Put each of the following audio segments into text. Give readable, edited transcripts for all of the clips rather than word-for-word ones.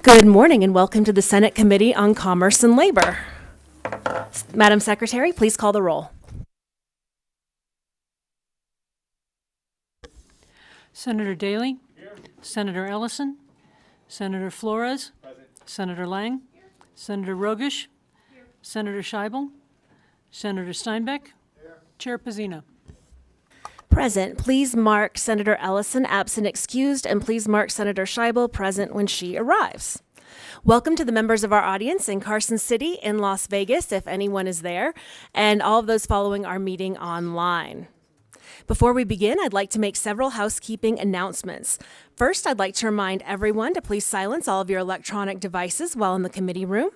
Good morning and welcome to the Senate Committee on Commerce and Labor. Madam Secretary, please call the roll. Senator Daley. Here. Senator Ellison. Senator Flores. Present. Senator Lang. Here. Senator Rogish. Here. Senator Scheibel. Senator Steinbeck. Here. Chair Pezzina. Present. Please mark Senator Ellison absent excused, and please mark Senator Scheibel present when she arrives. Welcome to the members of our audience in Carson City, in Las Vegas, if anyone is there, and all of those following our meeting online. Before we begin, I'd like to make several housekeeping announcements. First, I'd like to remind everyone to please silence all of your electronic devices while in the committee room.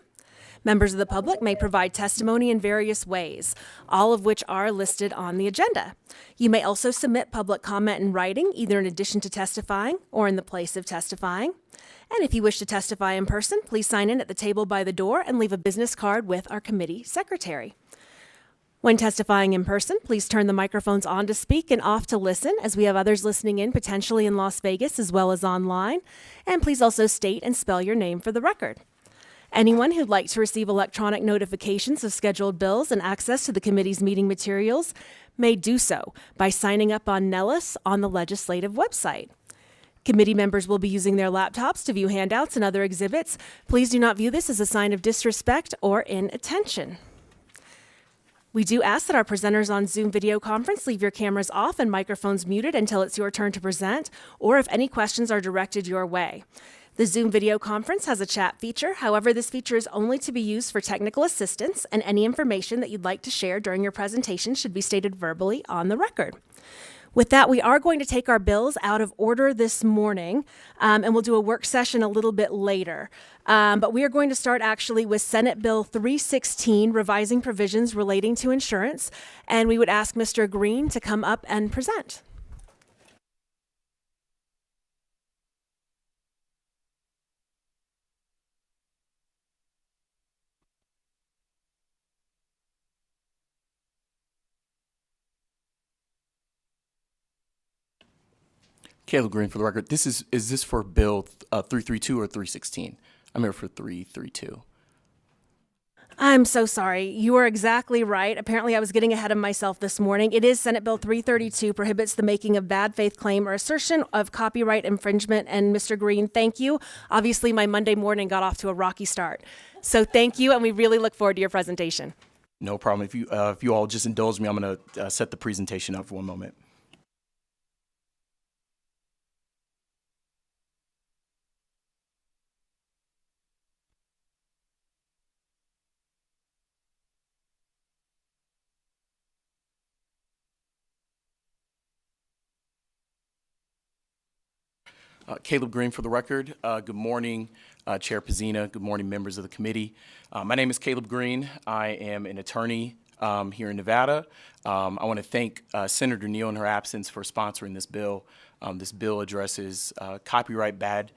Members of the public may provide testimony in various ways, all of which are listed on the agenda. You may also submit public comment in writing, either in addition to testifying or in the place of testifying. And if you wish to testify in person, please sign in at the table by the door and leave a business card with our committee secretary. When testifying in person, please turn the microphones on to speak and off to listen, as we have others listening in, potentially in Las Vegas as well as online. And please also state and spell your name for the record. Anyone who'd like to receive electronic notifications of scheduled bills and access to the committee's meeting materials may do so by signing up on Nellis on the legislative website. Committee members will be using their laptops to view handouts and other exhibits. Please do not view this as a sign of disrespect or inattention. We do ask that our presenters on Zoom video conference leave your cameras off and microphones muted until it's your turn to present, or if any questions are directed your way. The Zoom video conference has a chat feature. However, this feature is only to be used for technical assistance, and any information that you'd like to share during your presentation should be stated verbally on the record. With that, we are going to take our bills out of order this morning, and we'll do a work session a little bit later. But we are going to start actually with Senate Bill 316, revising provisions relating to insurance, and we would ask Mr. Green to come up and present. Caleb Green for the record. Is this for Bill 332 or 316? I'm here for 332. I'm so sorry. You are exactly right. Apparently, I was getting ahead of myself this morning. It is Senate Bill 332, prohibits the making of bad faith claim or assertion of copyright infringement. And Mr. Green, thank you. Obviously, my Monday morning got off to a rocky start. So thank you, and we really look forward to your presentation. No problem. If you all just indulge me, I'm going to set the presentation up for one moment. Caleb Green for the record. Good morning, Chair Pezzina. Good morning, members of the committee. My name is Caleb Green. I am an attorney here in Nevada. I want to thank Senator Neal in her absence for sponsoring this bill. This bill addresses copyright bad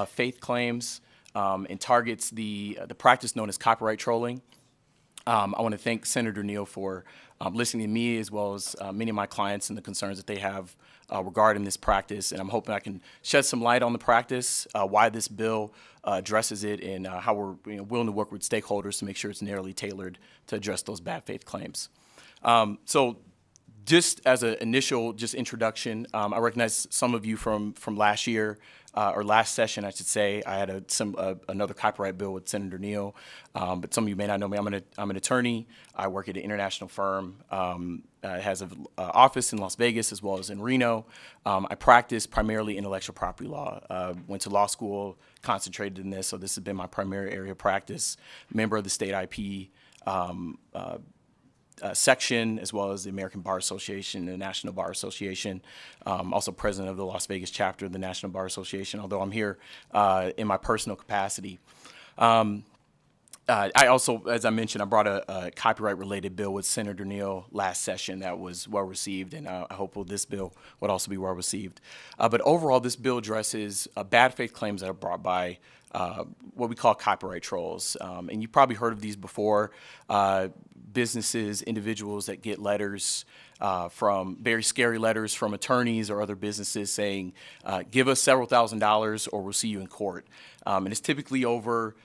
faith claims and targets the practice known as copyright trolling. I want to thank Senator Neal for listening to me as well as many of my clients and the concerns that they have regarding this practice, and I'm hoping I can shed some light on the practice, why this bill addresses it, and how we're willing to work with stakeholders to make sure it's narrowly tailored to address those bad faith claims. So just as an initial introduction, I recognize some of you from last year, or last session, I should say. I had another copyright bill with Senator Neal, but some of you may not know me. I'm an attorney. I work at an international firm. It has an office in Las Vegas as well as in Reno. I practice primarily intellectual property law. Went to law school, concentrated in this, so this has been my primary area of practice. Member of the state IP section, as well as the American Bar Association, the National Bar Association. Also president of the Las Vegas chapter of the National Bar Association, although I'm here in my personal capacity. I also, as I mentioned, I brought a copyright-related bill with Senator Neal last session that was well-received, and I hope this bill would also be well-received. But overall, this bill addresses bad faith claims that are brought by what we call copyright trolls. And you've probably heard of these before. Businesses, individuals that get letters from very scary letters from attorneys or other businesses saying, give us several $1,000s or we'll see you in court. and it's typically over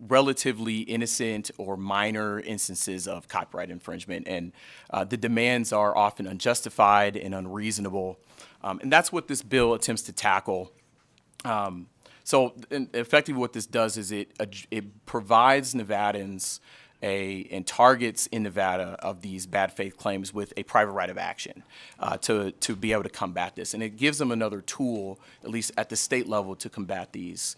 relatively innocent or minor instances of copyright infringement, and the demands are often unjustified and unreasonable, and that's what this bill attempts to tackle. So effectively what this does is it provides Nevadans and targets in Nevada of these bad faith claims with a private right of action to be able to combat this. And it gives them another tool, at least at the state level, to combat these.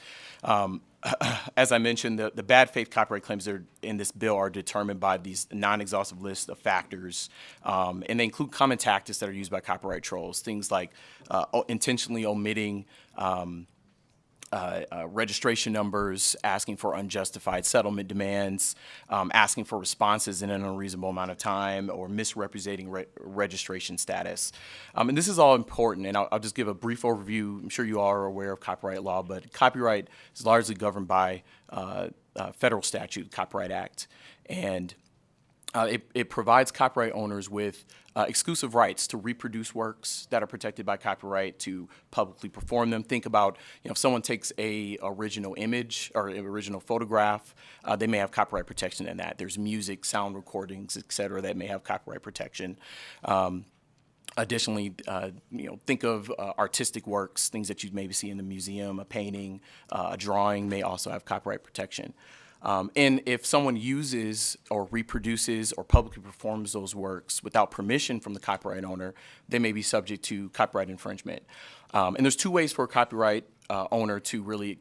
As I mentioned, the bad faith copyright claims that are in this bill are determined by these non-exhaustive lists of factors, and they include common tactics that are used by copyright trolls, things like intentionally omitting registration numbers, asking for unjustified settlement demands, asking for responses in an unreasonable amount of time, or misrepresenting registration status. And this is all important, and I'll just give a brief overview. I'm sure you all are aware of copyright law, but copyright is largely governed by federal statute, Copyright Act, and it provides copyright owners with exclusive rights to reproduce works that are protected by copyright, to publicly perform them. Think about, if someone takes a original image or an original photograph, they may have copyright protection in that. There's music, sound recordings, et cetera, that may have copyright protection. Additionally, think of artistic works, things that you maybe see in the museum, a painting, a drawing may also have copyright protection. And if someone uses or reproduces or publicly performs those works without permission from the copyright owner, they may be subject to copyright infringement. And there's two ways for a copyright owner to really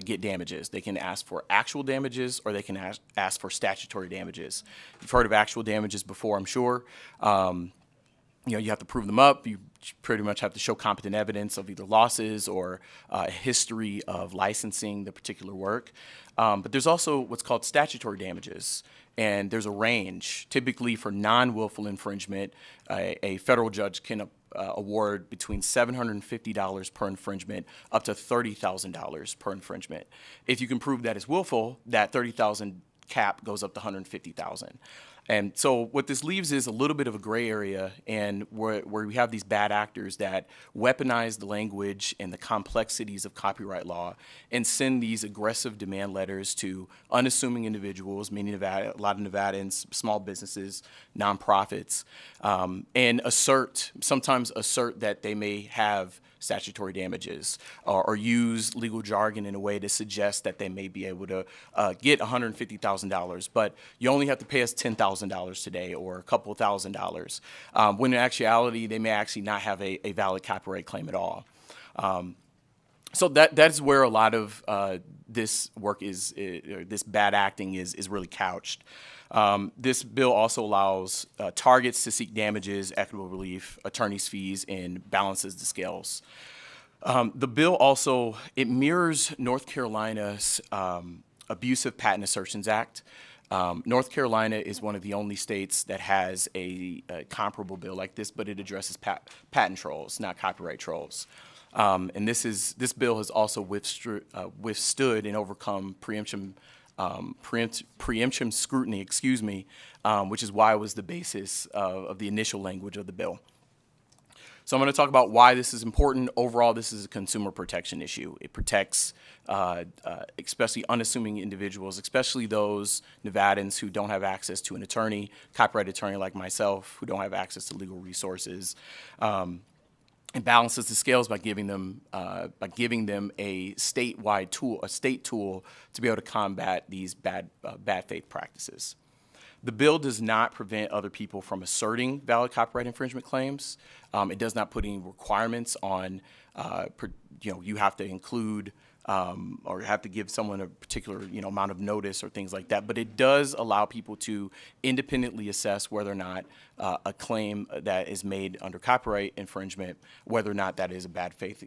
get damages. They can ask for actual damages, or they can ask for statutory damages. You've heard of actual damages before, I'm sure. You have to prove them up. You pretty much have to show competent evidence of either losses or a history of licensing the particular work. But there's also what's called statutory damages, and there's a range. Typically for non-willful infringement, a federal judge can award between $750 per infringement up to $30,000 per infringement. If you can prove that it's willful, that $30,000 cap goes up to $150,000. And so what this leaves is a little bit of a gray area, and where we have these bad actors that weaponize the language and the complexities of copyright law and send these aggressive demand letters to unassuming individuals, meaning a lot of Nevadans, small businesses, nonprofits, and sometimes assert that they may have statutory damages, or use legal jargon in a way to suggest that they may be able to get $150,000, but you only have to pay us $10,000 today, or a couple of $1,000, when in actuality they may actually not have a valid copyright claim at all. So that's where a lot of this work this bad acting is really couched. This bill also allows targets to seek damages, equitable relief, attorney's fees, and balances the scales. The bill also, it mirrors North Carolina's Abusive Patent Assertions Act. North Carolina is one of the only states that has a comparable bill like this, but it addresses patent trolls, not copyright trolls. And this bill has also withstood and overcome preemption scrutiny, which is why it was the basis of the initial language of the bill. So I'm going to talk about why this is important. Overall, this is a consumer protection issue. It protects especially unassuming individuals, especially those Nevadans who don't have access to an attorney, copyright attorney like myself, who don't have access to legal resources. It balances the scales by giving them a statewide tool, a state tool, to be able to combat these bad faith practices. The bill does not prevent other people from asserting valid copyright infringement claims. It does not put any requirements on, you have to include or have to give someone a particular amount of notice or things like that. But it does allow people to independently assess whether or not a claim that is made under copyright infringement, whether or not that is a bad faith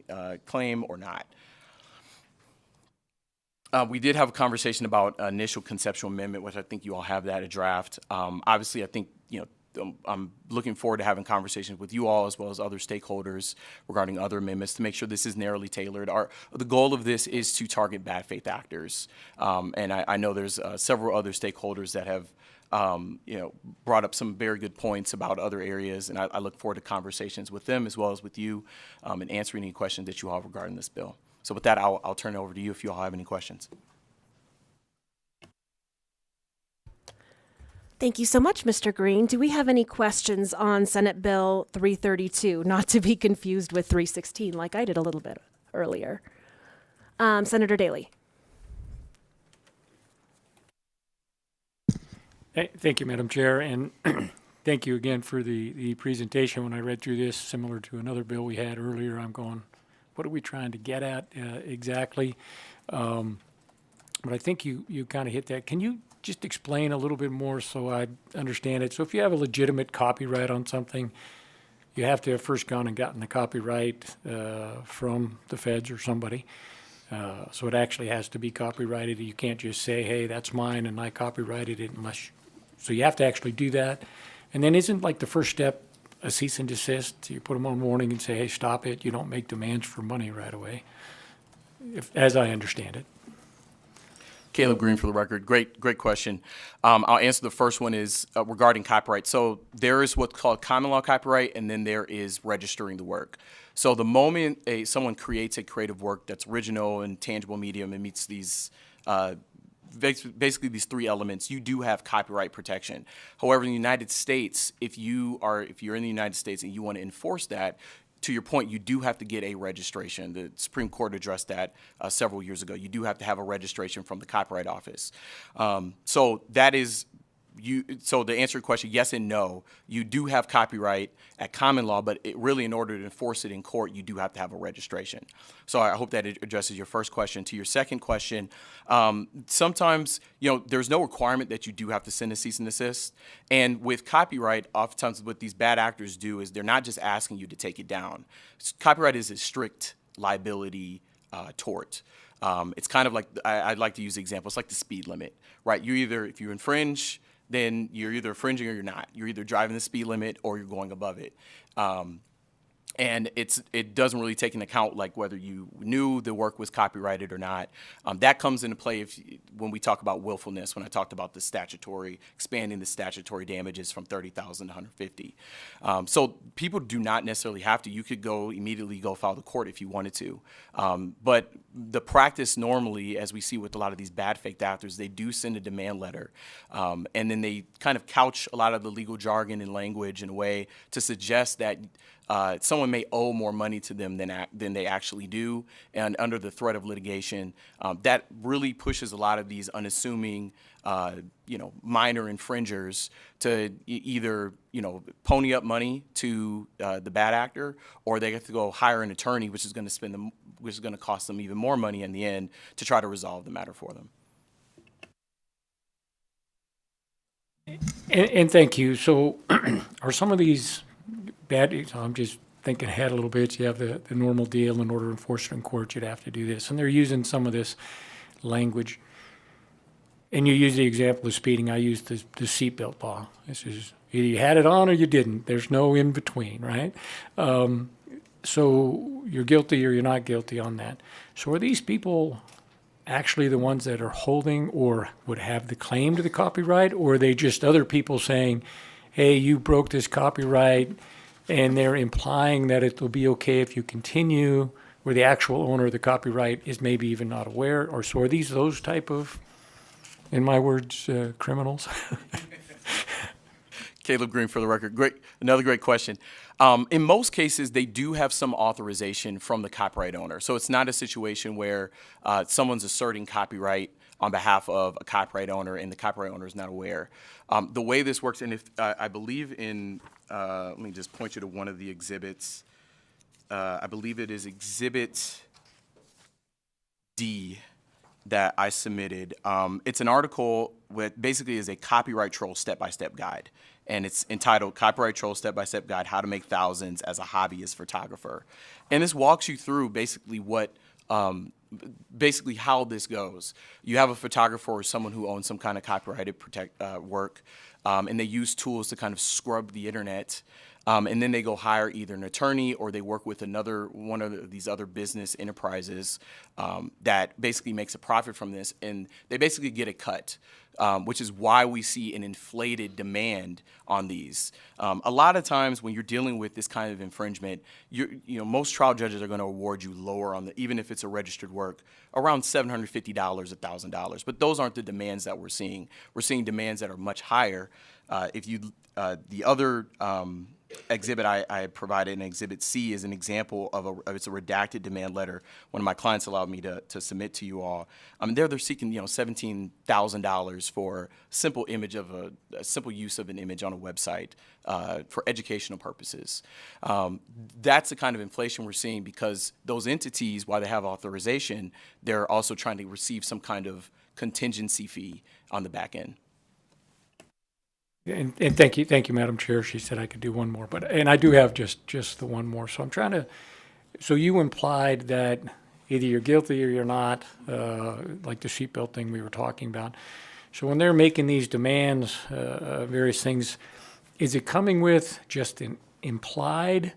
claim or not. We did have a conversation about initial conceptual amendment, which I think you all have that, a draft. Obviously, I think, I'm looking forward to having conversations with you all as well as other stakeholders regarding other amendments to make sure this is narrowly tailored. The goal of this is to target bad faith actors. And I know there's several other stakeholders that have brought up some very good points about other areas, and I look forward to conversations with them as well as with you and answering any questions that you all have regarding this bill. So So with that, I'll turn it over to you if you all have any questions. Thank you so much, Mr. Green. Do we have any questions on Senate Bill 332, not to be confused with 316 like I did a little bit earlier? Senator Daley. Hey, thank you, Madam Chair, and thank you again for the presentation. When I read through this, similar to another bill we had earlier, I'm going, what are we trying to get at exactly? But I think you kind of hit that. Can you just explain a little bit more so I understand it? So if you have a legitimate copyright on something, you have to have first gone and gotten the copyright from the feds or somebody. So it actually has to be copyrighted. You can't just say, hey, that's mine and I copyrighted it so you have to actually do that. And then isn't like the first step a cease and desist? You put them on warning and say, hey, stop it. You don't make demands for money right away, as I understand it. Caleb Green for the record. Great question. I'll answer the first one is regarding copyright. So there is what's called common law copyright, and then there is registering the work. So the moment someone creates a creative work that's original and tangible medium and meets these basically these three elements, you do have copyright protection. However, in the United States, if you're in the United States and you want to enforce that, to your point, you do have to get a registration. The Supreme Court addressed that several years ago. You do have to have a registration from the Copyright Office. So that is So to answer your question, yes and no. You do have copyright at common law, but really in order to enforce it in court, you do have to have a registration. So I hope that it addresses your first question. To your second question, sometimes, there's no requirement that you do have to send a cease and desist. And with copyright, oftentimes what these bad actors do is they're not just asking you to take it down. Copyright is a strict liability tort. It's kind of like, I'd like to use the example, it's like the speed limit, right? If you infringe, then you're either infringing or you're not. You're either driving the speed limit or you're going above it. And it doesn't really take into account like whether you knew the work was copyrighted or not. That comes into play when we talk about willfulness, when I talked about expanding the statutory damages from $30,000 to $150,000. So people do not necessarily have to. You could immediately go file the court if you wanted to. But the practice normally, as we see with a lot of these bad faith actors, they do send a demand letter. And then they kind of couch a lot of the legal jargon and language in a way to suggest that someone may owe more money to them than they actually do, and under the threat of litigation, that really pushes a lot of these unassuming, minor infringers to either, pony up money to the bad actor, or they have to go hire an attorney, which is going to cost them even more money in the end to try to resolve the matter for them. And thank you. So, are some of these I'm just thinking ahead a little bit. You have the normal deal. In order to enforce it in court, you'd have to do this. And they're using some of this language. And you use the example of speeding. I use the seatbelt law. This is either you had it on or you didn't. There's no in between, right? So you're guilty or you're not guilty on that. So are these people actually the ones that are holding or would have the claim to the copyright? Or are they just other people saying, hey, you broke this copyright, and they're implying that it will be okay if you continue, where the actual owner of the copyright is maybe even not aware? Or so are these those type of, in my words, criminals? Caleb Green for the record. Another great question. In most cases, they do have some authorization from the copyright owner. So it's not a situation where someone's asserting copyright on behalf of a copyright owner and the copyright owner is not aware. The way this works, and if I believe in, let me just point you to one of the exhibits. I believe it is Exhibit D that I submitted. It's an article that basically is a copyright troll step-by-step guide. And it's entitled Copyright Troll Step-by-Step Guide, How to Make Thousands as a Hobbyist Photographer. And this walks you through basically basically how this goes. You have a photographer or someone who owns some kind of copyrighted work, and they use tools to kind of scrub the internet And then they go hire either an attorney or they work with one of these other business enterprises that basically makes a profit from this, and they basically get a cut, which is why we see an inflated demand on these. A lot of times when you're dealing with this kind of infringement, most trial judges are going to award you lower on even if it's a registered work, around $750, $1,000. But those aren't the demands that we're seeing. We're seeing demands that are much higher. The other exhibit I provided, in Exhibit C, is an example of it's a redacted demand letter one of my clients allowed me to submit to you all. They're seeking $17,000 for simple image of a simple use of an image on a website for educational purposes. That's the kind of inflation we're seeing because those entities, while they have authorization, they're also trying to receive some kind of contingency fee on the back end. And thank you, Madam Chair. She said I could do one more, and I do have just the one more. So I'm trying to. So you implied that either you're guilty or you're not, like the seatbelt thing we were talking about. So when they're making these demands, various things, is it coming with just an implied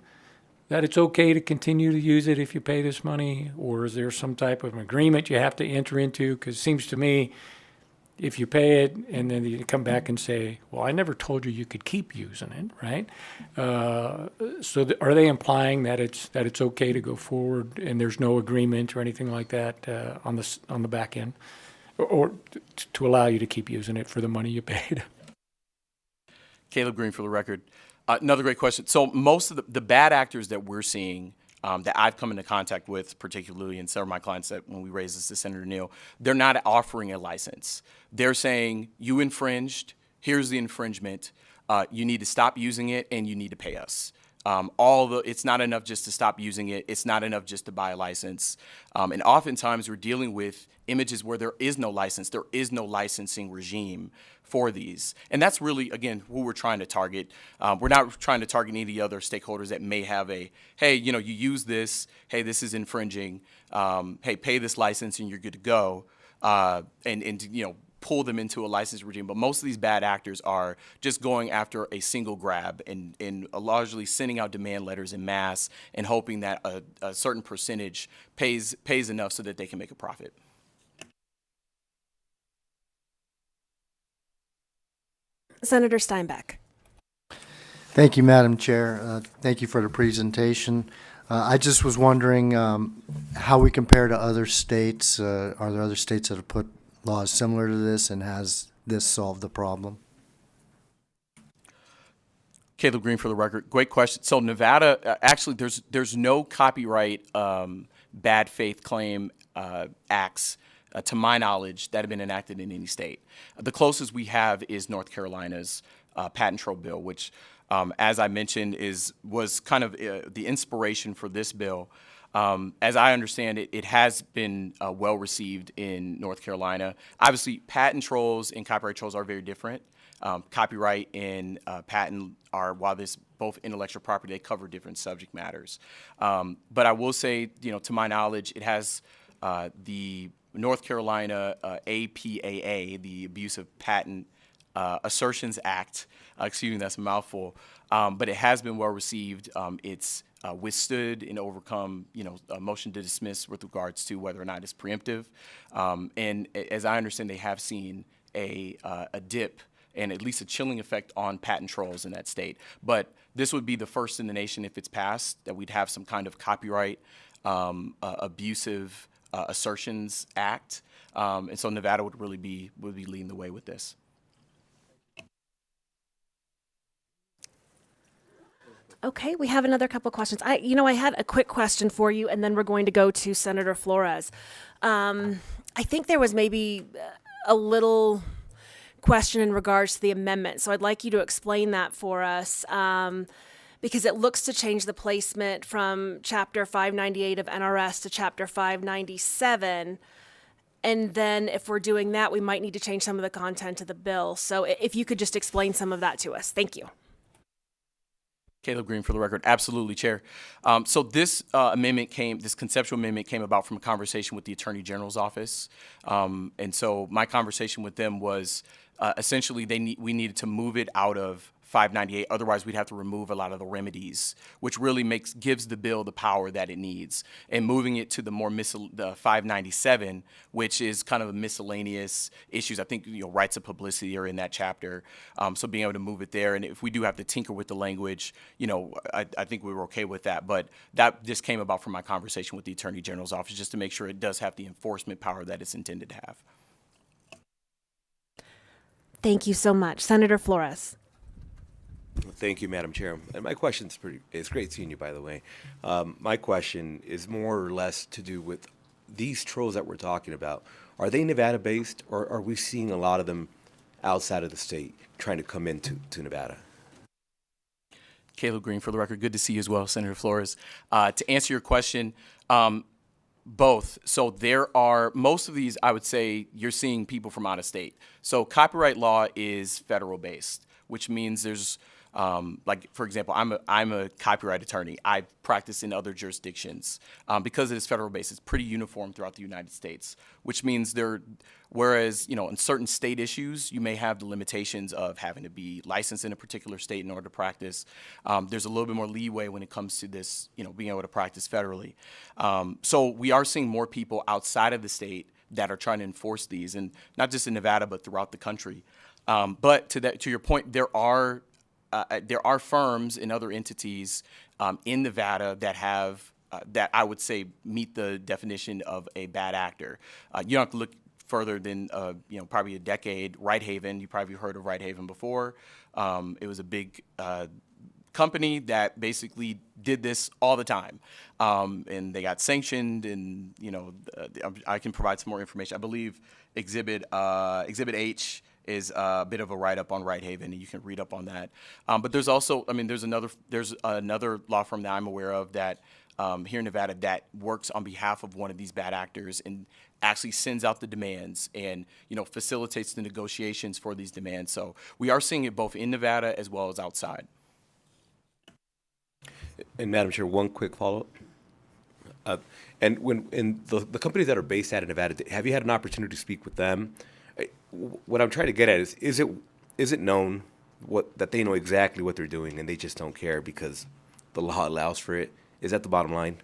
that it's okay to continue to use it if you pay this money, or is there some type of agreement you have to enter into? Because it seems to me, if you pay it and then you come back and say, well, I never told you could keep using it, right? Are they implying that it's okay to go forward and there's no agreement or anything like that on the back end, or to allow you to keep using it for the money you paid? Caleb Green for the record. Another great question. So most of the bad actors that we're seeing that I've come into contact with, particularly, and some of my clients that when we raised this to Senator Neal, they're not offering a license. They're saying, you infringed, here's the infringement, you need to stop using it, and you need to pay us. It's not enough just to stop using it. It's not enough just to buy a license. And oftentimes we're dealing with images where there is no license. There is no licensing regime for these. And that's really, again, who we're trying to target. We're not trying to target any other stakeholders that may have hey, you use this, hey, this is infringing, hey, pay this license and you're good to go, and pull them into a license regime. But most of these bad actors are just going after a single grab and largely sending out demand letters en masse and hoping that a certain percentage pays enough so that they can make a profit. Senator Steinbeck. Thank you, Madam Chair. Thank you for the presentation. I just was wondering how we compare to other states. Are there other states that have put laws similar to this, and has this solved the problem? Caleb Green for the record. Great question. So Nevada, actually, there's no copyright bad faith claim acts, to my knowledge, that have been enacted in any state. The closest we have is North Carolina's patent troll bill, which, as I mentioned, was kind of the inspiration for this bill. As I understand it, it has been well received in North Carolina. Obviously, patent trolls and copyright trolls are very different. Copyright and patent are, while this both intellectual property, they cover different subject matters. But I will say, to my knowledge, it has the North Carolina APAA, the Abusive Patent Assertions Act. Excuse me, that's a mouthful. But it has been well received. It's withstood and overcome, a motion to dismiss with regards to whether or not it's preemptive. And as I understand, they have seen a dip and at least a chilling effect on patent trolls in that state. But this would be the first in the nation, if it's passed, that we'd have some kind of copyright abusive assertions act. And so Nevada would really be leading the way with this. Okay, we have another couple questions. I had a quick question for you, and then we're going to go to Senator Flores. I think there was maybe a little question in regards to the amendment, so I'd like you to explain that for us, because it looks to change the placement from Chapter 598 of NRS to Chapter 597, and then if we're doing that, we might need to change some of the content of the bill. So if you could just explain some of that to us. Thank you. Caleb Green for the record. Absolutely, Chair. So this this conceptual amendment came about from a conversation with the Attorney General's office. And so my conversation with them was essentially we needed to move it out of 598. Otherwise, we'd have to remove a lot of the remedies, which really gives the bill the power that it needs. And moving it to the more the 597, which is kind of a miscellaneous issues. I think rights of publicity are in that chapter. So being able to move it there, and if we do have to tinker with the language, I think we were okay with that. But that just came about from my conversation with the Attorney General's office, just to make sure it does have the enforcement power that it's intended to have. Thank you so much. Senator Flores. Thank you, Madam Chair. And my question's it's great seeing you, by the way. My question is more or less to do with these trolls that we're talking about. Are they Nevada-based, or are we seeing a lot of them outside of the state trying to come into Nevada? Caleb Green, for the record. Good to see you as well, Senator Flores. To answer your question, both. So there are, most of these, I would say, you're seeing people from out of state. So copyright law is federal based, which means there's, like, for example, I'm a copyright attorney. I practice in other jurisdictions. Because it is federal based, it's pretty uniform throughout the United States, which means whereas, in certain state issues, you may have the limitations of having to be licensed in a particular state in order to practice. There's a little bit more leeway when it comes to this, being able to practice federally. So we are seeing more people outside of the state that are trying to enforce these, and not just in Nevada, but throughout the country. But to your point, there are firms and other entities in Nevada that have that I would say meet the definition of a bad actor. You don't have to look further than probably a decade. Righthaven, you probably heard of Righthaven before. It was a big company that basically did this all the time, and they got sanctioned. And I can provide some more information. I believe Exhibit H is a bit of a write-up on Righthaven, and you can read up on that. But there's also, there's another law firm that I'm aware of that here in Nevada that works on behalf of one of these bad actors and actually sends out the demands and facilitates the negotiations for these demands. So we are seeing it both in Nevada as well as outside. And Madam Chair, one quick follow-up. And the companies that are based out of Nevada, have you had an opportunity to speak with them? What I'm trying to get at is it known that they know exactly what they're doing and they just don't care because the law allows for it? Is that the bottom line?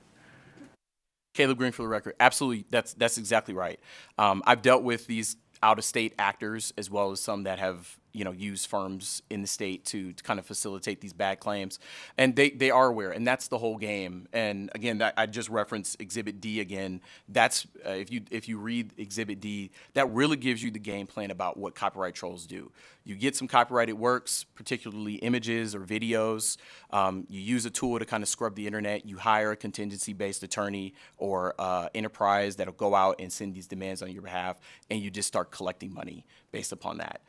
Caleb Green, for the record. Absolutely, that's exactly right. I've dealt with these out-of-state actors as well as some that have used firms in the state to kind of facilitate these bad claims, and they are aware, and that's the whole game. And again, I just referenced Exhibit D again. That's if you read Exhibit D, that really gives you the game plan about what copyright trolls do. You get some copyrighted works, particularly images or videos. You use a tool to kind of scrub the internet. You hire a contingency-based attorney or enterprise that'll go out and send these demands on your behalf, and you just start collecting money based upon that.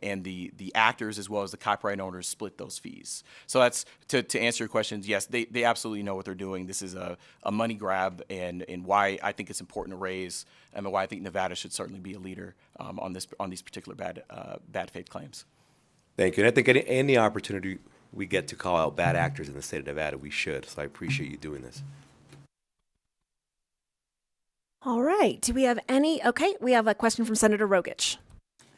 And the actors as well as the copyright owners split those fees. So that's to answer your questions. Yes, they absolutely know what they're doing. This is a money grab, and why I think it's important to raise, and why I think Nevada should certainly be a leader on these particular bad faith claims. Thank you. And I think any opportunity we get to call out bad actors in the state of Nevada, we should. So I appreciate you doing this. All right. Do we have any? Okay, we have a question from Senator Rogich.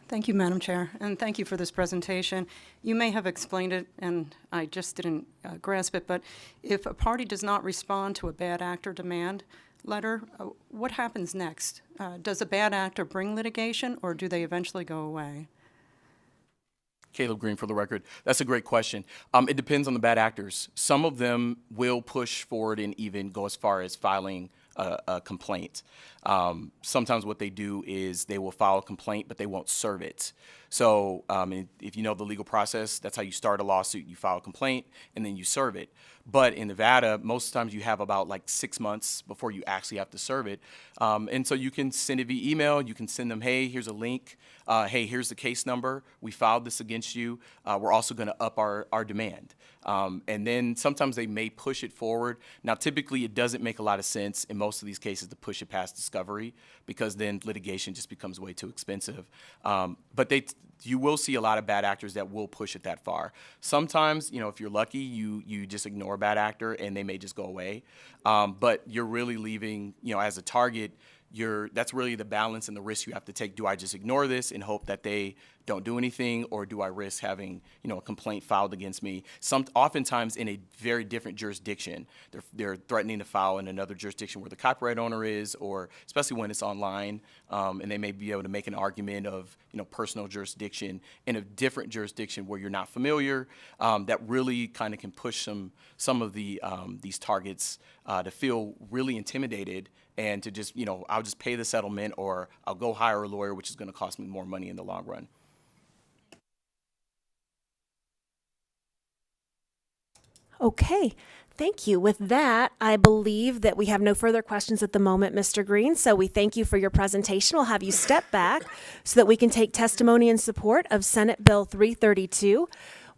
Thank you, Madam Chair, and thank you for this presentation. You may have explained it, and I just didn't grasp it, but if a party does not respond to a bad actor demand letter, what happens next? Does a bad actor bring litigation, or do they eventually go away? Caleb Green, for the record. That's a great question. It depends on the bad actors. Some of them will push forward and even go as far as filing a complaint. Sometimes what they do is they will file a complaint, but they won't serve it. So if you know the legal process, that's how you start a lawsuit. You file a complaint, and then you serve it. But in Nevada, most times you have about like 6 months before you actually have to serve it. And so you can send it via email. You can send them, hey, here's a link. Hey, here's the case number. We filed this against you. We're also going to up our demand. And then sometimes they may push it forward. Now, typically, it doesn't make a lot of sense in most of these cases to push it past discovery, because then litigation just becomes way too expensive. But you will see a lot of bad actors that will push it that far. Sometimes, if you're lucky, you just ignore a bad actor and they may just go away. But you're really leaving, as a target, that's really the balance and the risk you have to take. Do I just ignore this and hope that they don't do anything, or do I risk having, a complaint filed against me? Oftentimes in a very different jurisdiction, they're threatening to file in another jurisdiction where the copyright owner is, or especially when it's online, and they may be able to make an argument of, personal jurisdiction in a different jurisdiction where you're not familiar. That really kind of can push some of these targets to feel really intimidated, and to just, I'll just pay the settlement, or I'll go hire a lawyer, which is going to cost me more money in the long run. Okay, thank you. With that, I believe that we have no further questions at the moment, Mr. Green. So we thank you for your presentation. We'll have you step back so that we can take testimony in support of Senate Bill 332.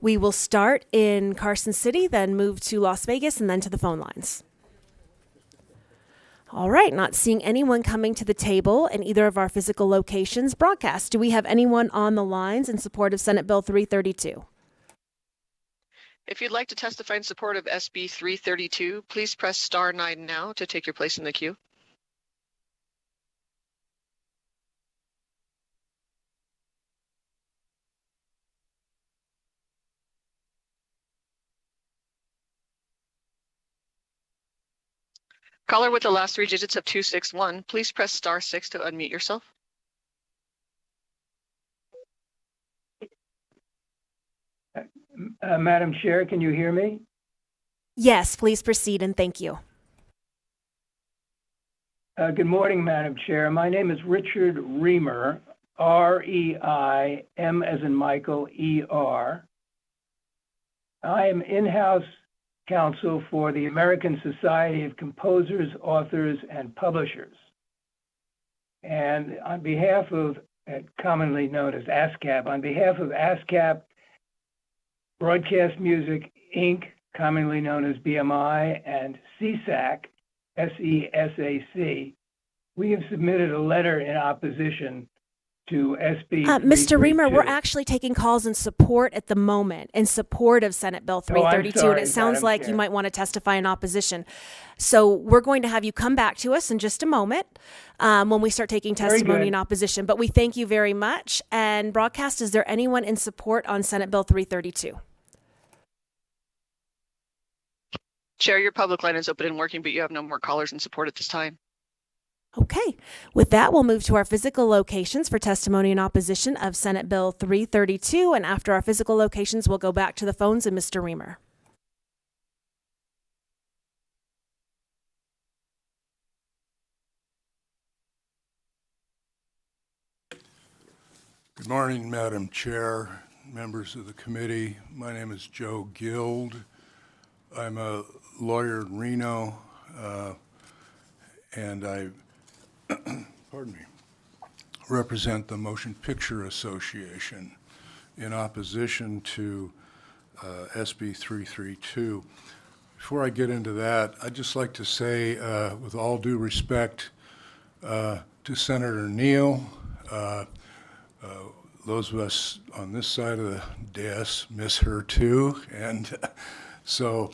We will start in Carson City, then move to Las Vegas, and then to the phone lines. All right, not seeing anyone coming to the table in either of our physical locations. Broadcast, do we have anyone on the lines in support of Senate Bill 332? If you'd like to testify in support of SB 332, please press star 9 now to take your place in the queue. Caller with the last 3 digits of 261, please press star 6 to unmute yourself. Madam Chair, can you hear me? Yes, please proceed, and thank you. Good morning, Madam Chair. My name is Richard Reamer, R-E-I-M as in Michael, E-R. I am in-house counsel for the American Society of Composers, Authors, and Publishers. And on behalf of, commonly known as ASCAP, on behalf of ASCAP, Broadcast Music, Inc., commonly known as BMI, and SESAC, S-E-S-A-C, we have submitted a letter in opposition to SB Mr. Reamer, 332. we're actually taking calls in support at the moment, in support of Senate Bill 332, sorry, and it sounds Madam like Chair. you might want to testify in opposition. So we're going to have you come back to us in just a moment when we start taking testimony good. in opposition. But we thank you very much. And Broadcast, is there anyone in support on Senate Bill 332? Chair, your public line is open and working, but you have no more callers in support at this time. Okay. With that, we'll move to our physical locations for testimony in opposition of Senate Bill 332. And after our physical locations, we'll go back to the phones and Mr. Reamer. Good morning, Madam Chair, members of the committee. My name is Joe Guild. I'm a lawyer in Reno, and I pardon me, represent the Motion Picture Association in opposition to SB 332. Before I get into that, I'd just like to say, with all due respect to Senator Neal, those of us on this side of the dais miss her too, and so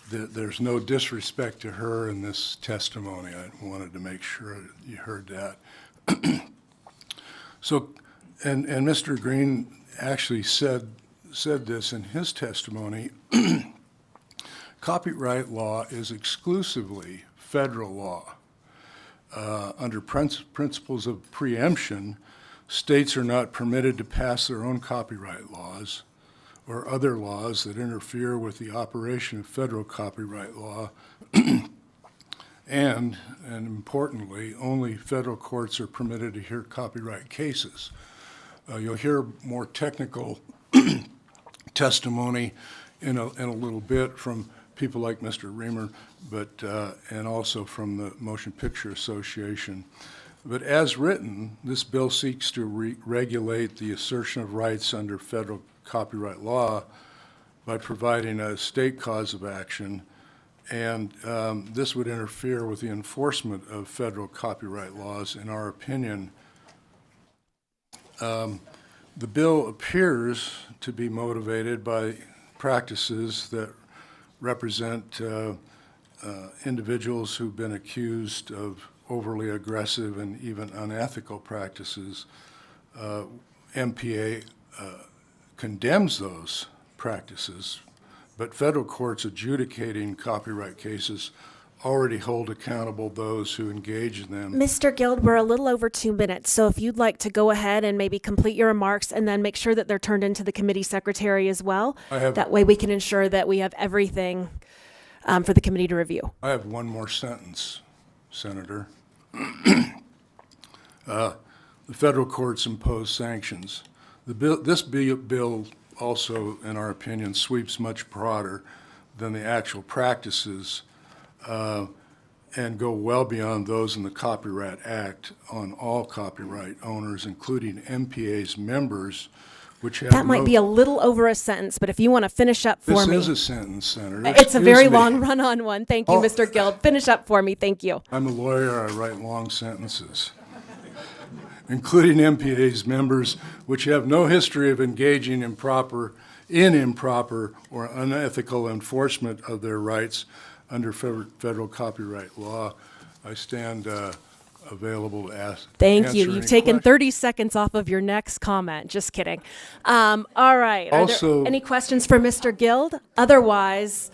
there's no disrespect to her in this testimony. I wanted to make sure you heard that. So, and Mr. Green actually said this in his testimony. Copyright law is exclusively federal law. Under principles of preemption, states are not permitted to pass their own copyright laws or other laws that interfere with the operation of federal copyright law. And importantly, only federal courts are permitted to hear copyright cases. You'll hear more technical testimony in a little bit from people like Mr. Reamer, but and also from the Motion Picture Association. But as written, this bill seeks to regulate the assertion of rights under federal copyright law by providing a state cause of action, and this would interfere with the enforcement of federal copyright laws, in our opinion. The bill appears to be motivated by practices that represent individuals who've been accused of overly aggressive and even unethical practices MPA condemns those practices, but federal courts adjudicating copyright cases already hold accountable those who engage in them. Mr. Guild, we're a little over 2 minutes, so if you'd like to go ahead and maybe complete your remarks and then make sure that they're turned into the committee secretary as well. That way we can ensure that we have everything for the committee to review. I have one more sentence, Senator. The federal courts impose sanctions. This bill also, in our opinion, sweeps much broader than the actual practices and go well beyond those in the Copyright Act on all copyright owners, including MPA's members, which have That might be a little over a sentence, but if you want to finish up for me. This is a sentence, Senator. It's a Excuse very me. long run-on one. Thank you, Oh. Mr. Guild. Finish up for me. Thank you. I'm a lawyer, I write long sentences. Including MPA's members, which have no history of engaging in improper or unethical enforcement of their rights under federal copyright law. I stand available to Thank answer you. any You've taken questions. 30 seconds off of your next comment. Just kidding. All right. Are Also- there any questions for Mr. Guild? Otherwise,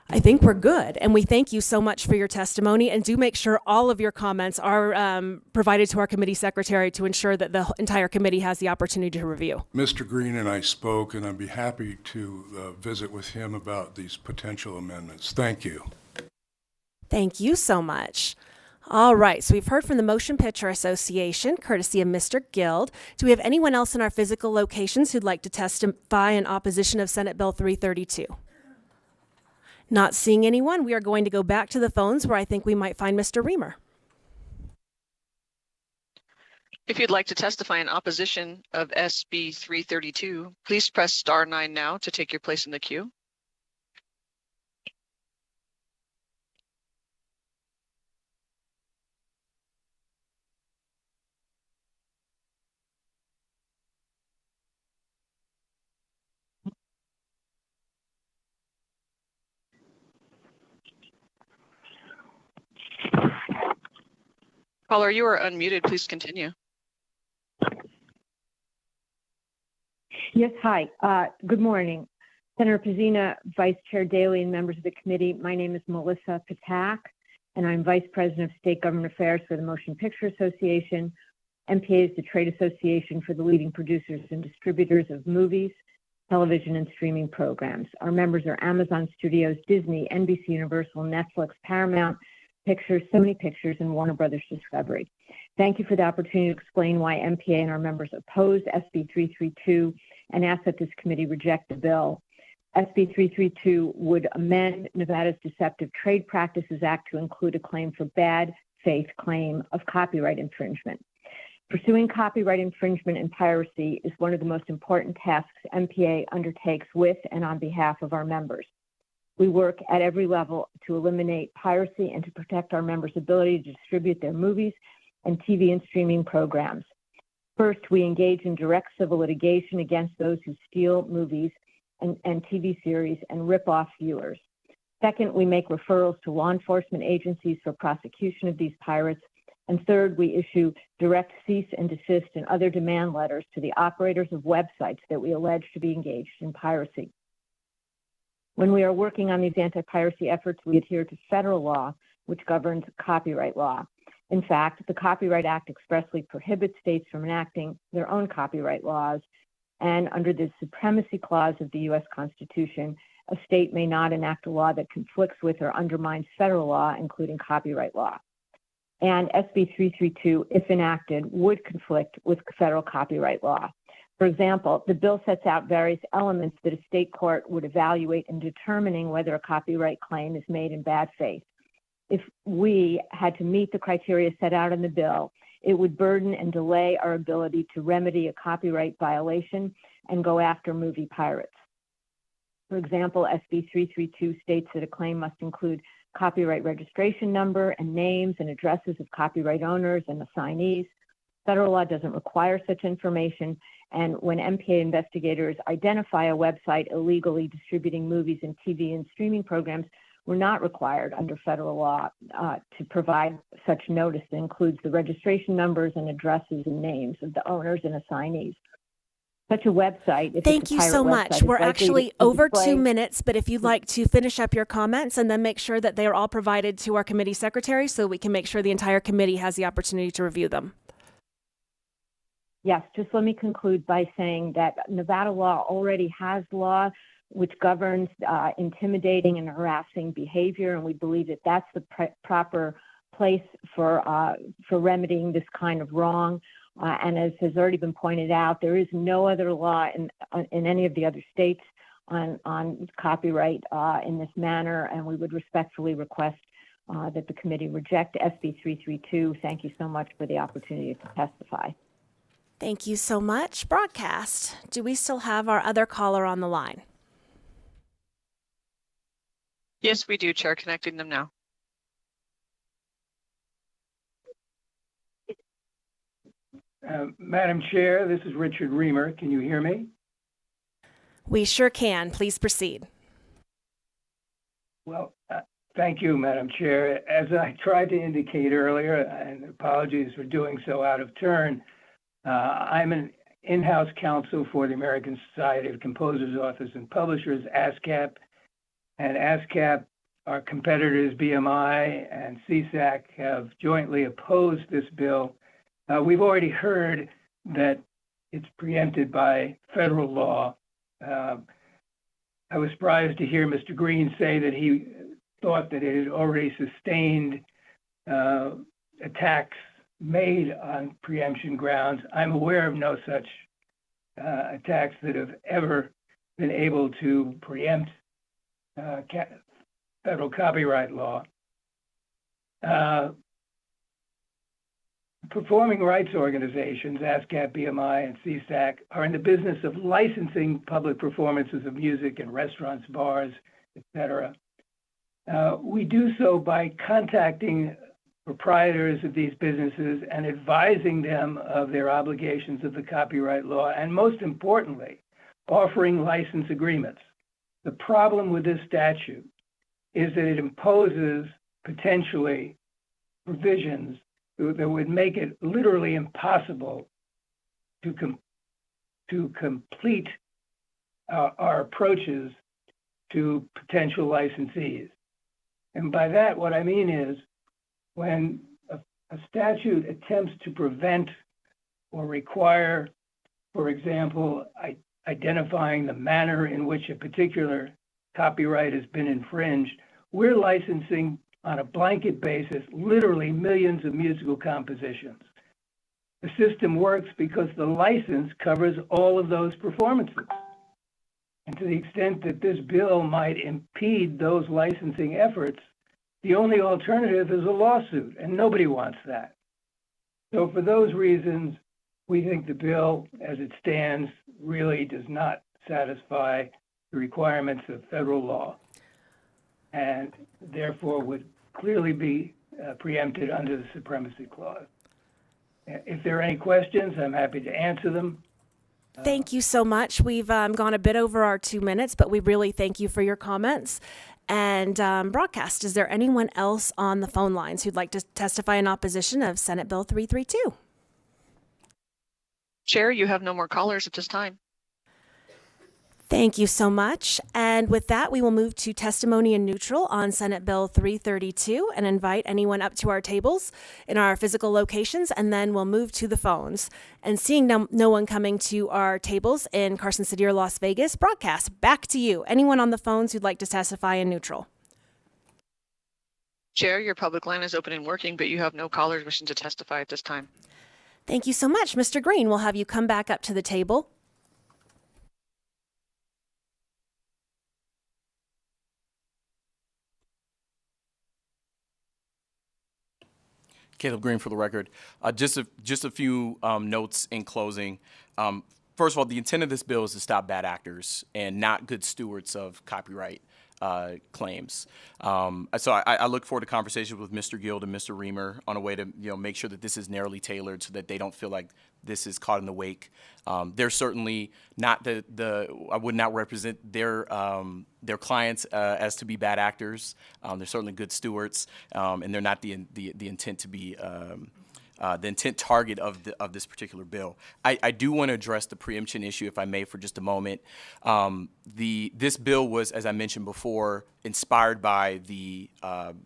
I think we're good. And we thank you so much for your testimony. And do make sure all of your comments are provided to our committee secretary to ensure that the entire committee has the opportunity to review. Mr. Green and I spoke, and I'd be happy to visit with him about these potential amendments. Thank you. Thank you so much. All right, so we've heard from the Motion Picture Association, courtesy of Mr. Guild. Do we have anyone else in our physical locations who'd like to testify in opposition of Senate Bill 332? Not seeing anyone, we are going to go back to the phones where I think we might find Mr. Reamer. If you'd like to testify in opposition of SB 332, please press star 9 now to take your place in the queue. Caller, you are unmuted. Please continue. Yes, hi. Good morning. Senator Pazina, Vice Chair Daley, and members of the committee. My name is Melissa Patak, and I'm Vice President of State Government Affairs for the Motion Picture Association. MPA is the trade association for the leading producers and distributors of movies, television, and streaming programs. Our members are Amazon Studios, Disney, NBC Universal, Netflix, Paramount Pictures, Sony Pictures, and Warner Brothers Discovery. Thank you for the opportunity to explain why MPA and our members oppose SB 332 and ask that this committee reject the bill. SB 332 would amend Nevada's Deceptive Trade Practices Act to include a claim for bad faith claim of copyright infringement. Pursuing copyright infringement and piracy is one of the most important tasks MPA undertakes with and on behalf of our members. We work at every level to eliminate piracy and to protect our members' ability to distribute their movies and TV and streaming programs. First, we engage in direct civil litigation against those who steal movies and TV series and rip off viewers. Second, we make referrals to law enforcement agencies for prosecution of these pirates. And third, we issue direct cease and desist and other demand letters to the operators of websites that we allege to be engaged in piracy. When we are working on these anti-piracy efforts, we adhere to federal law, which governs copyright law. In fact, the Copyright Act expressly prohibits states from enacting their own copyright laws, and under the Supremacy Clause of the U.S. Constitution, a state may not enact a law that conflicts with or undermines federal law, including copyright law. And SB 332, if enacted, would conflict with federal copyright law. For example, the bill sets out various elements that a state court would evaluate in determining whether a copyright claim is made in bad faith. If we had to meet the criteria set out in the bill, it would burden and delay our ability to remedy a copyright violation and go after movie pirates. For example, SB 332 states that a claim must include copyright registration number and names and addresses of copyright owners and assignees. Federal law doesn't require such information, and when MPA investigators identify a website illegally distributing movies and TV and streaming programs, we're not required under federal law to provide such notice that includes the registration numbers and addresses and names of the owners and assignees. such a website. If Thank it's a you pirate so website, much. it's We're likely actually to over display- 2 minutes, but if you'd like to finish up your comments and then make sure that they are all provided to our committee secretary so we can make sure the entire committee has the opportunity to review them. Yes, just let me conclude by saying that Nevada law already has law which governs intimidating and harassing behavior, and we believe that that's the proper place for remedying this kind of wrong. And as has already been pointed out, there is no other law in any of the other states on copyright in this manner, and we would respectfully request that the committee reject SB 332. Thank you so much for the opportunity to testify. Thank you so much. Broadcast. Do we still have our other caller on the line? Yes, we do, Chair. Connecting them now. Madam Chair, this is Richard Reamer. Can you hear me? We sure can. Please proceed. Well, thank you, Madam Chair. As I tried to indicate earlier, and apologies for doing so out of turn, I'm an in-house counsel for the American Society of Composers, Authors, and Publishers, ASCAP. And ASCAP, our competitors BMI and CSAC, have jointly opposed this bill. We've already heard that it's preempted by federal law. I was surprised to hear Mr. Green say that he thought that it had already sustained attacks made on preemption grounds. I'm aware of no such attacks that have ever been able to preempt federal copyright law. Performing rights organizations, ASCAP, BMI, and CSAC, are in the business of licensing public performances of music in restaurants, bars, etc. We do so by contacting proprietors of these businesses and advising them of their obligations of the copyright law, and most importantly, offering license agreements. The problem with this statute is that it imposes potentially provisions that would make it literally impossible to complete our approaches to potential licensees. And by that, what I mean is when a statute attempts to prevent or require, for example, identifying the manner in which a particular copyright has been infringed, we're licensing on a blanket basis, literally millions of musical compositions. The system works because the license covers all of those performances. And to the extent that this bill might impede those licensing efforts, the only alternative is a lawsuit, and nobody wants that. So for those reasons, we think the bill, as it stands, really does not satisfy the requirements of federal law, and therefore would clearly be preempted under the Supremacy Clause. If there are any questions, I'm happy to answer them. Thank you so much. We've gone a bit over our 2 minutes, but we really thank you for your comments. And broadcast, is there anyone else on the phone lines who'd like to testify in opposition of Senate Bill 332? Chair, you have no more callers at this time. Thank you so much. And with that, we will move to testimony in neutral on Senate Bill 332 and invite anyone up to our tables in our physical locations, and then we'll move to the phones. And seeing no one coming to our tables in Carson City or Las Vegas, broadcast back to you. Anyone on the phones who'd like to testify in neutral? Chair, your public line is open and working, but you have no callers wishing to testify at this time. Thank you so much. Mr. Green, we'll have you come back up to the table. Caleb Green for the record. Just a few notes in closing. First of all, the intent of this bill is to stop bad actors and not good stewards of copyright claims. So I look forward to conversations with Mr. Guild and Mr. Reamer on a way to make sure that this is narrowly tailored so that they don't feel like this is caught in the wake. They're certainly not I would not represent their clients as to be bad actors. They're certainly good stewards, and they're not the intent to be the intent target of this particular bill. I do want to address the preemption issue, if I may, for just a moment. This bill was, as I mentioned before, inspired by the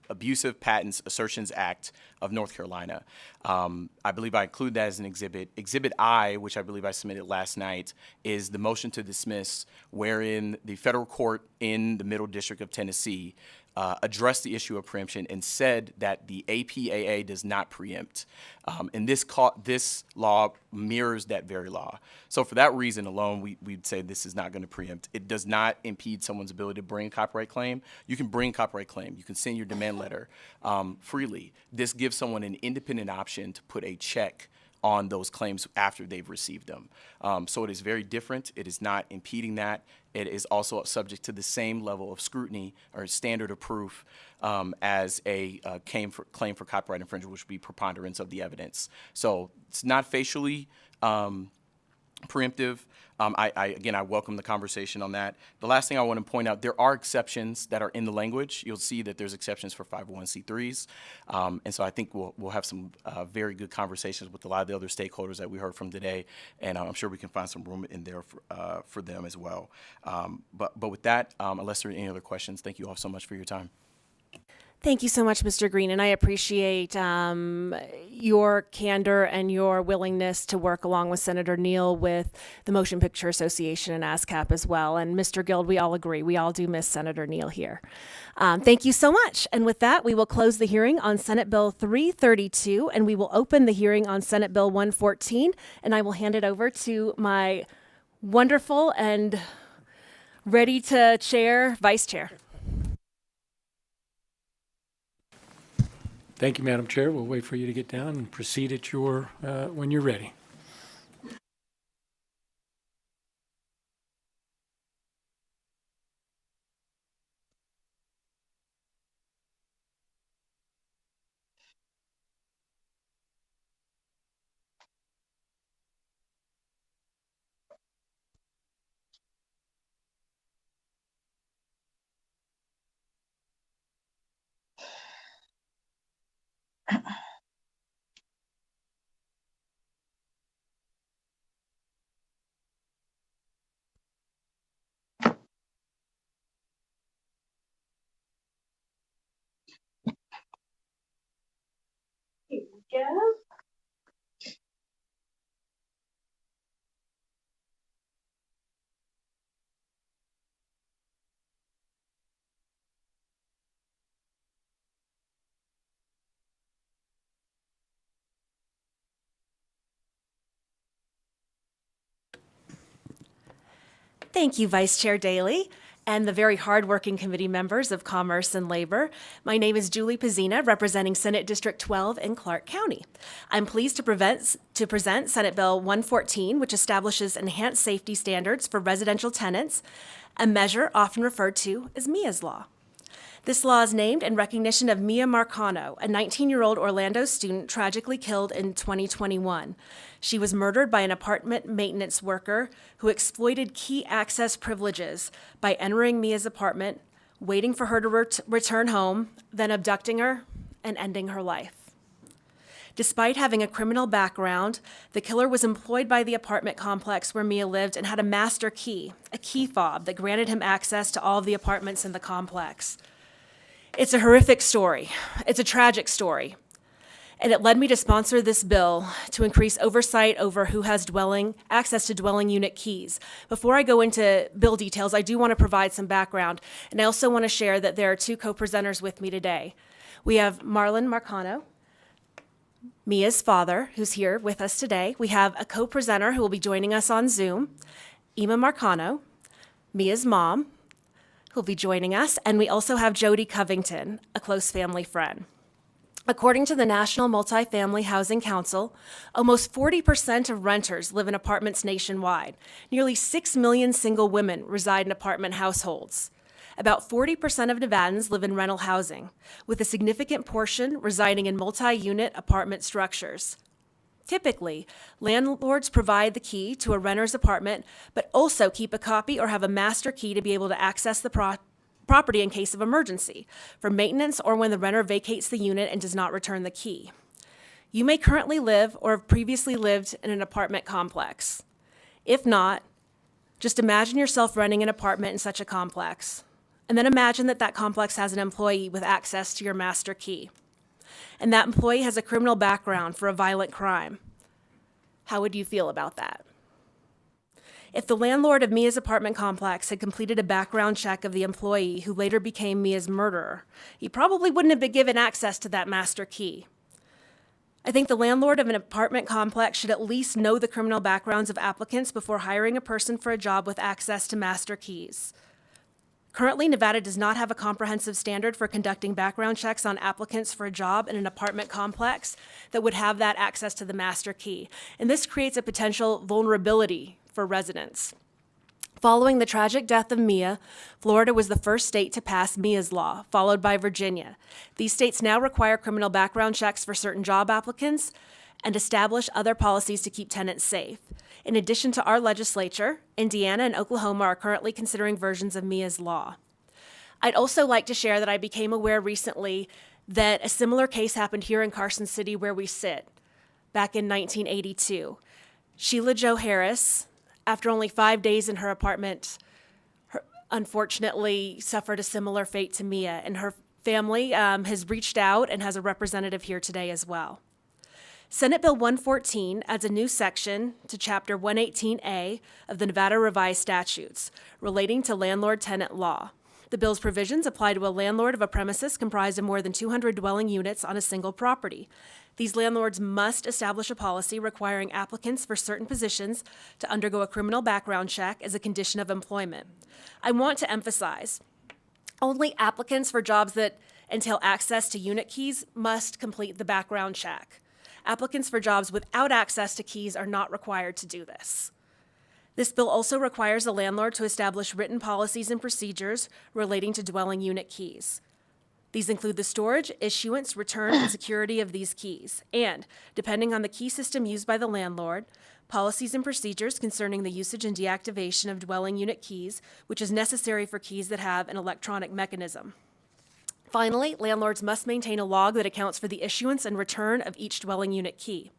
Abusive Patents Assertions Act of North Carolina. I believe I include that as an exhibit. Exhibit I, which I believe I submitted last night, is the motion to dismiss, wherein the federal court in the Middle District of Tennessee addressed the issue of preemption and said that the APAA does not preempt. And this law mirrors that very law. So for that reason alone, we'd say this is not going to preempt. It does not impede someone's ability to bring a copyright claim. You can bring a copyright claim. You can send your demand letter freely. This gives someone an independent option to put a check on those claims after they've received them. So it is very different. It is not impeding that. It is also subject to the same level of scrutiny or standard of proof as a claim for copyright infringement, which would be preponderance of the evidence. So it's not facially preemptive. Again, I welcome the conversation on that. The last thing I want to point out, there are exceptions that are in the language. You'll see that there's exceptions for 501c3s. And so I think we'll have some very good conversations with a lot of the other stakeholders that we heard from today. And I'm sure we can find some room in there for them as well. But with that, unless there are any other questions, thank you all so much for your time. Thank you so much, Mr. Green, and I appreciate your candor and your willingness to work along with Senator Neal with the Motion Picture Association and ASCAP as well. And Mr. Guild, we all agree. We all do miss Senator Neal here. Thank you so much. And with that, we will close the hearing on Senate Bill 332, and we will open the hearing on Senate Bill 114, and I will hand it over to my wonderful and ready to chair Vice Chair. Thank you, Madam Chair. We'll wait for you to get down and proceed at your, when you're ready. Thank you, Vice Chair Daley, and the very hardworking committee members of Commerce and Labor. My name is Julie Pizzina, representing Senate District 12 in Clark County. I'm pleased to present Senate Bill 114, which establishes enhanced safety standards for residential tenants, a measure often referred to as Mia's Law. This law is named in recognition of Mia Marcano, a 19-year-old Orlando student tragically killed in 2021. She was murdered by an apartment maintenance worker who exploited key access privileges by entering Mia's apartment, waiting for her to return home, then abducting her and ending her life. Despite having a criminal background, the killer was employed by the apartment complex where Mia lived and had a master key, a key fob that granted him access to all of the apartments in the complex. It's a horrific story. It's a tragic story. And it led me to sponsor this bill to increase oversight over who has access to dwelling unit keys. Before I go into bill details, I do want to provide some background. And I also want to share that there are two co-presenters with me today. We have Marlon Marcano, Mia's father, who's here with us today. We have a co-presenter who will be joining us on Zoom, Ima Marcano, Mia's mom, who'll be joining us. And we also have Jody Covington, a close family friend. According to the National Multifamily Housing Council, almost 40% of renters live in apartments nationwide. Nearly 6 million single women reside in apartment households. About 40% of Nevadans live in rental housing, with a significant portion residing in multi-unit apartment structures. Typically, landlords provide the key to a renter's apartment, but also keep a copy or have a master key to be able to access the property in case of emergency, for maintenance or when the renter vacates the unit and does not return the key. You may currently live or have previously lived in an apartment complex. If not, just imagine yourself renting an apartment in such a complex. And then imagine that that complex has an employee with access to your master key. And that employee has a criminal background for a violent crime. How would you feel about that? If the landlord of Mia's apartment complex had completed a background check of the employee who later became Mia's murderer, he probably wouldn't have been given access to that master key. I think the landlord of an apartment complex should at least know the criminal backgrounds of applicants before hiring a person for a job with access to master keys. Currently, Nevada does not have a comprehensive standard for conducting background checks on applicants for a job in an apartment complex that would have that access to the master key, and this creates a potential vulnerability for residents. Following the tragic death of Mia, Florida was the first state to pass Mia's Law, followed by Virginia. These states now require criminal background checks for certain job applicants and establish other policies to keep tenants safe. In addition to our legislature, Indiana and Oklahoma are currently considering versions of Mia's Law. I'd also like to share that I became aware recently that a similar case happened here in Carson City where we sit, back in 1982. Sheila Jo Harris, after only 5 days in her apartment, unfortunately suffered a similar fate to Mia, and her family has reached out and has a representative here today as well. Senate Bill 114 adds a new section to Chapter 118A of the Nevada Revised Statutes relating to landlord-tenant law. The bill's provisions apply to a landlord of a premises comprised of more than 200 dwelling units on a single property. These landlords must establish a policy requiring applicants for certain positions to undergo a criminal background check as a condition of employment. I want to emphasize, only applicants for jobs that entail access to unit keys must complete the background check. Applicants for jobs without access to keys are not required to do this. This bill also requires a landlord to establish written policies and procedures relating to dwelling unit keys. These include the storage, issuance, return, and security of these keys, and, depending on the key system used by the landlord, policies and procedures concerning the usage and deactivation of dwelling unit keys, which is necessary for keys that have an electronic mechanism. Finally, landlords must maintain a log that accounts for the issuance and return of each dwelling unit key.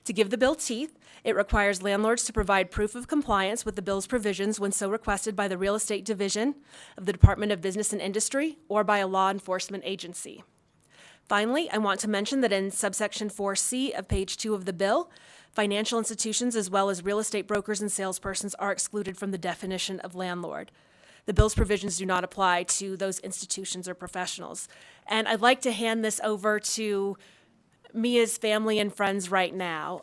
To give the bill teeth, it requires landlords to provide proof of compliance with the bill's provisions when so requested by the Real Estate Division of the Department of Business and Industry or by a law enforcement agency. Finally, I want to mention that in subsection 4C of page 2 of the bill, financial institutions as well as real estate brokers and salespersons are excluded from the definition of landlord. The bill's provisions do not apply to those institutions or professionals. And I'd like to hand this over to Mia's family and friends right now.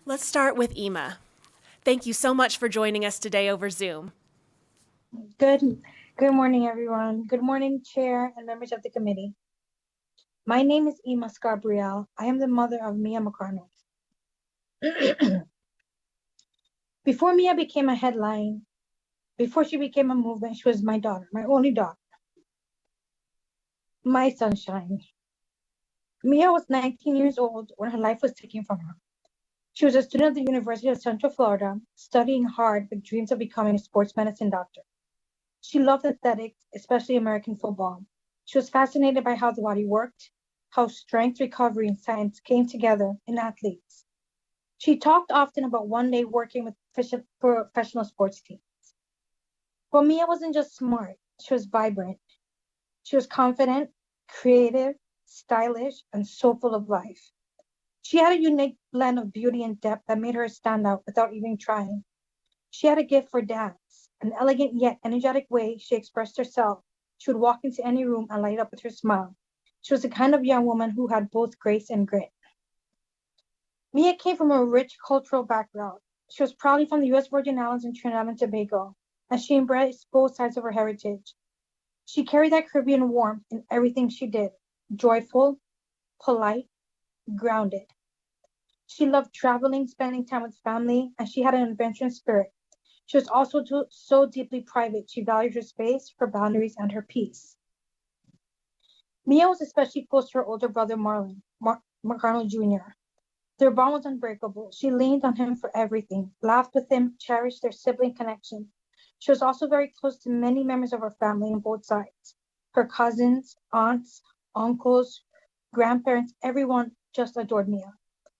Let's start with Ema. Thank you so much for joining us today over Zoom. Good morning, everyone. Good morning, Chair and members of the committee. My name is Ema Scabriel. I am the mother of Mia McArdle. Before Mia became a headline, before she became a movement, she was my daughter, my only daughter, my sunshine. Mia was 19 years old when her life was taken from her. She was a student at the University of Central Florida, studying hard with dreams of becoming a sports medicine doctor. She loved athletics, especially American football. She was fascinated by how the body worked, how strength, recovery, and science came together in athletes. She talked often about one day working with professional sports teams. But Mia wasn't just smart, she was vibrant. She was confident, creative, stylish, and so full of life. She had a unique blend of beauty and depth that made her stand out without even trying. She had a gift for dance, an elegant yet energetic way she expressed herself. She would walk into any room and light up with her smile. She was the kind of young woman who had both grace and grit. Mia came from a rich cultural background. She was proudly from the U.S. Virgin Islands and Trinidad and Tobago, and she embraced both sides of her heritage. She carried that Caribbean warmth in everything she did, joyful, polite, grounded. She loved traveling, spending time with family, and she had an adventurous spirit. She was also so deeply private. She valued her space, her boundaries, and her peace. Mia was especially close to her older brother, Marlon McArdle Jr. Their bond was unbreakable. She leaned on him for everything, laughed with him, cherished their sibling connection. She was also very close to many members of her family on both sides. Her cousins, aunts, uncles, grandparents, everyone just adored Mia.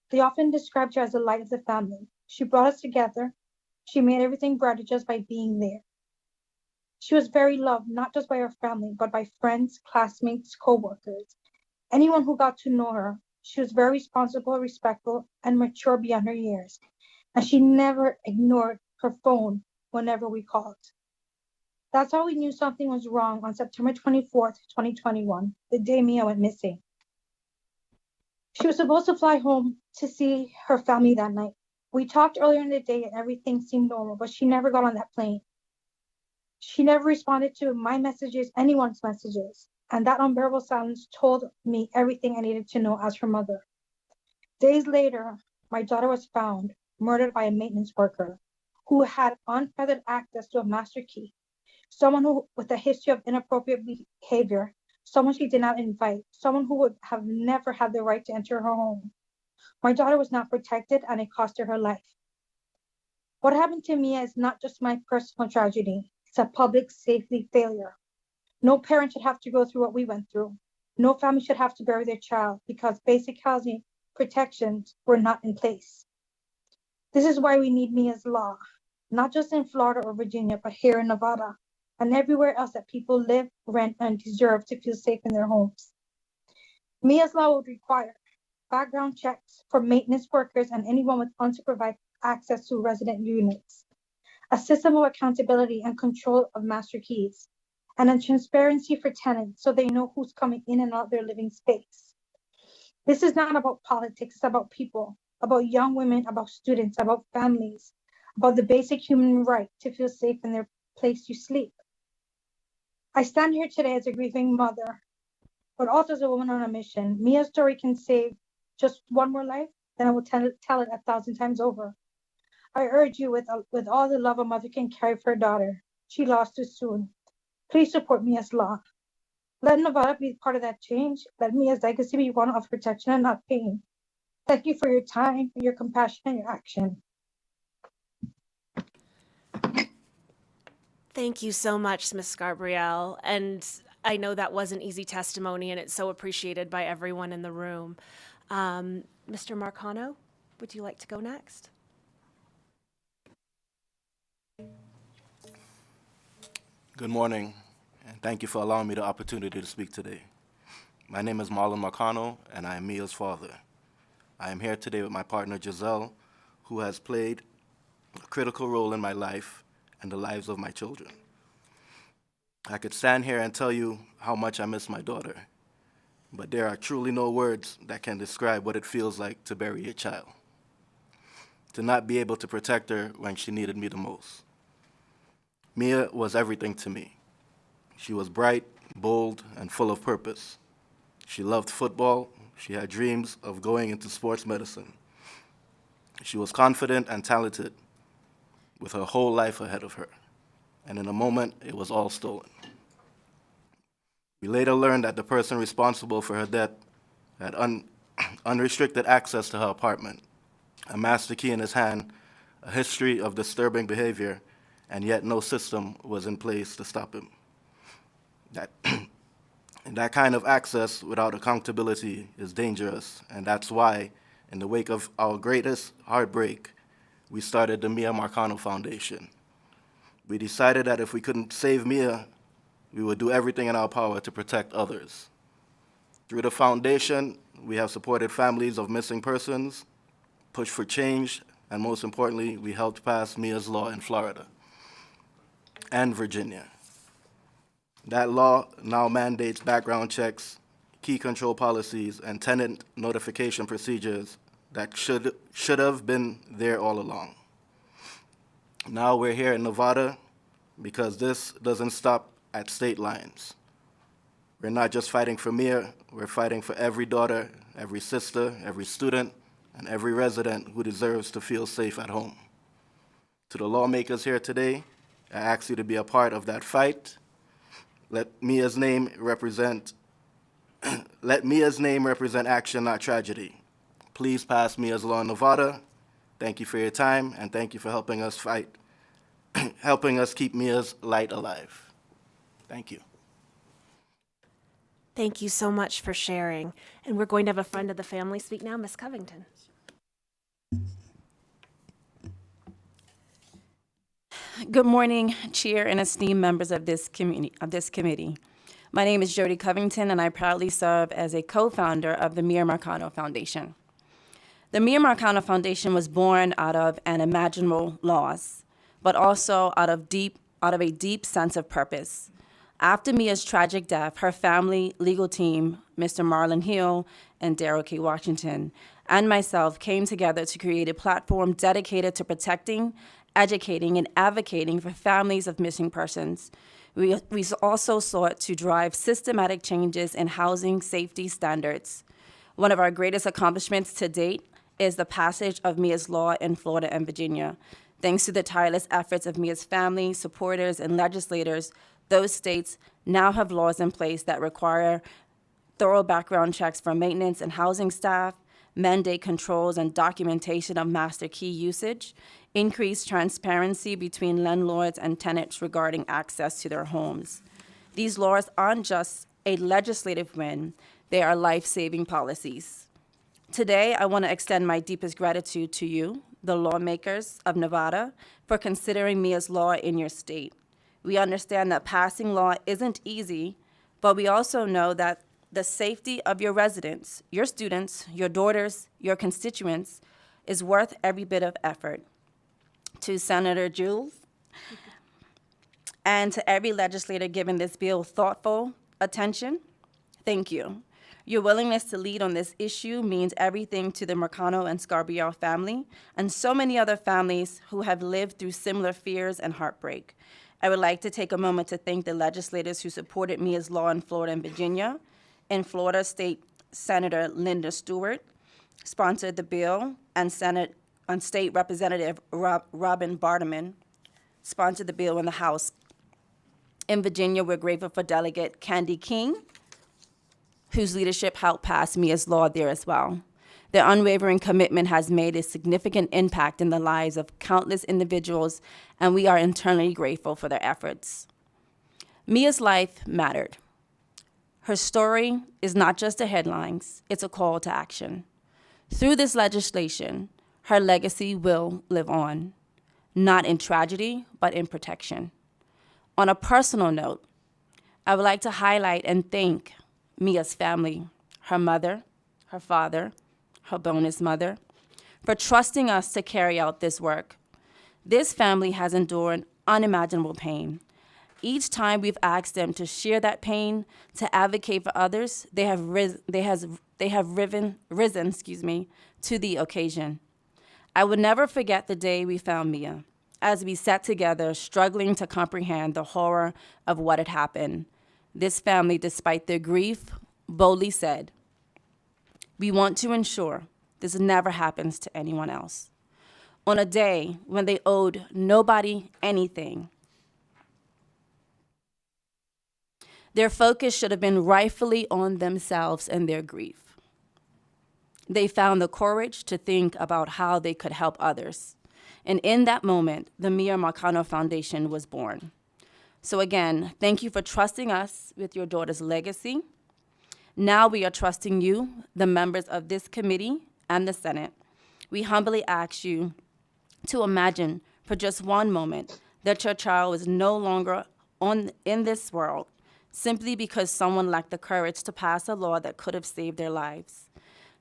They often described her as the light of the family. She brought us together. She made everything brighter just by being there. She was very loved, not just by her family, but by friends, classmates, co-workers, anyone who got to know her. She was very responsible, respectful, and mature beyond her years. And she never ignored her phone whenever we called. That's how we knew something was wrong on September 24th, 2021, the day Mia went missing. She was supposed to fly home to see her family that night. We talked earlier in the day and everything seemed normal, but she never got on that plane. She never responded to my messages, anyone's messages, and that unbearable silence told me everything I needed to know as her mother. Days later, my daughter was found murdered by a maintenance worker who had unfettered access to a master key, someone who with a history of inappropriate behavior, someone she did not invite, someone who would have never had the right to enter her home. My daughter was not protected and it cost her life. What happened to Mia is not just my personal tragedy. It's a public safety failure. No parent should have to go through what we went through. No family should have to bury their child because basic housing protections were not in place. This is why we need Mia's law, not just in Florida or Virginia, but here in Nevada and everywhere else that people live, rent, and deserve to feel safe in their homes. Mia's law would require background checks for maintenance workers and anyone with unsupervised access to resident units, a system of accountability and control of master keys, and a transparency for tenants so they know who's coming in and out of their living space. This is not about politics, it's about people, about young women, about students, about families, about the basic human right to feel safe in their place to sleep. I stand here today as a grieving mother, but also as a woman on a mission. Mia's story can save just one more life, then I will tell it 1,000 times over. I urge you with all the love a mother can carry for her daughter. She lost too soon. Please support Mia's law. Let Nevada be part of that change. Let Mia's legacy be one of protection and not pain. Thank you for your time, your compassion, and your action. Thank you so much, Ms. Gabrielle. And I know that was an easy testimony, and it's so appreciated by everyone in the room. Mr. Marcano, would you like to go next? Good morning, and thank you for allowing me the opportunity to speak today. My name is Marlon Marcano, and I am Mia's father. I am here today with my partner, Giselle, who has played a critical role in my life and the lives of my children. I could stand here and tell you how much I miss my daughter, but there are truly no words that can describe what it feels like to bury a child, to not be able to protect her when she needed me the most. Mia was everything to me. She was bright, bold, and full of purpose. She loved football. She had dreams of going into sports medicine. She was confident and talented with her whole life ahead of her. And in a moment, it was all stolen. We later learned that the person responsible for her death had unrestricted access to her apartment, a master key in his hand, a history of disturbing behavior, and yet no system was in place to stop him. And that kind of access without accountability is dangerous, and that's why, in the wake of our greatest heartbreak, we started the Mia Marcano Foundation. We decided that if we couldn't save Mia, we would do everything in our power to protect others. Through the foundation, we have supported families of missing persons, pushed for change, and most importantly, we helped pass Mia's law in Florida and Virginia. That law now mandates background checks, key control policies, and tenant notification procedures that should have been there all along. Now we're here in Nevada because this doesn't stop at state lines. We're not just fighting for Mia, we're fighting for every daughter, every sister, every student, and every resident who deserves to feel safe at home. To the lawmakers here today, I ask you to be a part of that fight. Let Mia's name represent action, not tragedy. Please pass Mia's law in Nevada. Thank you for your time, and thank you for helping us fight, helping us keep Mia's light alive. Thank you. Thank you so much for sharing. And we're going to have a friend of the family speak now, Ms. Covington. Good morning, Chair and esteemed members of this committee. My name is Jody Covington, and I proudly serve as a co-founder of the Mia Marcano Foundation. The Mia Marcano Foundation was born out of an imaginable loss, but also out of a deep sense of purpose. After Mia's tragic death, her family, legal team, Mr. Marlon Hill and Darrell K. Washington, and myself came together to create a platform dedicated to protecting, educating, and advocating for families of missing persons. We also sought to drive systematic changes in housing safety standards. One of our greatest accomplishments to date is the passage of Mia's Law in Florida and Virginia. Thanks to the tireless efforts of Mia's family, supporters, and legislators, those states now have laws in place that require thorough background checks for maintenance and housing staff, mandate controls and documentation of master key usage, increased transparency between landlords and tenants regarding access to their homes. These laws aren't just a legislative win, they are life-saving policies. Today, I want to extend my deepest gratitude to you, the lawmakers of Nevada, for considering Mia's Law in your state. We understand that passing law isn't easy, but we also know that the safety of your residents, your students, your daughters, your constituents is worth every bit of effort. To Senator Jules and to every legislator giving this bill thoughtful attention, thank you. Your willingness to lead on this issue means everything to the Marcano and Scarbiel family and so many other families who have lived through similar fears and heartbreak. I would like to take a moment to thank the legislators who supported Mia's Law in Florida and Virginia. In Florida, State Senator Linda Stewart sponsored the bill, and State Representative Robin Barterman sponsored the bill in the House. In Virginia, we're grateful for Delegate Candy King, whose leadership helped pass Mia's Law there as well. Their unwavering commitment has made a significant impact in the lives of countless individuals, and we are eternally grateful for their efforts. Mia's life mattered. Her story is not just the headlines, it's a call to action. Through this legislation, her legacy will live on, not in tragedy, but in protection. On a personal note, I would like to highlight and thank Mia's family, her mother, her father, her bonus mother, for trusting us to carry out this work. This family has endured unimaginable pain. Each time we've asked them to share that pain, to advocate for others, they have risen to the occasion. I will never forget the day we found Mia, as we sat together, struggling to comprehend the horror of what had happened. This family, despite their grief, boldly said, "We want to ensure this never happens to anyone else." On a day when they owed nobody anything, their focus should have been rightfully on themselves and their grief. They found the courage to think about how they could help others. And in that moment, the Mia Marcano Foundation was born. So again, thank you for trusting us with your daughter's legacy. Now we are trusting you, the members of this committee and the Senate. We humbly ask you to imagine for just one moment that your child is no longer in this world simply because someone lacked the courage to pass a law that could have saved their lives.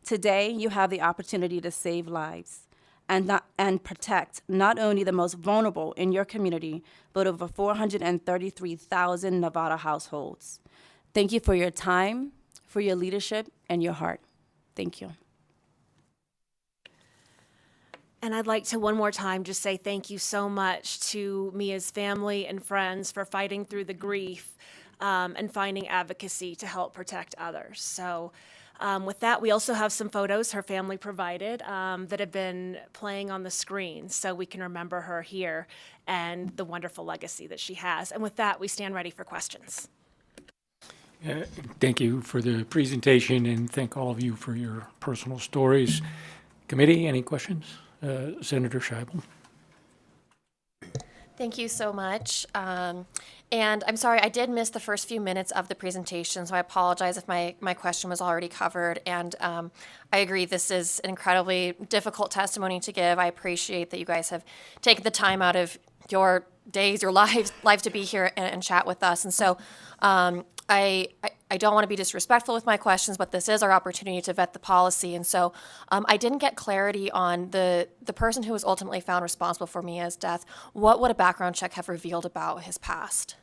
Today, you have the opportunity to save lives and protect not only the most vulnerable in your community, but over 433,000 Nevada households. Thank you for your time, for your leadership, and your heart. Thank you. And I'd like to one more time just say thank you so much to Mia's family and friends for fighting through the grief and finding advocacy to help protect others. So with that, we also have some photos her family provided that have been playing on the screen so we can remember her here and the wonderful legacy that she has. And with that, we stand ready for questions. Thank you for the presentation, and thank all of you for your personal stories. Committee, any questions? Senator Scheibel. Thank you so much. And I'm sorry, I did miss the first few minutes of the presentation, so I apologize if my question was already covered. And I agree, this is an incredibly difficult testimony to give. I appreciate that you guys have taken the time out of your days, your lives to be here and chat with us. And so I don't want to be disrespectful with my questions, but this is our opportunity to vet the policy. And so I didn't get clarity on the person who was ultimately found responsible for Mia's death. What would a background check have revealed about his past?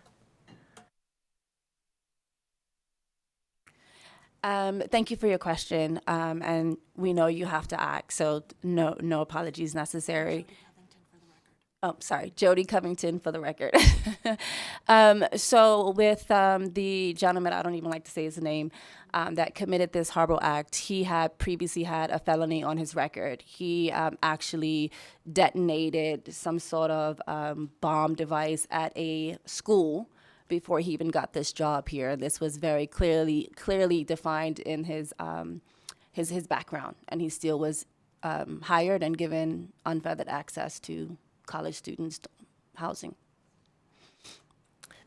Thank you for your question. And we know you have to act, so no apologies necessary. Oh, sorry, Jody Covington for the record. So with the gentleman, I don't even like to say his name, that committed this horrible act, he had previously had a felony on his record. He actually detonated some sort of bomb device at a school before he even got this job here. This was very clearly defined in his background, and he still was hired and given unfettered access to college students' housing.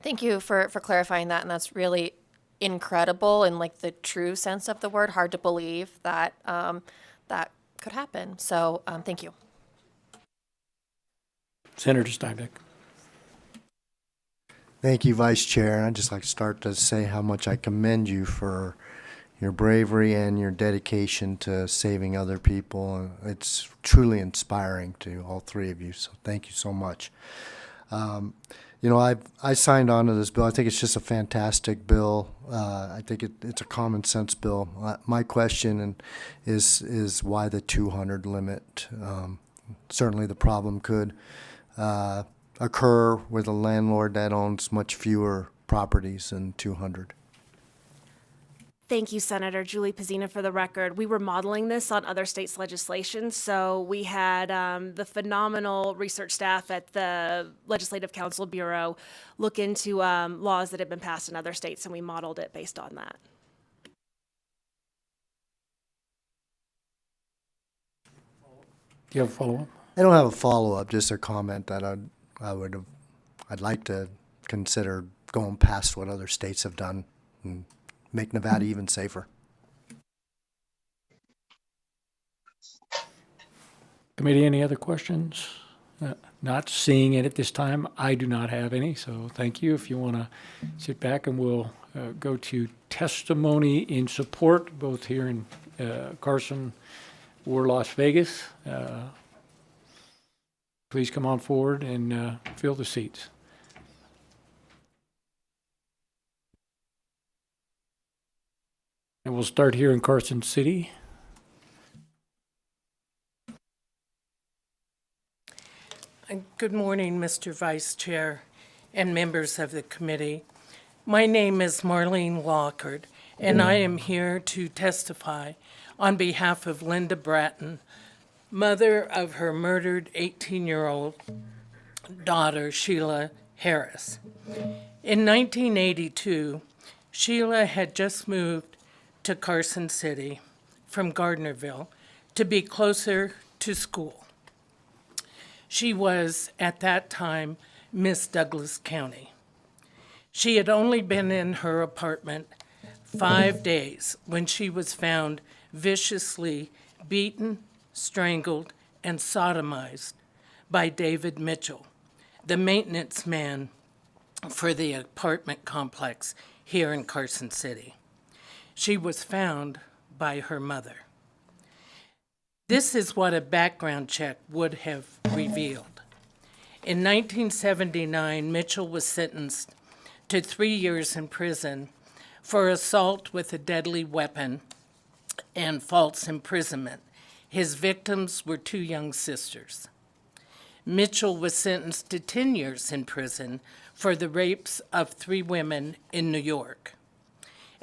Thank you for clarifying that, and that's really incredible in like the true sense of the word. Hard to believe that that could happen. So thank you. Senator Steinbeck. Thank you, Vice Chair. And I'd just like to start to say how much I commend you for your bravery and your dedication to saving other people. It's truly inspiring to all three of you, so thank you so much. I signed on to this bill. I think it's just a fantastic bill. I think it's a common sense bill. My question is why the 200 limit? Certainly the problem could occur with a landlord that owns much fewer properties than 200. Thank you, Senator Julie Pizzina, for the record. We were modeling this on other states' legislation, so we had the phenomenal research staff at the Legislative Council Bureau look into laws that have been passed in other states, and we modeled it based on that. Do you have a follow-up? I don't have a follow-up, just a comment that I'd like to consider going past what other states have done and make Nevada even safer. Committee, any other questions? Not seeing it at this time. I do not have any, so thank you. If you want to sit back, and we'll go to testimony in support, both here in Carson or Las Vegas. Please come on forward and fill the seats. And we'll start here in Carson City. Good morning, Mr. Vice Chair and members of the committee. My name is Marlene Lockhart, and I am here to testify on behalf of Linda Bratton, mother of her murdered 18-year-old daughter, Sheila Harris. In 1982, Sheila had just moved to Carson City from Gardnerville to be closer to school. She was, at that time, Miss Douglas County. She had only been in her apartment 5 days when she was found viciously beaten, strangled, and sodomized by David Mitchell, the maintenance man for the apartment complex here in Carson City. She was found by her mother. This is what a background check would have revealed. In 1979, Mitchell was sentenced to 3 years in prison for assault with a deadly weapon and false imprisonment. His victims were 2 young sisters. Mitchell was sentenced to 10 years in prison for the rapes of 3 women in New York.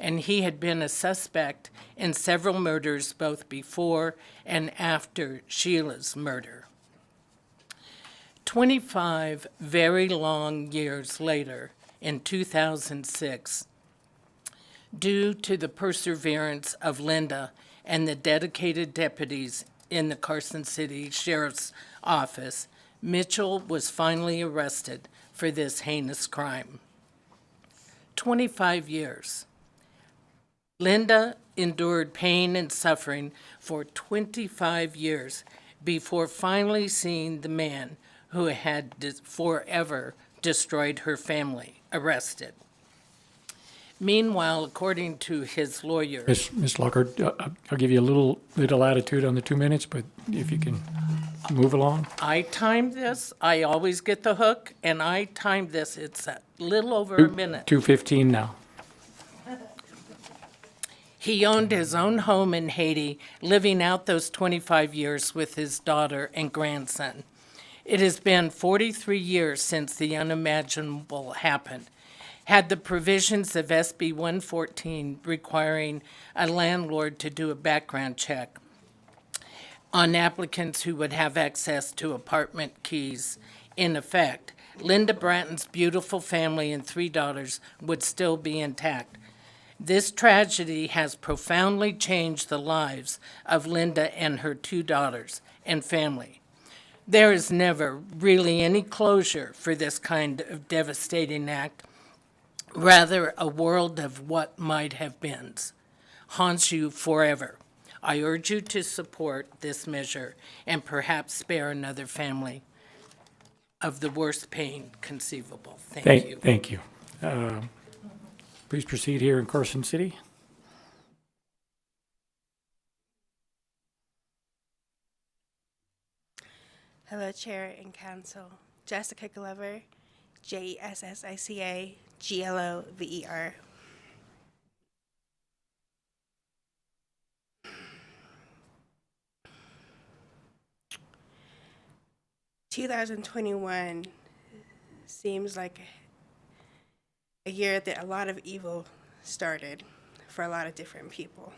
And he had been a suspect in several murders both before and after Sheila's murder. 25 very long years later, in 2006, due to the perseverance of Linda and the dedicated deputies in the Carson City Sheriff's Office, Mitchell was finally arrested for this heinous crime. 25 years. Linda endured pain and suffering for 25 years before finally seeing the man who had forever destroyed her family arrested. Meanwhile, according to his lawyer, Ms. Lockhart, I'll give you a little latitude on the 2 minutes, but if you can move along. I timed this, I always get the hook, and I timed this, it's a little over a minute. 2:15 now. He owned his own home in Haiti, living out those 25 years with his daughter and grandson. It has been 43 years since the unimaginable happened. Had the provisions of SB 114 requiring a landlord to do a background check on applicants who would have access to apartment keys in effect, Linda Bratton's beautiful family and 3 daughters would still be intact. This tragedy has profoundly changed the lives of Linda and her 2 daughters and family. There is never really any closure for this kind of devastating act. Rather, a world of what might have been haunts you forever. I urge you to support this measure and perhaps spare another family of the worst pain conceivable. Thank you. Thank you. Please proceed here in Carson City. Hello, Chair and Council. Jessica Glover, JESSICA GLOVER. (2021) seems like a year that a lot of evil started for a lot of different people.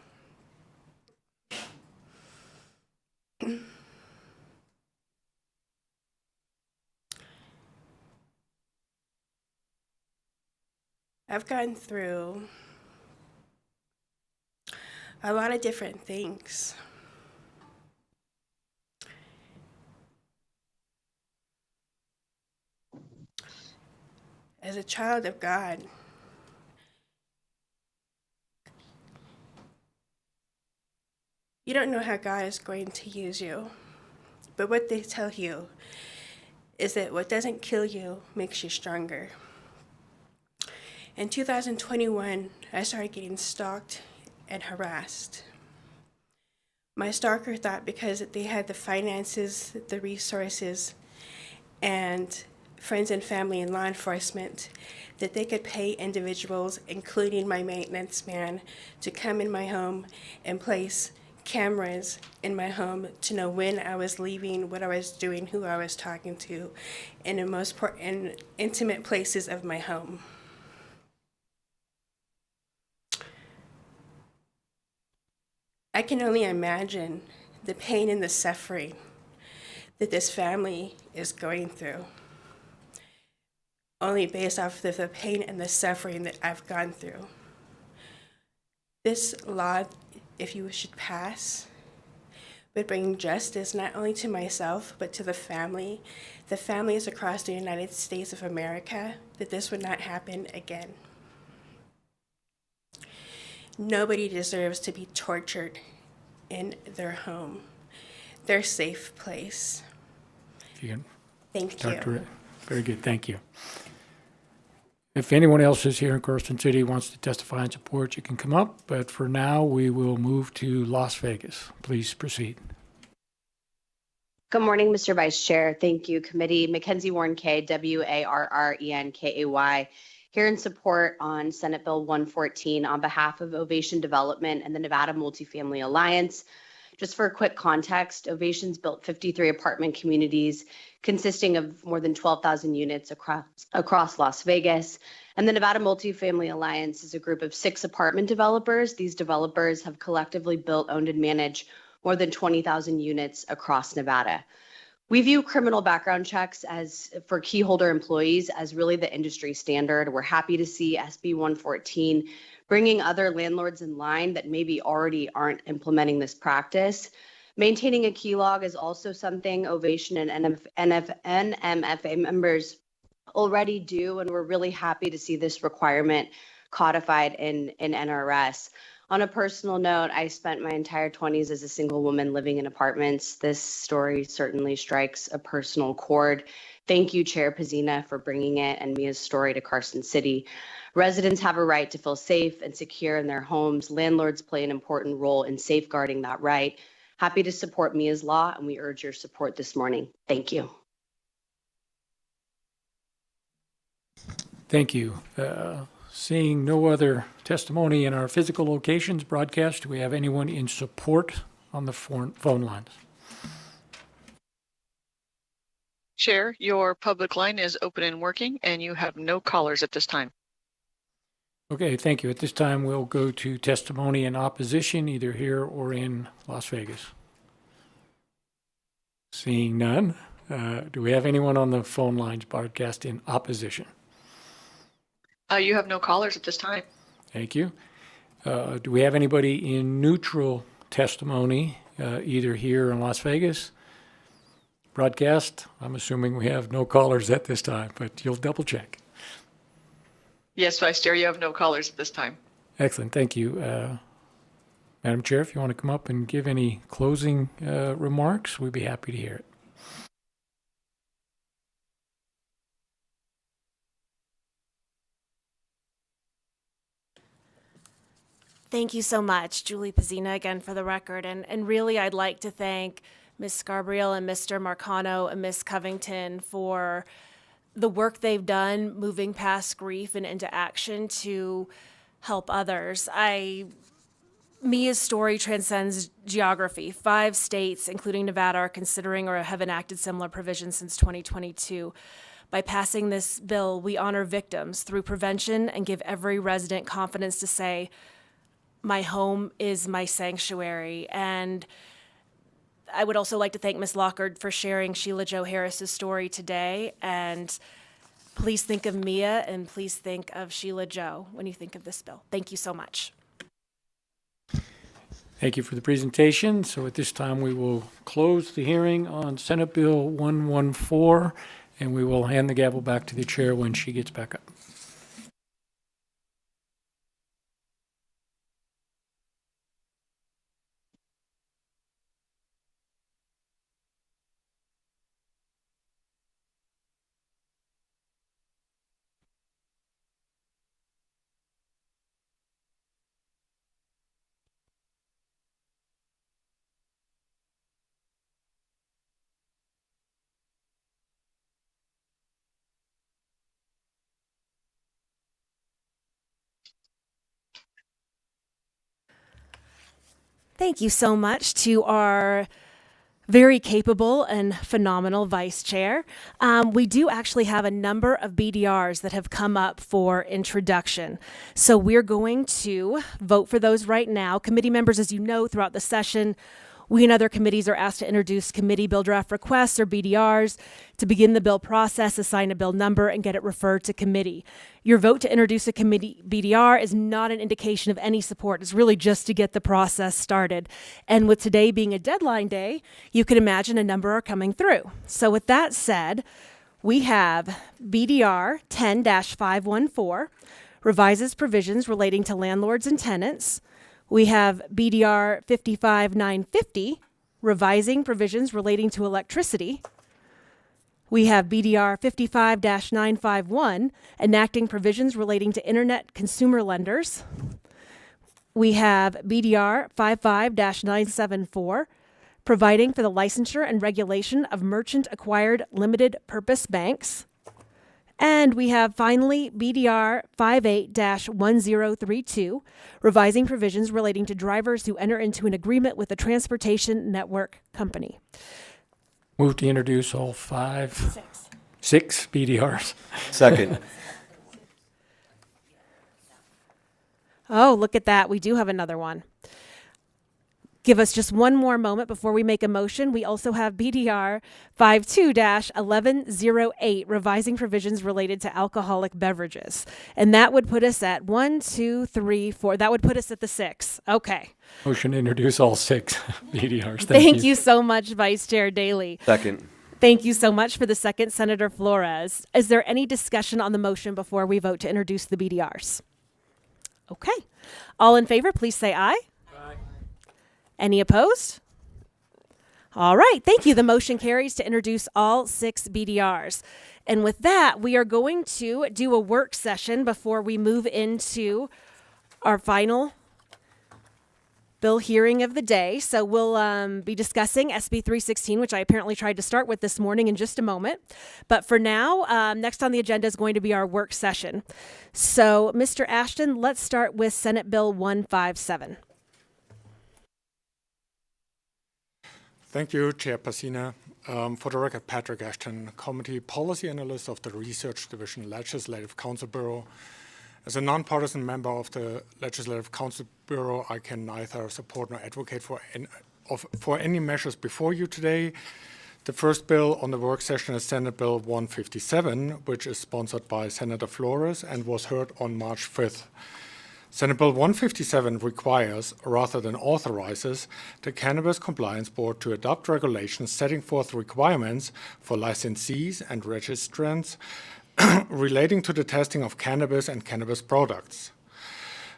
I've gone through a lot of different things. As a child of God, you don't know how God is going to use you, but what they tell you is that what doesn't kill you makes you stronger. In 2021, I started getting stalked and harassed. My stalker thought because they had the finances, the resources, and friends and family and law enforcement, that they could pay individuals, including my maintenance man, to come in my home and place cameras in my home to know when I was leaving, what I was doing, who I was talking to, in the most intimate places of my home. I can only imagine the pain and the suffering that this family is going through, only based off of the pain and the suffering that I've gone through. This law, if you should pass, would bring justice not only to myself, but to the families across the United States of America, that this would not happen again. Nobody deserves to be tortured in their home, their safe place. Thank you. Very good, thank you. If anyone else is here in Carson City wants to testify in support, you can come up, but for now, we will move to Las Vegas. Please proceed. Good morning, Mr. Vice Chair. Thank you, Committee. Mackenzie Warren Kay, WARRENKAY, here in support on Senate Bill 114 on behalf of Ovation Development and the Nevada Multifamily Alliance. Just for a quick context, Ovation's built 53 apartment communities consisting of more than 12,000 units across Las Vegas. And the Nevada Multifamily Alliance is a group of 6 apartment developers. These developers have collectively built, owned, and managed more than 20,000 units across Nevada. We view criminal background checks for key holder employees as really the industry standard. We're happy to see SB 114 bringing other landlords in line that maybe already aren't implementing this practice. Maintaining a key log is also something Ovation and NMFA members already do, and we're really happy to see this requirement codified in NRS. On a personal note, I spent my entire 20s as a single woman living in apartments. This story certainly strikes a personal chord. Thank you, Chair Pazina, for bringing it and Mia's story to Carson City. Residents have a right to feel safe and secure in their homes. Landlords play an important role in safeguarding that right. Happy to support Mia's law, and we urge your support this morning. Thank you. Thank you. Seeing no other testimony in our physical locations broadcast, do we have anyone in support on the phone lines? Chair, your public line is open and working, and you have no callers at this time. Okay, thank you. At this time, we'll go to testimony in opposition, either here or in Las Vegas. Seeing none, do we have anyone on the phone lines broadcast in opposition? You have no callers at this time. Thank you. Do we have anybody in neutral testimony, either here in Las Vegas? Broadcast, I'm assuming we have no callers at this time, but you'll double check. Yes, Vice Chair, you have no callers at this time. Excellent, thank you. Madam Chair, if you want to come up and give any closing remarks, we'd be happy to hear it. Thank you so much, Julie Pazina, again for the record. And really, I'd like to thank Ms. Scarbriel and Mr. Marcano and Ms. Covington for the work they've done moving past grief and into action to help others. Mia's story transcends geography. 5 states, including Nevada, are considering or have enacted similar provisions since 2022. By passing this bill, we honor victims through prevention and give every resident confidence to say, my home is my sanctuary. And I would also like to thank Ms. Lockard for sharing Sheila Jo Harris's story today. And please think of Mia and please think of Sheila Jo when you think of this bill. Thank you so much. Thank you for the presentation. So at this time, we will close the hearing on Senate Bill 114, and we will hand the gavel back to the chair when she gets back up. Thank you so much to our very capable and phenomenal vice chair. We do actually have a number of BDRs that have come up for introduction. So we're going to vote for those right now. Committee members, as you know, throughout the session, we and other committees are asked to introduce committee bill draft requests or BDRs to begin the bill process, assign a bill number, and get it referred to committee. Your vote to introduce a committee BDR is not an indication of any support. It's really just to get the process started. And with today being a deadline day, you can imagine a number are coming through. So with that said, we have BDR 10-514, revises provisions relating to landlords and tenants. We have BDR 55950, revising provisions relating to electricity. We have BDR 55-951, enacting provisions relating to internet consumer lenders. We have BDR 55-974, providing for the licensure and regulation of merchant-acquired limited purpose banks. And we have finally BDR 58-1032, revising provisions relating to drivers who enter into an agreement with a transportation network company. Move to introduce all 6 BDRs. Second. Oh, look at that. We do have another one. give us just one more moment before we make a motion. We also have BDR 52-1108, revising provisions related to alcoholic beverages. And that would put us at 1, 2, 3, 4. That would put us at the 6. Okay. Motion to introduce all 6 BDRs. Thank you so much, Vice Chair Daley. Second. Thank you so much for the second, Senator Flores. Is there any discussion on the motion before we vote to introduce the BDRs? Okay. All in favor, please say aye. Aye. Any opposed? All right. Thank you. The motion carries to introduce all 6 BDRs. And with that, we are going to do a work session before we move into our final bill hearing of the day. So we'll be discussing SB 316, which I apparently tried to start with this morning, in just a moment. But for now, next on the agenda is going to be our work session. So, Mr. Ashton, let's start with Senate Bill 157. Thank you, Chair Pacina. For the record, Patrick Ashton, Committee Policy Analyst of the Research Division, Legislative Council Bureau. As a nonpartisan member of the Legislative Council Bureau, I can neither support nor advocate for any measures before you today. The first bill on the work session is Senate Bill 157, which is sponsored by Senator Flores and was heard on March 5th. Senate Bill 157 requires, rather than authorizes, the Cannabis Compliance Board to adopt regulations setting forth requirements for licensees and registrants relating to the testing of cannabis and cannabis products.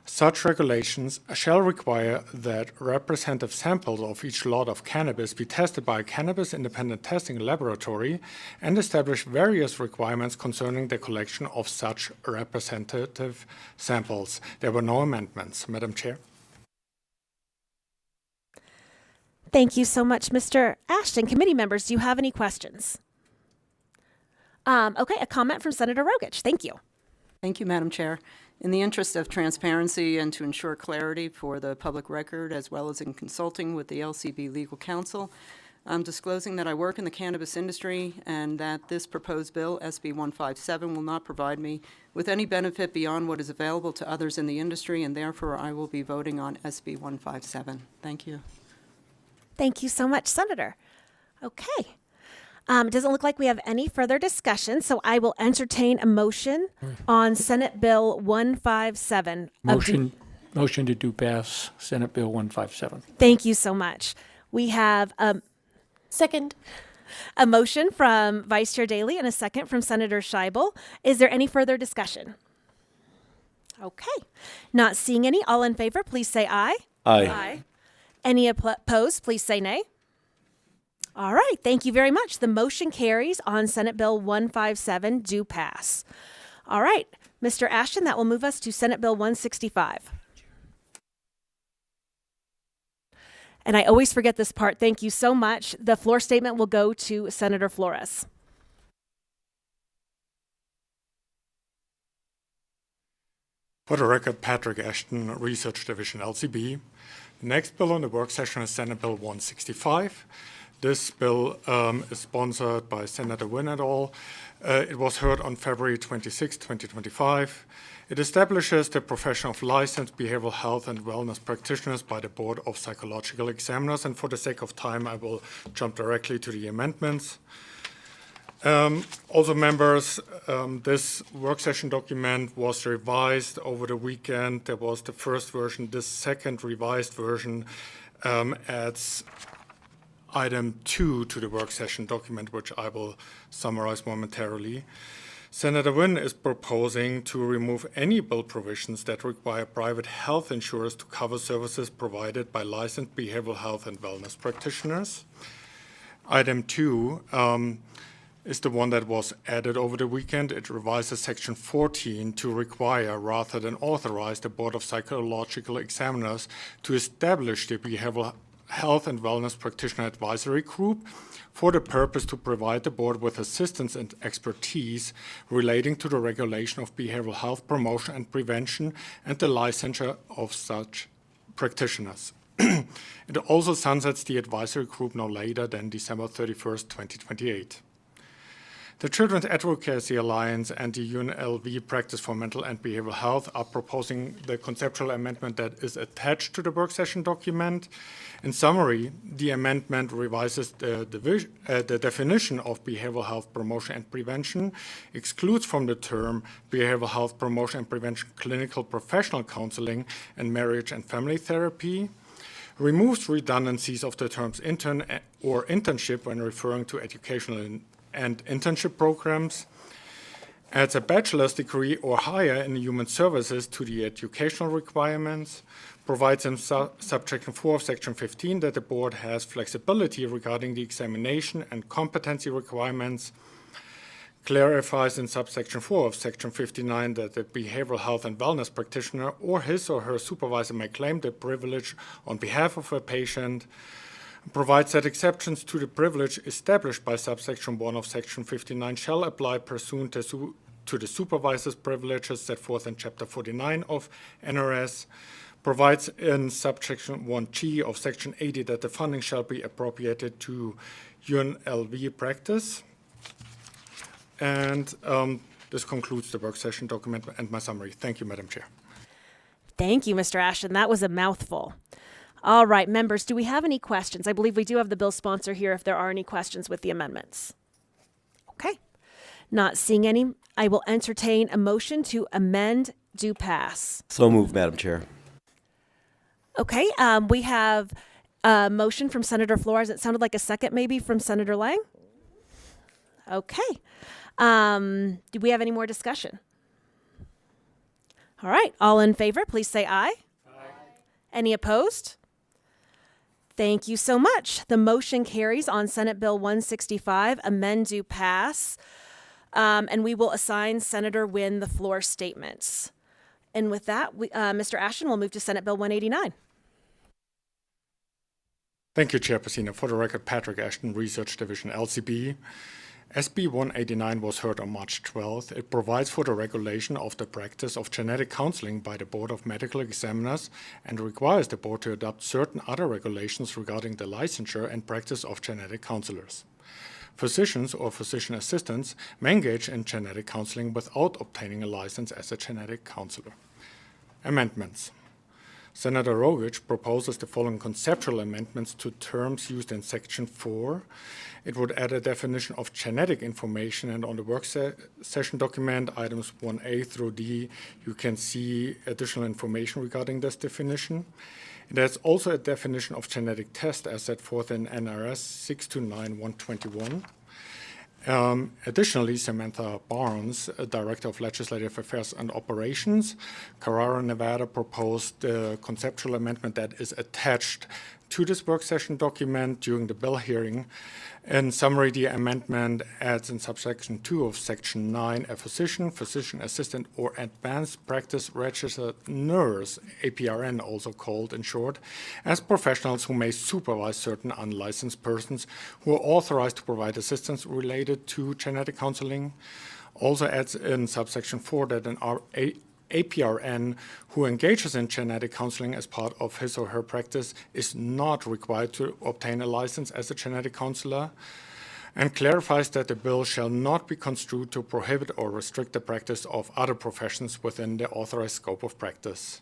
Such regulations shall require that representative samples of each lot of cannabis be tested by a cannabis independent testing laboratory and establish various requirements concerning the collection of such representative samples. There were no amendments. Madam Chair. Thank you so much, Mr. Ashton. Committee members, do you have any questions? Okay, a comment from Senator Rogich. Thank you. Thank you, Madam Chair. In the interest of transparency and to ensure clarity for the public record, as well as in consulting with the LCB Legal Counsel, I'm disclosing that I work in the cannabis industry and that this proposed bill, SB 157, will not provide me with any benefit beyond what is available to others in the industry, and therefore I will be voting on SB 157. Thank you. Thank you so much, Senator. Okay. It doesn't look like we have any further discussion, so I will entertain a motion on Senate Bill 157. Motion to do pass Senate Bill 157. Thank you so much. We have Second. a motion from Vice Chair Daley and a second from Senator Scheibel. Is there any further discussion? Okay. Not seeing any. All in favor, please say aye. Aye. Aye. Any opposed, please say nay. All right, thank you very much. The motion carries on Senate Bill 157, do pass. All right, Mr. Ashton, that will move us to Senate Bill 165. And I always forget this part. Thank you so much. The floor statement will go to Senator Flores. For the record, Patrick Ashton, Research Division, LCB. The next bill on the work session is Senate Bill 165. This bill is sponsored by Senator Wynne et al. It was heard on February 26, 2025. It establishes the profession of licensed behavioral health and wellness practitioners by the Board of Psychological Examiners. And for the sake of time, I will jump directly to the amendments. Also, members, this work session document was revised over the weekend. There was the first version. This second revised version adds Item 2 to the work session document, which I will summarize momentarily. Senator Wynne is proposing to remove any bill provisions that require private health insurers to cover services provided by licensed behavioral health and wellness practitioners. Item 2 is the one that was added over the weekend. It revises Section 14 to require, rather than authorize, the Board of Psychological Examiners to establish the behavioral health and wellness practitioner advisory group for the purpose to provide the board with assistance and expertise relating to the regulation of behavioral health promotion and prevention and the licensure of such practitioners. It also sunsets the advisory group no later than December 31st, 2028. The Children's Advocacy Alliance and the UNLV Practice for Mental and Behavioral Health are proposing the conceptual amendment that is attached to the work session document. In summary, the amendment revises the definition of behavioral health promotion and prevention, excludes from the term behavioral health promotion and prevention clinical professional counseling and marriage and family therapy, removes redundancies of the terms intern or internship when referring to educational and internship programs, adds a bachelor's degree or higher in human services to the educational requirements, provides in subsection 4 of section 15 that the board has flexibility regarding the examination and competency requirements, clarifies in subsection 4 of section 59 that the behavioral health and wellness practitioner or his or her supervisor may claim the privilege on behalf of a patient, provides that exceptions to the privilege established by subsection 1 of section 59 shall apply pursuant to the supervisor's privileges set forth in chapter 49 of NRS, provides in subsection 1G of section 80 that the funding shall be appropriated to UNLV practice. And this concludes the work session document and my summary. Thank you, Madam Chair. Thank you, Mr. Ashton. That was a mouthful. All right, members, do we have any questions? I believe we do have the bill sponsor here if there are any questions with the amendments. Okay. Not seeing any, I will entertain a motion to amend do pass. So moved, Madam Chair. Okay, we have a motion from Senator Flores. It sounded like a second maybe from Senator Lang. Okay. Do we have any more discussion? All right, all in favor, please say aye. Aye. Any opposed? Thank you so much. The motion carries on Senate Bill 165, amend do pass, and we will assign Senator Wynn the floor statements. And with that, Mr. Ashton will move to Senate Bill 189. Thank you, Chairperson. For the record, Patrick Ashton, Research Division, LCB. SB 189 was heard on March 12th. It provides for the regulation of the practice of genetic counseling by the Board of Medical Examiners and requires the board to adopt certain other regulations regarding the licensure and practice of genetic counselors. Physicians or physician assistants may engage in genetic counseling without obtaining a license as a genetic counselor. Amendments. Senator Rogich proposes the following conceptual amendments to terms used in Section 4. It would add a definition of genetic information, and on the work session document, items 1A through D, you can see additional information regarding this definition. It has also a definition of genetic test as set forth in NRS 629-121. Additionally, Samantha Barnes, Director of Legislative Affairs and Operations, Carrara, Nevada, proposed a conceptual amendment that is attached to this work session document during the bill hearing. In summary, the amendment adds in subsection 2 of section 9 a physician, physician assistant, or advanced practice registered nurse, APRN also called in short, as professionals who may supervise certain unlicensed persons who are authorized to provide assistance related to genetic counseling. Also adds in subsection 4 that an APRN who engages in genetic counseling as part of his or her practice is not required to obtain a license as a genetic counselor, and clarifies that the bill shall not be construed to prohibit or restrict the practice of other professions within the authorized scope of practice.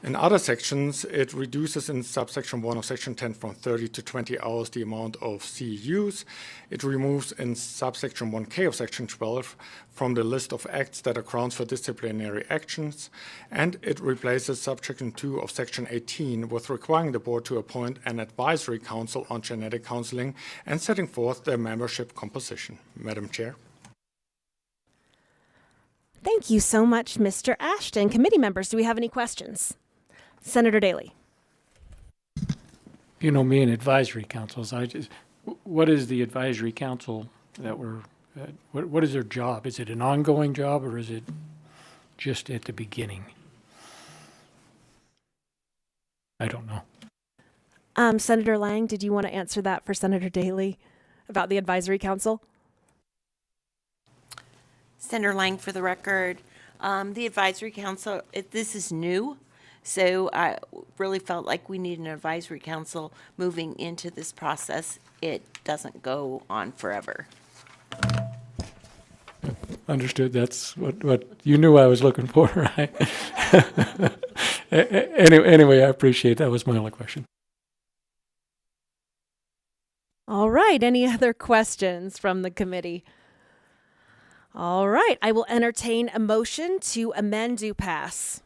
In other sections, it reduces in subsection 1 of section 10 from 30 to 20 hours the amount of CEUs. It removes in subsection 1K of section 12 from the list of acts that are grounds for disciplinary actions, and it replaces subsection 2 of section 18 with requiring the board to appoint an advisory council on genetic counseling and setting forth their membership composition. Madam Chair. Thank you so much, Mr. Ashton. Committee members, do we have any questions? Senator Daley. You know me and advisory councils. What is the advisory council that we're, what is their job? Is it an ongoing job or is it just at the beginning? I don't know. Senator Lang, did you want to answer that for Senator Daley about the advisory council? Senator Lang, for the record, the advisory council, this is new. So I really felt like we need an advisory council moving into this process. It doesn't go on forever. Understood. That's what you knew I was looking for, right? Anyway, I appreciate that. Was my only question. All right. Any other questions from the committee? All right. I will entertain a motion to amend do pass.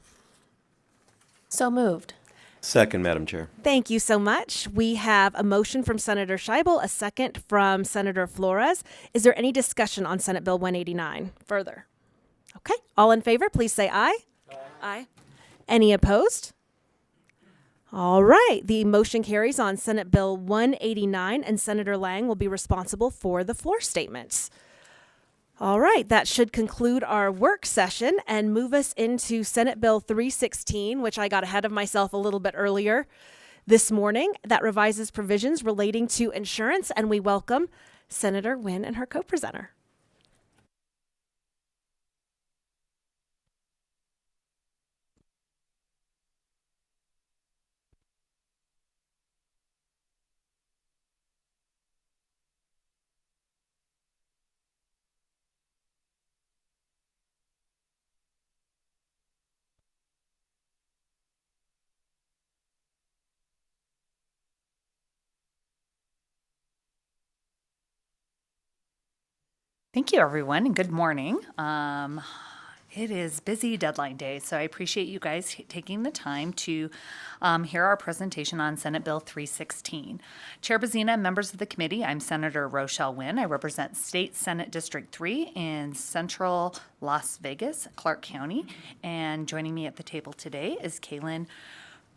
So moved. Second, Madam Chair. Thank you so much. We have a motion from Senator Scheibel, a second from Senator Flores. Is there any discussion on Senate Bill 189 further? Okay. All in favor, please say aye. Aye. Any opposed? All right. The motion carries on Senate Bill 189, and Senator Lang will be responsible for the floor statements. All right, that should conclude our work session and move us into Senate Bill 316, which I got ahead of myself a little bit earlier this morning. That revises provisions relating to insurance, and we welcome Senator Nguyen and her co-presenter. Thank you, everyone, and good morning. It is busy deadline day, so I appreciate you guys taking the time to hear our presentation on Senate Bill 316. Chair Bezina and members of the committee, I'm Senator Rochelle Nguyen. I represent State Senate District 3 in central Las Vegas, Clark County, and joining me at the table today is Kaylin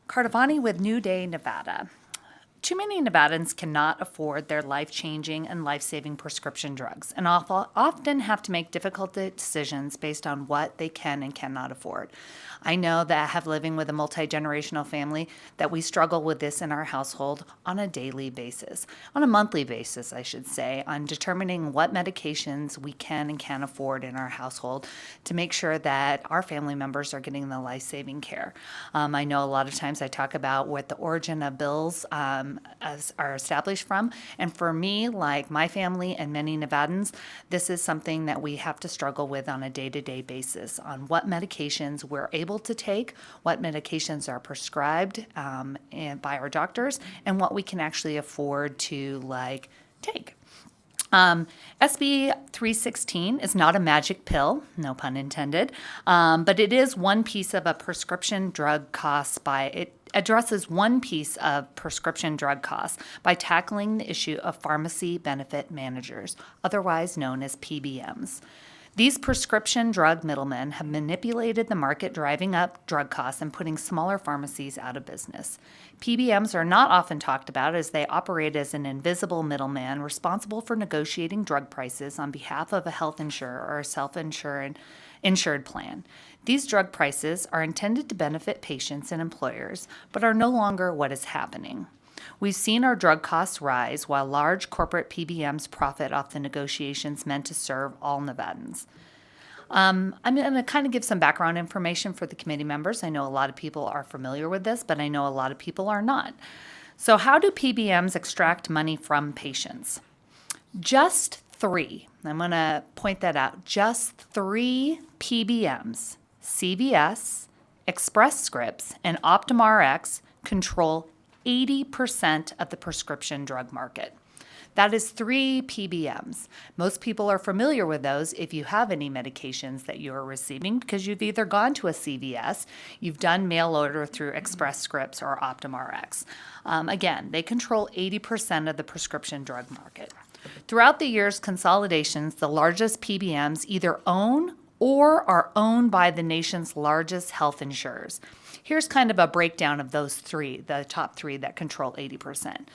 Cardavani with New Day, Nevada. Too many Nevadans cannot afford their life-changing and life-saving prescription drugs and often have to make difficult decisions based on what they can and cannot afford. I know that I have living with a multi-generational family that we struggle with this in our household on a daily basis, on a monthly basis, I should say, on determining what medications we can and can't afford in our household to make sure that our family members are getting the life-saving care. I know a lot of times I talk about what the origin of bills are established from. And for me, like my family and many Nevadans, this is something that we have to struggle with on a day-to-day basis on what medications we're able to take, what medications are prescribed and by our doctors, and what we can actually afford to take. SB 316 is not a magic pill, no pun intended, but it is one piece of a prescription drug cost it addresses one piece of prescription drug costs by tackling the issue of pharmacy benefit managers, otherwise known as PBMs. These prescription drug middlemen have manipulated the market, driving up drug costs and putting smaller pharmacies out of business. PBMs are not often talked about as they operate as an invisible middleman responsible for negotiating drug prices on behalf of a health insurer or a self-insured plan. These drug prices are intended to benefit patients and employers, but are no longer what is happening. We've seen our drug costs rise while large corporate PBMs profit off the negotiations meant to serve all Nevadans. I'm going to kind of give some background information for the committee members. I know a lot of people are familiar with this, but I know a lot of people are not. So how do PBMs extract money from patients? Just 3, I'm going to point that out, just 3 PBMs, CVS, Express Scripts, and Optum Rx control 80% of the prescription drug market. That is 3 PBMs. Most people are familiar with those if you have any medications that you are receiving because you've either gone to a CVS, you've done mail order through Express Scripts or Optum Rx. Again, they control 80% of the prescription drug market. Throughout the years' consolidations, the largest PBMs either own or are owned by the nation's largest health insurers. Here's kind of a breakdown of those 3, the top 3 that control 80%.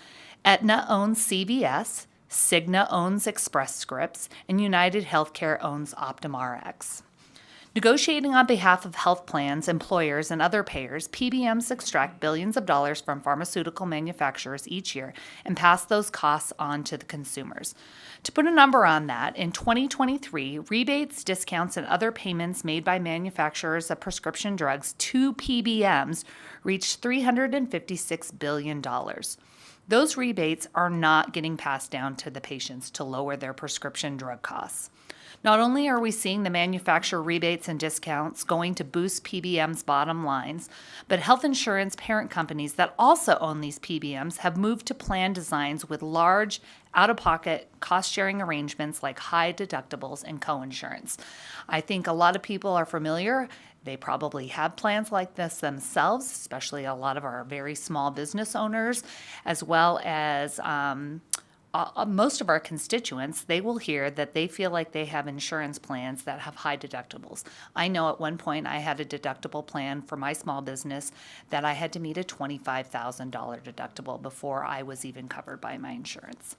Aetna owns CVS, Cigna owns Express Scripts, and United Healthcare owns Optum Rx. Negotiating on behalf of health plans, employers, and other payers, PBMs extract billions of dollars from pharmaceutical manufacturers each year and pass those costs on to the consumers. To put a number on that, in 2023, rebates, discounts, and other payments made by manufacturers of prescription drugs to PBMs reached $356 billion. Those rebates are not getting passed down to the patients to lower their prescription drug costs. Not only are we seeing the manufacturer rebates and discounts going to boost PBM's bottom lines, but health insurance parent companies that also own these PBMs have moved to plan designs with large out-of-pocket cost-sharing arrangements like high deductibles and coinsurance. I think a lot of people are familiar. They probably have plans like this themselves, especially a lot of our very small business owners, as well as most of our constituents. They will hear that they feel like they have insurance plans that have high deductibles. I know at one point I had a deductible plan for my small business that I had to meet a $25,000 deductible before I was even covered by my insurance.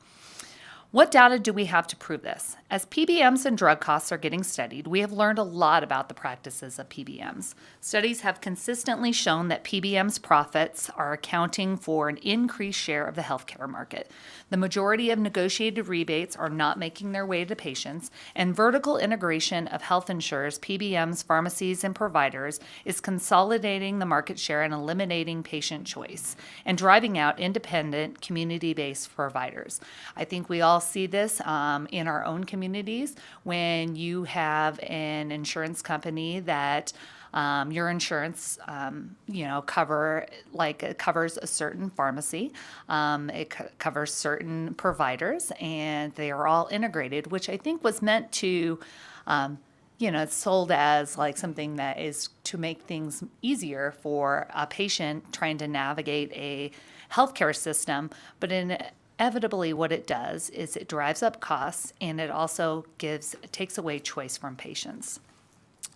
What data do we have to prove this? As PBMs and drug costs are getting studied, we have learned a lot about the practices of PBMs. Studies have consistently shown that PBMs' profits are accounting for an increased share of the healthcare market. The majority of negotiated rebates are not making their way to patients, and vertical integration of health insurers, PBMs, pharmacies, and providers is consolidating the market share and eliminating patient choice and driving out independent, community-based providers. I think we all see this in our own communities when you have an insurance company that your insurance, covers a certain pharmacy, it covers certain providers, and they are all integrated, which I think was meant to, it's sold as like something that is to make things easier for a patient trying to navigate a healthcare system, but inevitably what it does is it drives up costs, and it also takes away choice from patients.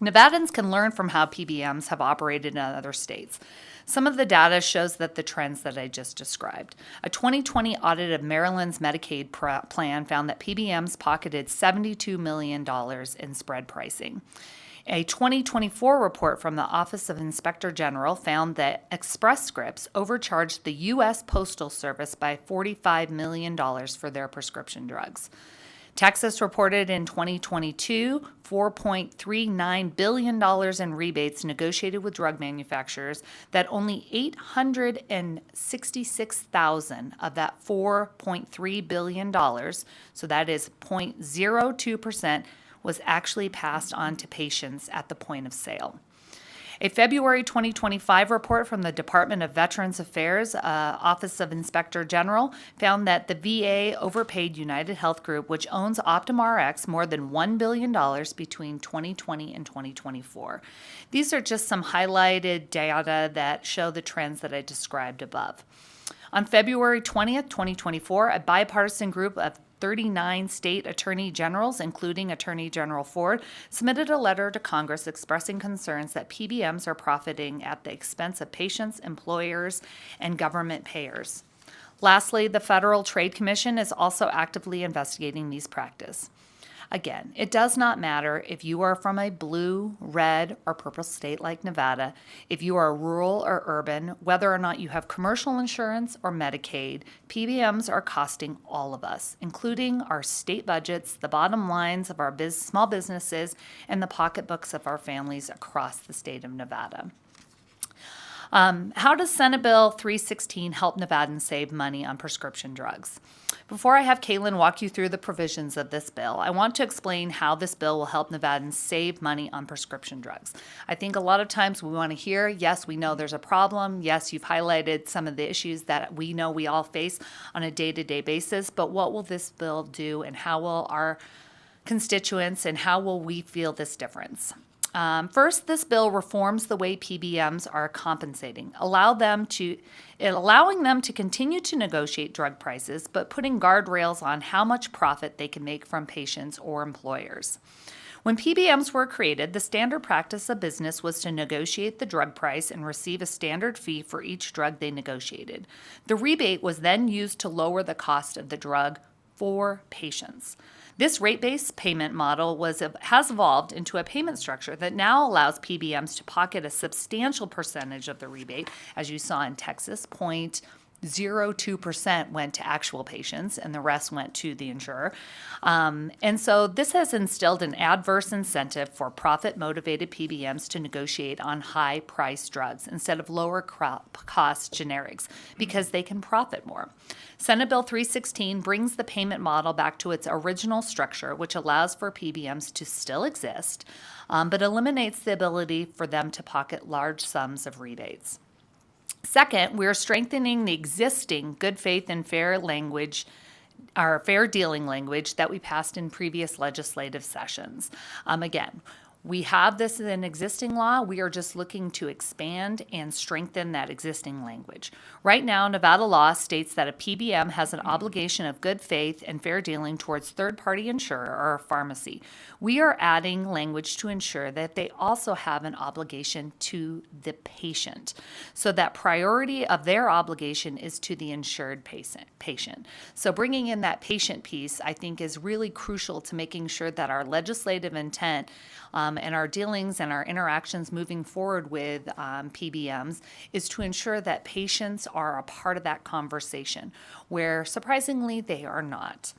Nevadans can learn from how PBMs have operated in other states. Some of the data shows that the trends that I just described. A 2020 audit of Maryland's Medicaid plan found that PBMs pocketed $72 million in spread pricing. A 2024 report from the Office of Inspector General found that Express Scripts overcharged the U.S. Postal Service by $45 million for their prescription drugs. Texas reported in 2022 $4.39 billion in rebates negotiated with drug manufacturers, that only 866,000 of that $4.3 billion, so that is 0.02%, was actually passed on to patients at the point of sale. A February 2025 report from the Department of Veterans Affairs, Office of Inspector General, found that the VA overpaid United Health Group, which owns Optum Rx, more than $1 billion between 2020 and 2024. These are just some highlighted data that show the trends that I described above. On February 20th, 2024, a bipartisan group of 39 state attorney generals, including Attorney General Ford, submitted a letter to Congress expressing concerns that PBMs are profiting at the expense of patients, employers, and government payers. Lastly, the Federal Trade Commission is also actively investigating these practices. Again, it does not matter if you are from a blue, red, or purple state like Nevada, if you are rural or urban, whether or not you have commercial insurance or Medicaid, PBMs are costing all of us, including our state budgets, the bottom lines of our small businesses, and the pocketbooks of our families across the state of Nevada. How does Senate Bill 316 help Nevadans save money on prescription drugs? Before I have Kaylin walk you through the provisions of this bill, I want to explain how this bill will help Nevadans save money on prescription drugs. I think a lot of times we want to hear, yes, we know there's a problem. Yes, you've highlighted some of the issues that we know we all face on a day-to-day basis, but what will this bill do, and how will our constituents and how will we feel this difference? First, this bill reforms the way PBMs are compensating, allowing them to continue to negotiate drug prices, but putting guardrails on how much profit they can make from patients or employers. When PBMs were created, the standard practice of business was to negotiate the drug price and receive a standard fee for each drug they negotiated. The rebate was then used to lower the cost of the drug for patients. This rate-based payment model has evolved into a payment structure that now allows PBMs to pocket a substantial percentage of the rebate, as you saw in Texas, 0.02% went to actual patients and the rest went to the insurer. And so this has instilled an adverse incentive for profit-motivated PBMs to negotiate on high-priced drugs instead of lower-cost generics because they can profit more. Senate Bill 316 brings the payment model back to its original structure, which allows for PBMs to still exist, but eliminates the ability for them to pocket large sums of rebates. Second, we are strengthening the existing good faith and fair language, our fair dealing language that we passed in previous legislative sessions. Again, we have this in an existing law. We are just looking to expand and strengthen that existing language. Right now, Nevada law states that a PBM has an obligation of good faith and fair dealing towards third-party insurer or a pharmacy. We are adding language to ensure that they also have an obligation to the patient, so that priority of their obligation is to the insured patient. So bringing in that patient piece, I think, is really crucial to making sure that our legislative intent and our dealings and our interactions moving forward with PBMs is to ensure that patients are a part of that conversation, where surprisingly they are not.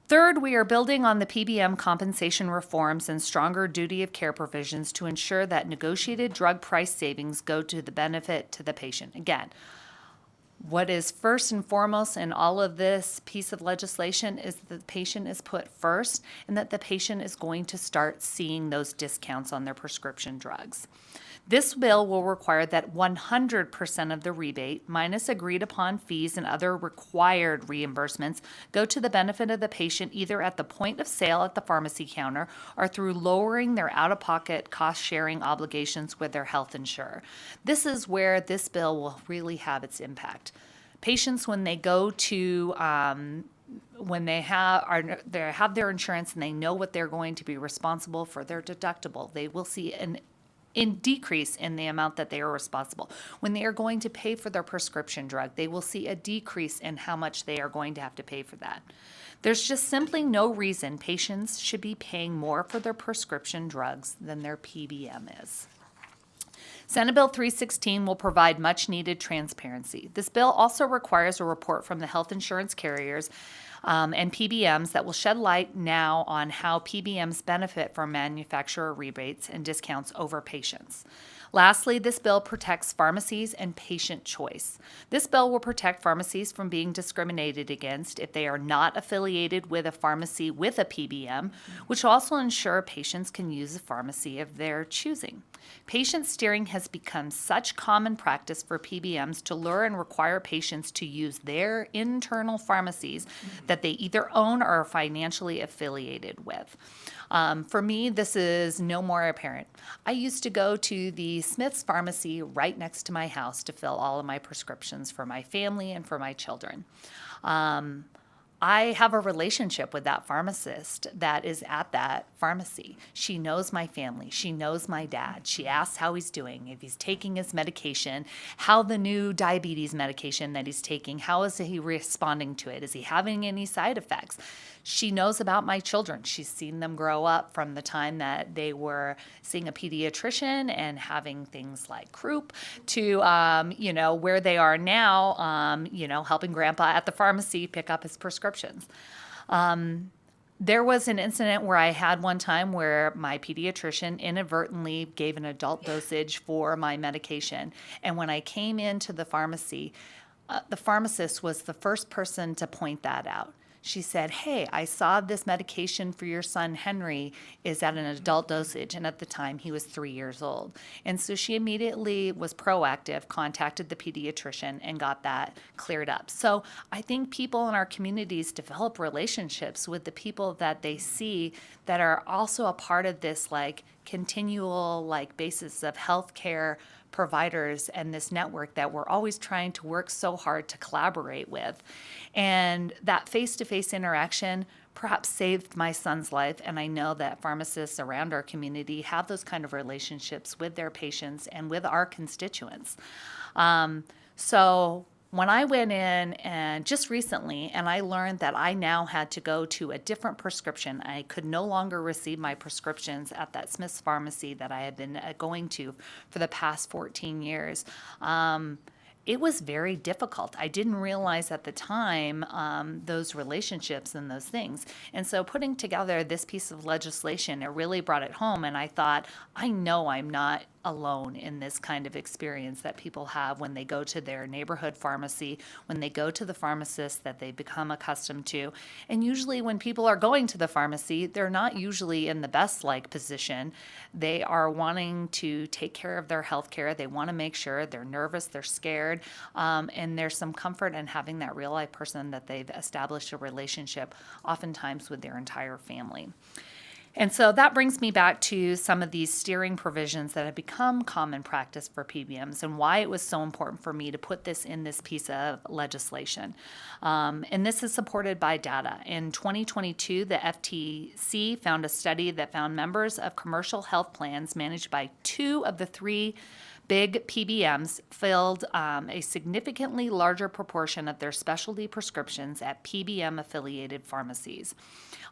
Third, we are building on the PBM compensation reforms and stronger duty of care provisions to ensure that negotiated drug price savings go to the benefit to the patient. Again, what is first and foremost in all of this piece of legislation is that the patient is put first and that the patient is going to start seeing those discounts on their prescription drugs. This bill will require that 100% of the rebate, minus agreed upon fees and other required reimbursements, go to the benefit of the patient either at the point of sale at the pharmacy counter or through lowering their out-of-pocket cost-sharing obligations with their health insurer. This is where this bill will really have its impact. Patients, when they go to when they have their insurance and they know what they're going to be responsible for their deductible, they will see an decrease in the amount that they are responsible. When they are going to pay for their prescription drug, they will see a decrease in how much they are going to have to pay for that. There's just simply no reason patients should be paying more for their prescription drugs than their PBM is. Senate Bill 316 will provide much-needed transparency. This bill also requires a report from the health insurance carriers and PBMs that will shed light now on how PBMs benefit from manufacturer rebates and discounts over patients. Lastly, this bill protects pharmacies and patient choice. This bill will protect pharmacies from being discriminated against if they are not affiliated with a pharmacy with a PBM, which will also ensure patients can use a pharmacy of their choosing. Patient steering has become such common practice for PBMs to lure and require patients to use their internal pharmacies that they either own or are financially affiliated with. For me, this is no more apparent. I used to go to the Smith's Pharmacy right next to my house to fill all of my prescriptions for my family and for my children. I have a relationship with that pharmacist that is at that pharmacy. She knows my family. She knows my dad. She asks how he's doing, if he's taking his medication, how the new diabetes medication that he's taking, how is he responding to it? Is he having any side effects? She knows about my children. She's seen them grow up from the time that they were seeing a pediatrician and having things like croup to, where they are now, helping grandpa at the pharmacy pick up his prescriptions. There was an incident where I had one time where my pediatrician inadvertently gave an adult dosage for my medication. And when I came into the pharmacy, the pharmacist was the first person to point that out. She said, "Hey, I saw this medication for your son, Henry, is at an adult dosage." And at the time, he was 3 years old. And so she immediately was proactive, contacted the pediatrician, and got that cleared up. So I think people in our communities develop relationships with the people that they see that are also a part of this continual basis of healthcare providers and this network that we're always trying to work so hard to collaborate with. And that face-to-face interaction perhaps saved my son's life, and I know that pharmacists around our community have those kind of relationships with their patients and with our constituents. So when I went in and just recently, and I learned that I now had to go to a different prescription. I could no longer receive my prescriptions at that Smith's Pharmacy that I had been going to for the past 14 years. it was very difficult. I didn't realize at the time those relationships and those things. And so putting together this piece of legislation, it really brought it home. And I thought, I know I'm not alone in this kind of experience that people have when they go to their neighborhood pharmacy, when they go to the pharmacist that they've become accustomed to. And usually when people are going to the pharmacy, they're not usually in the best position. They are wanting to take care of their health care. They want to make sure they're nervous, they're scared, and there's some comfort in having that real life person that they've established a relationship oftentimes with their entire family. And so that brings me back to some of these steering provisions that have become common practice for PBMs and why it was so important for me to put this in this piece of legislation. And this is supported by data. In 2022, the FTC found a study that found members of commercial health plans managed by 2 of the 3 big PBMs filled a significantly larger proportion of their specialty prescriptions at PBM-affiliated pharmacies.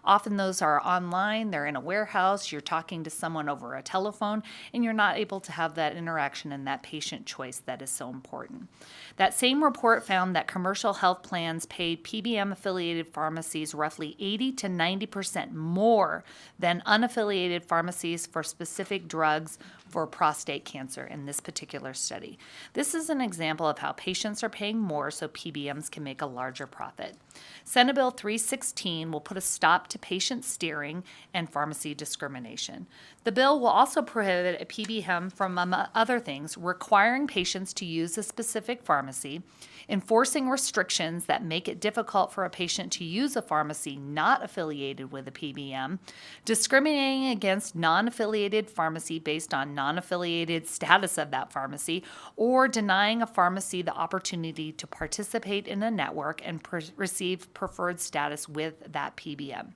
Often those are online, they're in a warehouse, you're talking to someone over a telephone, and you're not able to have that interaction and that patient choice that is so important. That same report found that commercial health plans paid PBM-affiliated pharmacies roughly 80 to 90% more than unaffiliated pharmacies for specific drugs for prostate cancer in this particular study. This is an example of how patients are paying more so PBMs can make a larger profit. Senate Bill 316 will put a stop to patient steering and pharmacy discrimination. The bill will also prohibit a PBM from, other things, requiring patients to use a specific pharmacy, enforcing restrictions that make it difficult for a patient to use a pharmacy not affiliated with a PBM, discriminating against non-affiliated pharmacy based on non-affiliated status of that pharmacy, or denying a pharmacy the opportunity to participate in a network and receive preferred status with that PBM.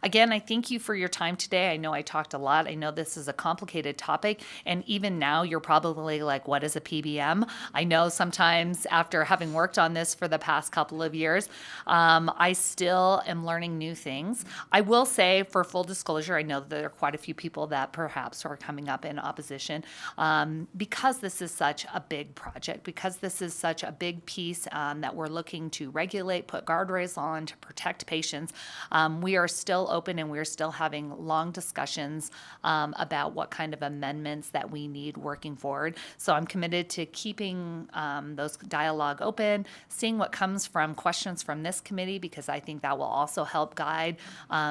Again, I thank you for your time today. I know I talked a lot. I know this is a complicated topic, and even now you're probably like, what is a PBM? I know sometimes after having worked on this for the past couple of years, I still am learning new things. I will say, for full disclosure, I know that there are quite a few people that perhaps are coming up in opposition because this is such a big project, because this is such a big piece that we're looking to regulate, put guardrails on to protect patients. We are still open and we're still having long discussions about what kind of amendments that we need working forward. So I'm committed to keeping those dialogue open, seeing what comes from questions from this committee, because I think that will also help guide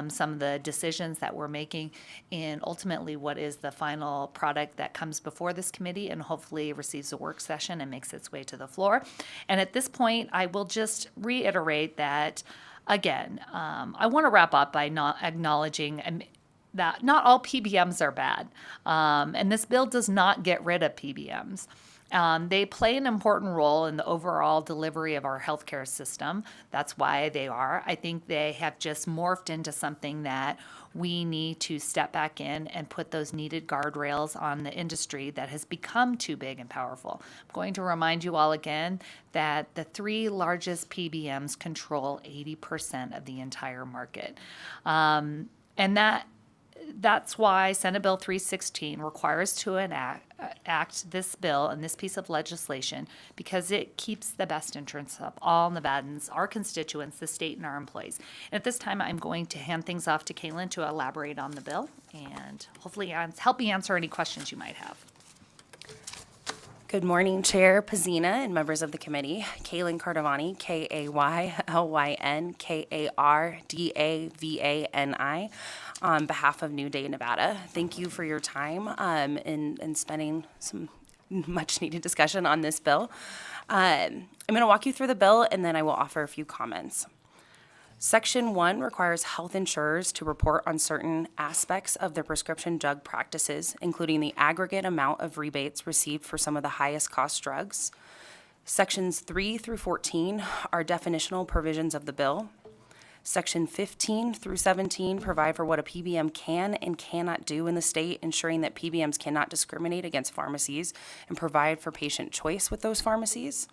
some of the decisions that we're making in ultimately what is the final product that comes before this committee and hopefully receives a work session and makes its way to the floor. And at this point, I will just reiterate that again, I want to wrap up by not acknowledging that not all PBMs are bad, and this bill does not get rid of PBMs. They play an important role in the overall delivery of our healthcare system. That's why they are. I think they have just morphed into something that we need to step back in and put those needed guardrails on the industry that has become too big and powerful. I'm going to remind you all again that the 3 largest PBMs control 80% of the entire market. And that's why Senate Bill 316 requires to enact this bill and this piece of legislation, because it keeps the best interests of all Nevadans, our constituents, the state, and our employees. And at this time, I'm going to hand things off to Kaylin to elaborate on the bill and hopefully help me answer any questions you might have. Good morning, Chair Pazina and members of the committee. Kaylin Cardavani, Kaylyn Kardavani, on behalf of New Day, Nevada. Thank you for your time in spending some much-needed discussion on this bill. I'm going to walk you through the bill, and then I will offer a few comments. Section 1 requires health insurers to report on certain aspects of their prescription drug practices, including the aggregate amount of rebates received for some of the highest cost drugs. Sections 3 through 14 are definitional provisions of the bill. Section 15 through 17 provide for what a PBM can and cannot do in the state, ensuring that PBMs cannot discriminate against pharmacies and provide for patient choice with those pharmacies.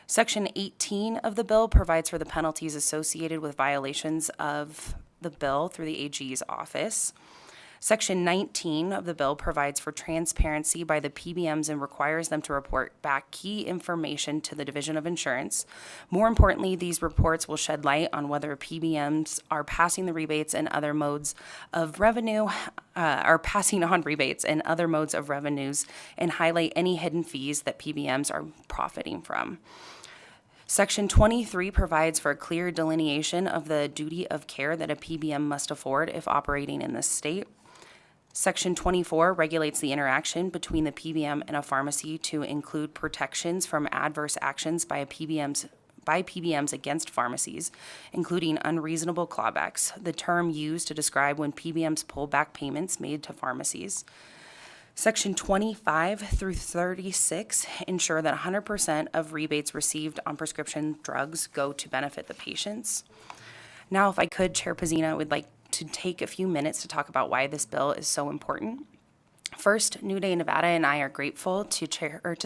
Section 18 of the bill provides for the penalties associated with violations of the bill through the AG's office. Section 19 of the bill provides for transparency by the PBMs and requires them to report back key information to the Division of Insurance. More importantly, these reports will shed light on whether PBMs are passing the rebates and other modes of revenue, are passing on rebates and other modes of revenues, and highlight any hidden fees that PBMs are profiting from. Section 23 provides for a clear delineation of the duty of care that a PBM must afford if operating in this state. Section 24 regulates the interaction between the PBM and a pharmacy to include protections from adverse actions by PBMs against pharmacies, including unreasonable clawbacks, the term used to describe when PBMs pull back payments made to pharmacies. Section 25 through 36 ensure that 100% of rebates received on prescription drugs go to benefit the patients. Now, if I could, Chair Pazina, I would like to take a few minutes to talk about why this bill is so important. First, New Day Nevada and I are grateful to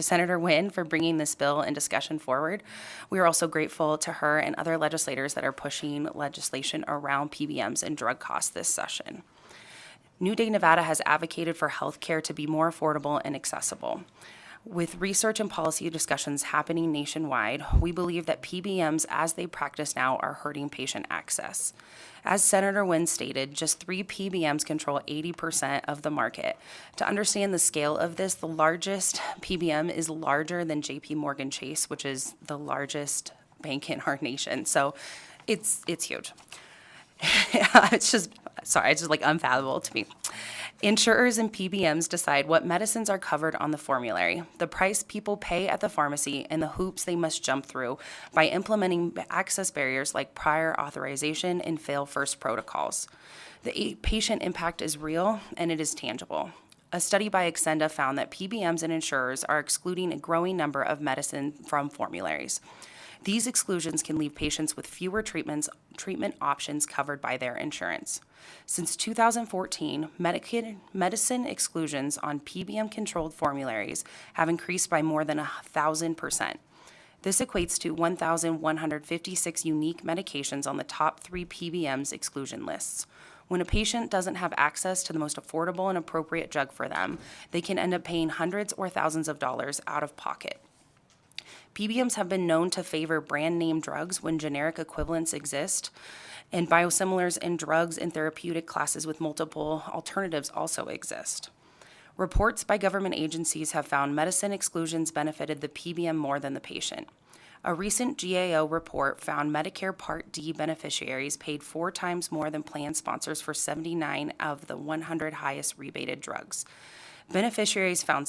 Senator Nguyen for bringing this bill and discussion forward. We are also grateful to her and other legislators that are pushing legislation around PBMs and drug costs this session. New Day Nevada has advocated for health care to be more affordable and accessible. With research and policy discussions happening nationwide, we believe that PBMs, as they practice now, are hurting patient access. As Senator Nguyen stated, just 3 PBMs control 80% of the market. To understand the scale of this, the largest PBM is larger than JP Morgan Chase, which is the largest bank in our nation. So it's huge. It's just like unfathomable to me. Insurers and PBMs decide what medicines are covered on the formulary, the price people pay at the pharmacy, and the hoops they must jump through by implementing access barriers like prior authorization and fail-first protocols. The patient impact is real and it is tangible. A study by Exenda found that PBMs and insurers are excluding a growing number of medicine from formularies. These exclusions can leave patients with fewer treatment options covered by their insurance. Since 2014, medicine exclusions on PBM-controlled formularies have increased by more than 1,000%. This equates to 1,156 unique medications on the top 3 PBM's exclusion lists. When a patient doesn't have access to the most affordable and appropriate drug for them, they can end up paying hundreds or thousands of dollars out of pocket. PBMs have been known to favor brand name drugs when generic equivalents exist, and biosimilars and drugs in therapeutic classes with multiple alternatives also exist. Reports by government agencies have found medicine exclusions benefited the PBM more than the patient. A recent GAO report found Medicare Part D beneficiaries paid 4 times more than plan sponsors for 79 of the 100 highest rebated drugs. Beneficiaries paid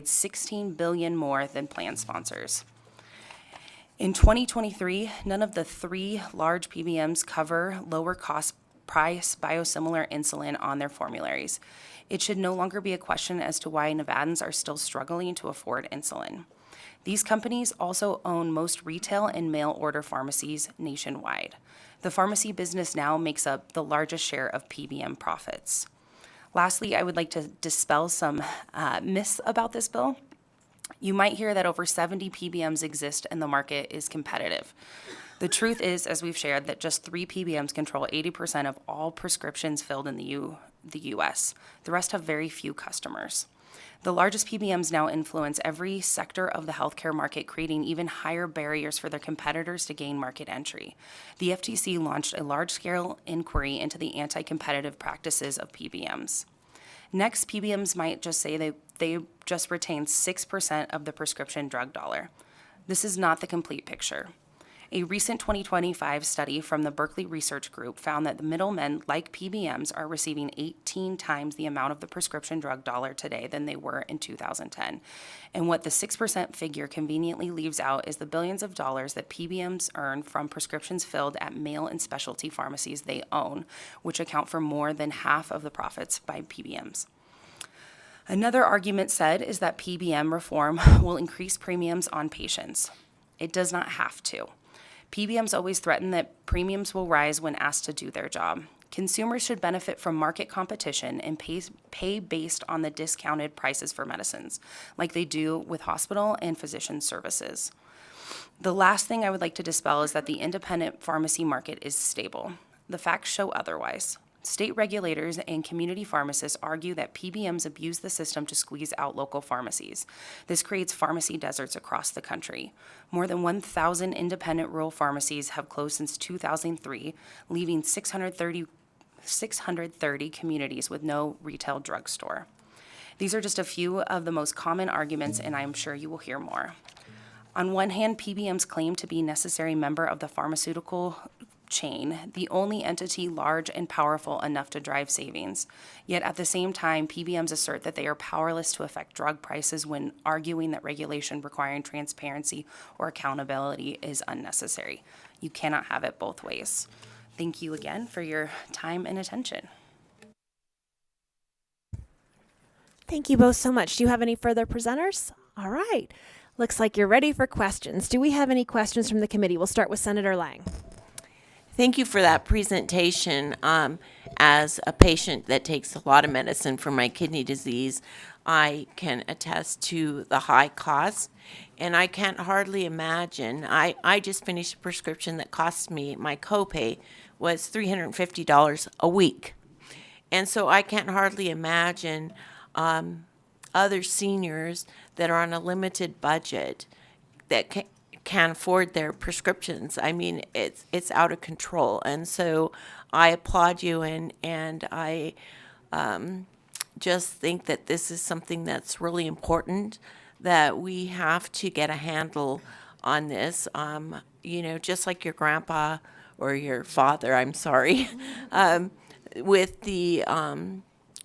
$16 billion more than plan sponsors. In 2023, none of the 3 large PBMs cover lower cost price biosimilar insulin on their formularies. It should no longer be a question as to why Nevadans are still struggling to afford insulin. These companies also own most retail and mail order pharmacies nationwide. The pharmacy business now makes up the largest share of PBM profits. Lastly, I would like to dispel some myths about this bill. You might hear that over 70 PBMs exist and the market is competitive. The truth is, as we've shared, that just 3 PBMs control 80% of all prescriptions filled in the U.S. The rest have very few customers. The largest PBMs now influence every sector of the healthcare market, creating even higher barriers for their competitors to gain market entry. The FTC launched a large-scale inquiry into the anti-competitive practices of PBMs. Next, PBMs might just say they just retain 6% of the prescription drug dollar. This is not the complete picture. A recent 2025 study from the Berkeley Research Group found that the middlemen, like PBMs, are receiving 18 times the amount of the prescription drug dollar today than they were in 2010. And what the 6% figure conveniently leaves out is the billions of dollars that PBMs earn from prescriptions filled at mail and specialty pharmacies they own, which account for more than half of the profits by PBMs. Another argument said is that PBM reform will increase premiums on patients. It does not have to. PBMs always threaten that premiums will rise when asked to do their job. Consumers should benefit from market competition and pay based on the discounted prices for medicines, like they do with hospital and physician services. The last thing I would like to dispel is that the independent pharmacy market is stable. The facts show otherwise. State regulators and community pharmacists argue that PBMs abuse the system to squeeze out local pharmacies. This creates pharmacy deserts across the country. More than 1,000 independent rural pharmacies have closed since 2003, leaving 630 communities with no retail drugstore. These are just a few of the most common arguments, and I am sure you will hear more. On one hand, PBMs claim to be a necessary member of the pharmaceutical chain, the only entity large and powerful enough to drive savings. Yet at the same time, PBMs assert that they are powerless to affect drug prices when arguing that regulation requiring transparency or accountability is unnecessary. You cannot have it both ways. Thank you again for your time and attention. Thank you both so much. Do you have any further presenters? All right. Looks like you're ready for questions. Do we have any questions from the committee? We'll start with Senator Lang. Thank you for that presentation. As a patient that takes a lot of medicine for my kidney disease, I can attest to the high costs, and I can't hardly imagine. I just finished a prescription that cost me, my copay was $350 a week. And so I can't hardly imagine other seniors that are on a limited budget that can't afford their prescriptions. I mean, it's out of control. And so I applaud you, and I just think that this is something that's really important, that we have to get a handle on this. You know, just like your grandpa or your father, I'm sorry, with the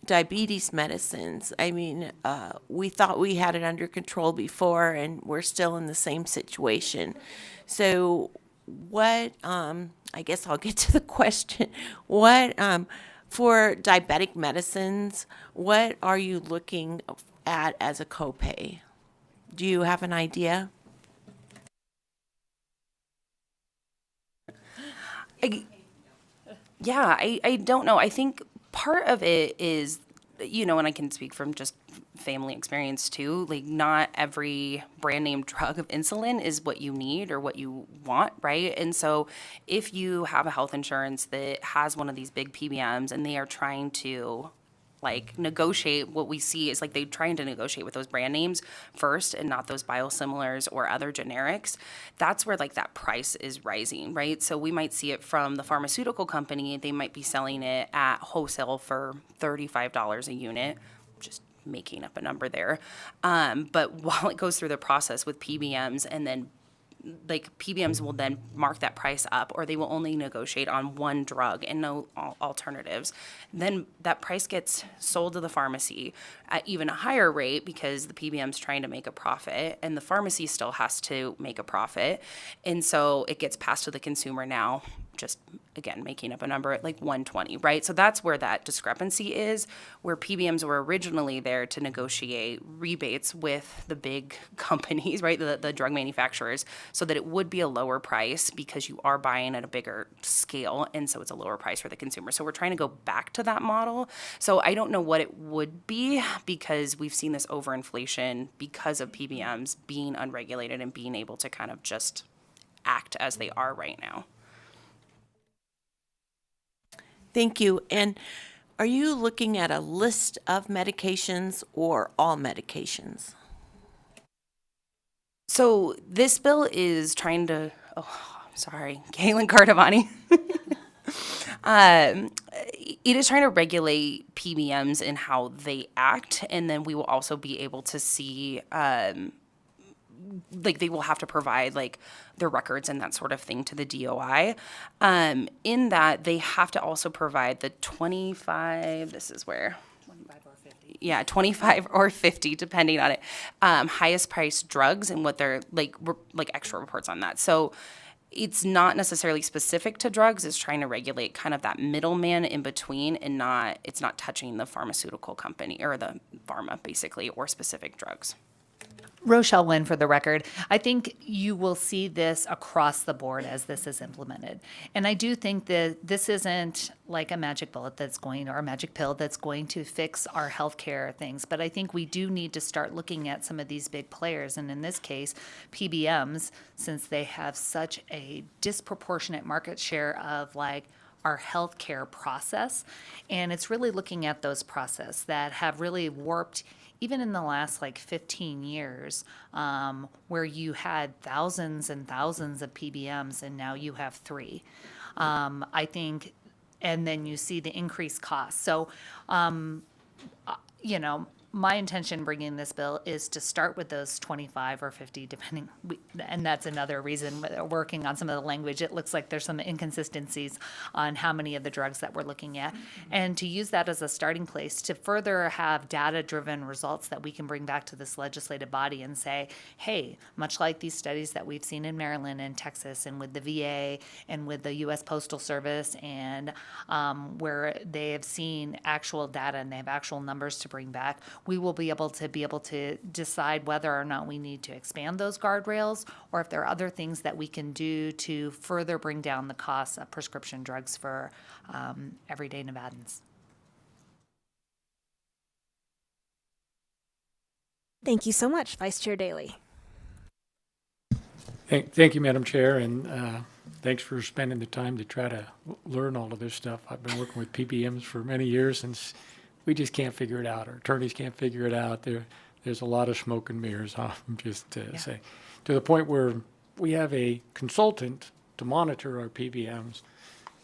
diabetes medicines. I mean, we thought we had it under control before, and we're still in the same situation. So what, I guess I'll get to the question. What, for diabetic medicines, what are you looking at as a copay? Do you have an idea? I don't know. I think part of it is, you know, and I can speak from just family experience too, like not every brand name drug of insulin is what you need or what you want, right? And so if you have a health insurance that has one of these big PBMs and they are trying to like negotiate, what we see is like they're trying to negotiate with those brand names first and not those biosimilars or other generics, that's where like that price is rising, right? So we might see it from the pharmaceutical company. They might be selling it at wholesale for $35 a unit, just making up a number there. But while it goes through the process with PBMs, and then like PBMs will then mark that price up, or they will only negotiate on one drug and no alternatives. Then that price gets sold to the pharmacy at even a higher rate because the PBM's trying to make a profit and the pharmacy still has to make a profit. And so it gets passed to the consumer now, just again, making up a number at like 120, right? So that's where that discrepancy is, where PBMs were originally there to negotiate rebates with the big companies, right? The drug manufacturers, so that it would be a lower price because you are buying at a bigger scale. And so it's a lower price for the consumer. So we're trying to go back to that model. So I don't know what it would be because we've seen this overinflation because of PBMs being unregulated and being able to kind of just act as they are right now. Thank you. And are you looking at a list of medications or all medications? So this bill is trying to, Galen Cardavani. It is trying to regulate PBMs and how they act, and then we will also be able to see like they will have to provide like their records and that sort of thing to the DOI. In that they have to also provide the 25, this is where, 25 or 50, depending on it, highest priced drugs and what they're like extra reports on that. So it's not necessarily specific to drugs. It's trying to regulate kind of that middleman in between, and it's not touching the pharmaceutical company or the pharma basically, or specific drugs. Rochelle Wynn for the record. I think you will see this across the board as this is implemented. And I do think that this isn't like a magic bullet or a magic pill that's going to fix our healthcare things. But I think we do need to start looking at some of these big players. And in this case, PBMs, since they have such a disproportionate market share of like our healthcare process. And it's really looking at those processes that have really warped even in the last like 15 years, where you had thousands and thousands of PBMs and now you have 3. I think, and then you see the increased costs. So, you know, my intention bringing this bill is to start with those 25 or 50, depending, and that's another reason working on some of the language. It looks like there's some inconsistencies on how many of the drugs that we're looking at, and to use that as a starting place to further have data-driven results that we can bring back to this legislative body and say, hey, much like these studies that we've seen in Maryland and Texas and with the VA and with the U.S. Postal Service and where they have seen actual data and they have actual numbers to bring back, we will be able to decide whether or not we need to expand those guardrails or if there are other things that we can do to further bring down the costs of prescription drugs for everyday Nevadans. Thank you so much, Vice Chair Daley. Thank you, Madam Chair, and thanks for spending the time to try to learn all of this stuff. I've been working with PBMs for many years, and we just can't figure it out. Our attorneys can't figure it out. There's a lot of smoke and mirrors, I'm just say, to the point where we have a consultant to monitor our PBMs,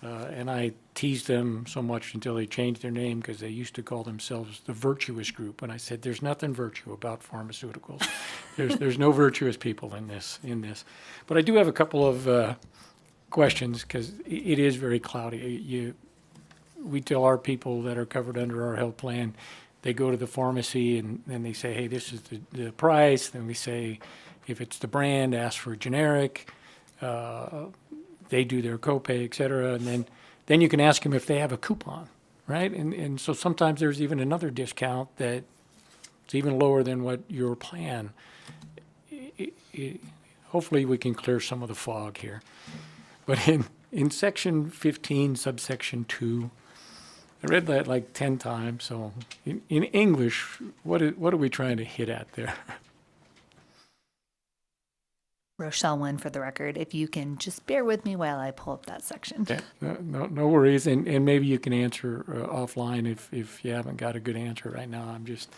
and I teased them so much until they changed their name because they used to call themselves the virtuous group. And I said, there's nothing virtue about pharmaceuticals. There's no virtuous people in this. But I do have a couple of questions because it is very cloudy. We tell our people that are covered under our health plan, they go to the pharmacy and then they say, hey, this is the price. Then we say, if it's the brand, ask for a generic. They do their copay, et cetera. And then you can ask them if they have a coupon, right? And so sometimes there's even another discount that's even lower than what your plan. Hopefully we can clear some of the fog here. But in section 15, subsection 2, I read that like 10 times. So in English, what are we trying to hit at there? Rochelle Wynn for the record, if you can just bear with me while I pull up that section. Yeah, no worries. And maybe you can answer offline if you haven't got a good answer right now. I'm just...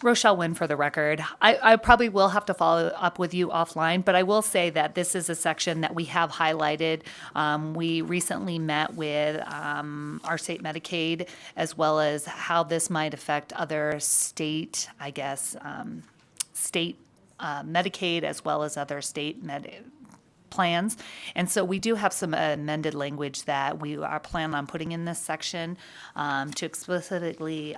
Rochelle Wynn for the record. I probably will have to follow up with you offline, but I will say that this is a section that we have highlighted. We recently met with our state Medicaid, as well as how this might affect other state, state Medicaid, as well as other state plans. And so we do have some amended language that we are planning on putting in this section to explicitly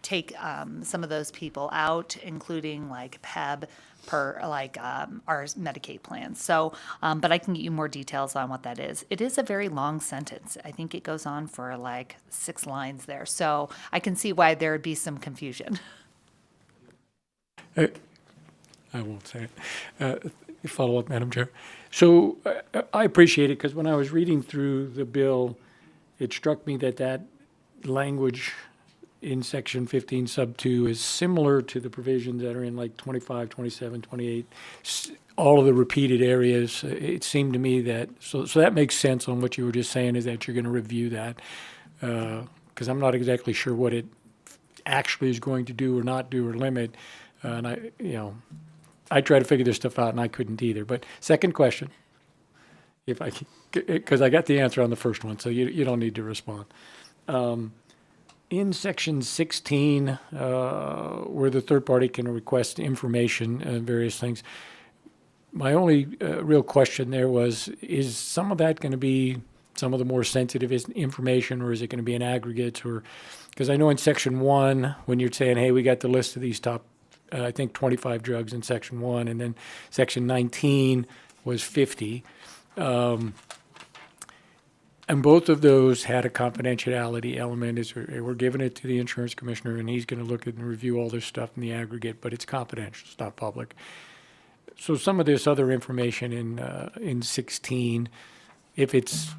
take some of those people out, including like PEB per our Medicaid plans. So, but I can get you more details on what that is. It is a very long sentence. I think it goes on for like 6 lines there. So I can see why there would be some confusion. I won't say it. Follow up, Madam Chair. So I appreciate it because when I was reading through the bill, it struck me that language in section 15 sub 2 is similar to the provisions that are in like 25, 27, 28, all of the repeated areas. It seemed to me that, so that makes sense on what you were just saying, is that you're going to review that, because I'm not exactly sure what it actually is going to do or not do or limit. And I try to figure this stuff out and I couldn't either. But second question, because I got the answer on the first one, so you don't need to respond. In section 16, where the third party can request information and various things, my only real question there was, is some of that going to be some of the more sensitive information, or is it going to be an aggregate? Or because I know in section 1, when you're saying, hey, we got the list of these top, I think 25 drugs in section 1, and then section 19 was 50. And both of those had a confidentiality element. We're giving it to the insurance commissioner, and he's going to look at and review all this stuff in the aggregate, but it's confidential. It's not public. So some of this other information in 16, if it's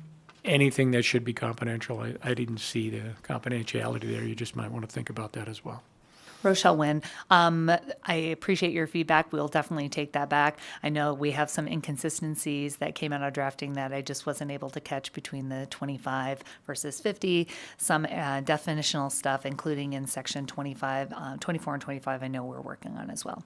anything that should be confidential, I didn't see the confidentiality there. You just might want to think about that as well. Rochelle Wynn, I appreciate your feedback. We'll definitely take that back. I know we have some inconsistencies that came out of drafting that I just wasn't able to catch between the 25 versus 50, some definitional stuff, including in section 25, 24 and 25, I know we're working on as well.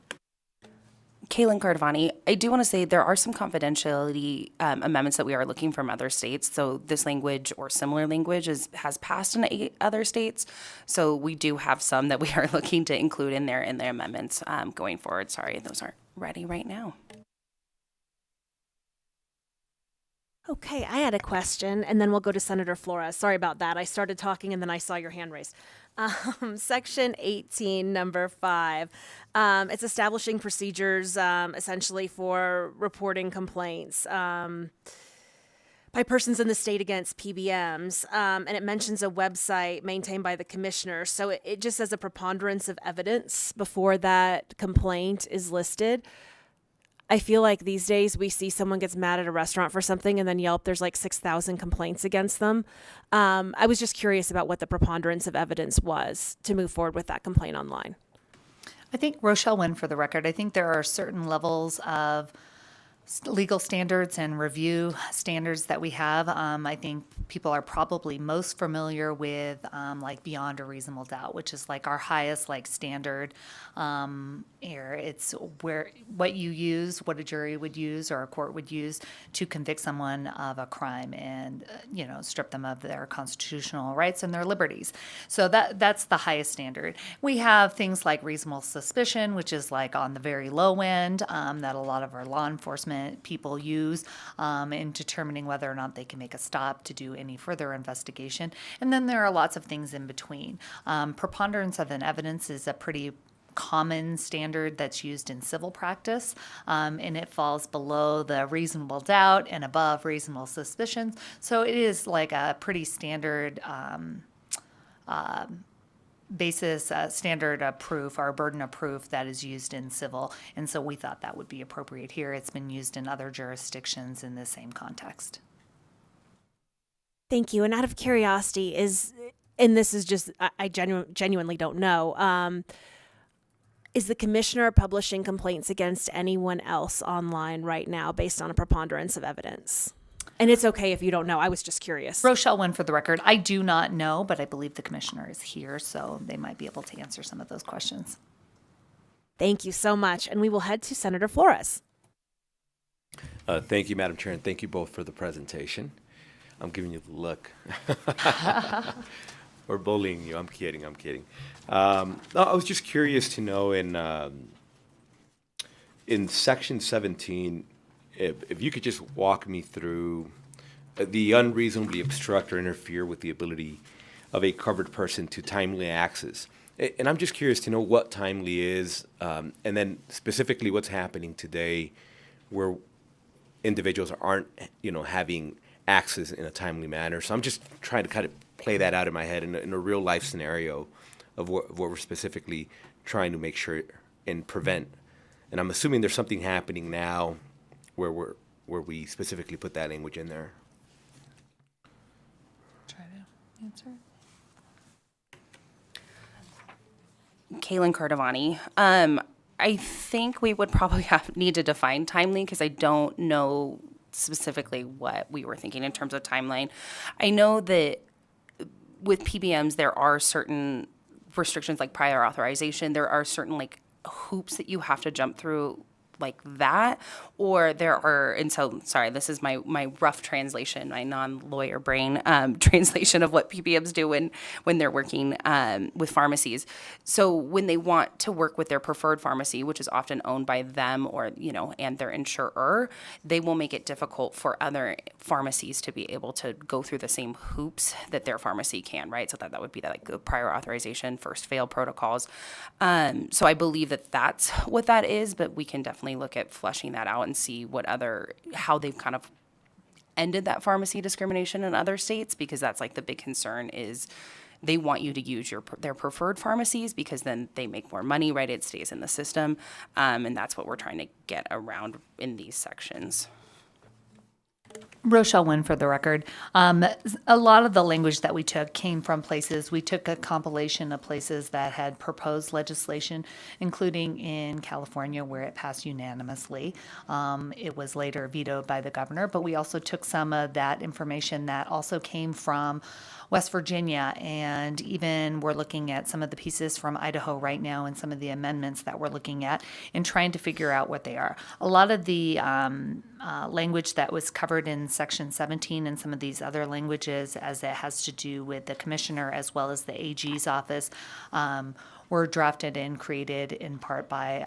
Kaylin Cardavani, I do want to say there are some confidentiality amendments that we are looking from other states. So this language or similar language has passed in 8 other states. So we do have some that we are looking to include in there in the amendments going forward. Sorry, those aren't ready right now. Okay, I had a question, and then we'll go to Senator Flores. Sorry about that. I started talking, and then I saw your hand raised. Section 18, number 5. It's establishing procedures essentially for reporting complaints by persons in the state against PBMs, and it mentions a website maintained by the commissioner. So it just says a preponderance of evidence before that complaint is listed. I feel like these days we see someone gets mad at a restaurant for something and then Yelp, there's like 6,000 complaints against them. I was just curious about what the preponderance of evidence was to move forward with that complaint online. I think Rochelle Wynn, for the record, I think there are certain levels of legal standards and review standards that we have. I think people are probably most familiar with like beyond a reasonable doubt, which is like our highest like standard here. It's where what you use, what a jury would use or a court would use to convict someone of a crime and strip them of their constitutional rights and their liberties. So that's the highest standard. We have things like reasonable suspicion, which is like on the very low end that a lot of our law enforcement people use in determining whether or not they can make a stop to do any further investigation. And then there are lots of things in between. Preponderance of an evidence is a pretty common standard that's used in civil practice, and it falls below the reasonable doubt and above reasonable suspicions. So it is like a pretty standard basis, standard of proof or burden of proof that is used in civil. And so we thought that would be appropriate here. It's been used in other jurisdictions in the same context. Thank you. And out of curiosity, and this is just, I genuinely don't know, is the commissioner publishing complaints against anyone else online right now based on a preponderance of evidence? And it's okay if you don't know. I was just curious. Rochelle Wynn, for the record, I do not know, but I believe the commissioner is here, so they might be able to answer some of those questions. Thank you so much. And we will head to Senator Flores. Thank you, Madam Chair, and thank you both for the presentation. I'm giving you the look. Or bullying you. I'm kidding. No, I was just curious to know in Section 17, if you could just walk me through the unreasonably obstruct or interfere with the ability of a covered person to timely access. And I'm just curious to know what timely is, and then specifically what's happening today where individuals aren't, having access in a timely manner. So I'm just trying to kind of play that out in my head in a real life scenario of what we're specifically trying to make sure and prevent. And I'm assuming there's something happening now where we specifically put that language in there. Try to answer. Kaylin Cardavani. I think we would probably need to define timely because I don't know specifically what we were thinking in terms of timeline. I know that with PBMs, there are certain restrictions like prior authorization. There are certain like hoops that you have to jump through like that, or there are, and so, sorry, this is my rough translation, my non-lawyer brain translation of what PBMs do when they're working with pharmacies. So when they want to work with their preferred pharmacy, which is often owned by them or, and their insurer, they will make it difficult for other pharmacies to be able to go through the same hoops that their pharmacy can, right? So that would be like the prior authorization, first fail protocols. So I believe that that's what that is, but we can definitely look at fleshing that out and see how they've kind of ended that pharmacy discrimination in other states, because that's like the big concern is they want you to use their preferred pharmacies because then they make more money, right? It stays in the system. And that's what we're trying to get around in these sections. Rochelle Wynn for the record. A lot of the language that we took came from places, we took a compilation of places that had proposed legislation, including in California where it passed unanimously. It was later vetoed by the governor, but we also took some of that information that also came from West Virginia, and even we're looking at some of the pieces from Idaho right now and some of the amendments that we're looking at and trying to figure out what they are. A lot of the language that was covered in Section 17 and some of these other languages as it has to do with the commissioner as well as the AG's office were drafted and created in part by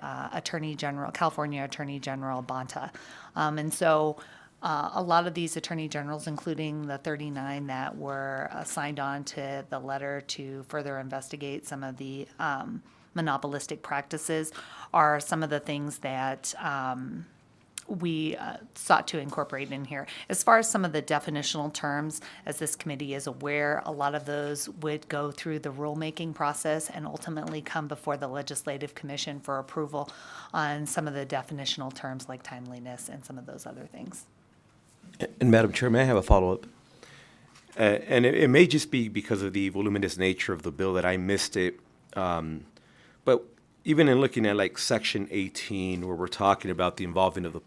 California Attorney General Bonta. And so a lot of these attorney generals, including the 39 that were signed on to the letter to further investigate some of the monopolistic practices, are some of the things that we sought to incorporate in here. As far as some of the definitional terms, as this committee is aware, a lot of those would go through the rulemaking process and ultimately come before the Legislative Commission for approval on some of the definitional terms like timeliness and some of those other things. And Madam Chair, may I have a follow-up? And it may just be because of the voluminous nature of the bill that I missed it. But even in looking at like Section 18, where we're talking about the involvement of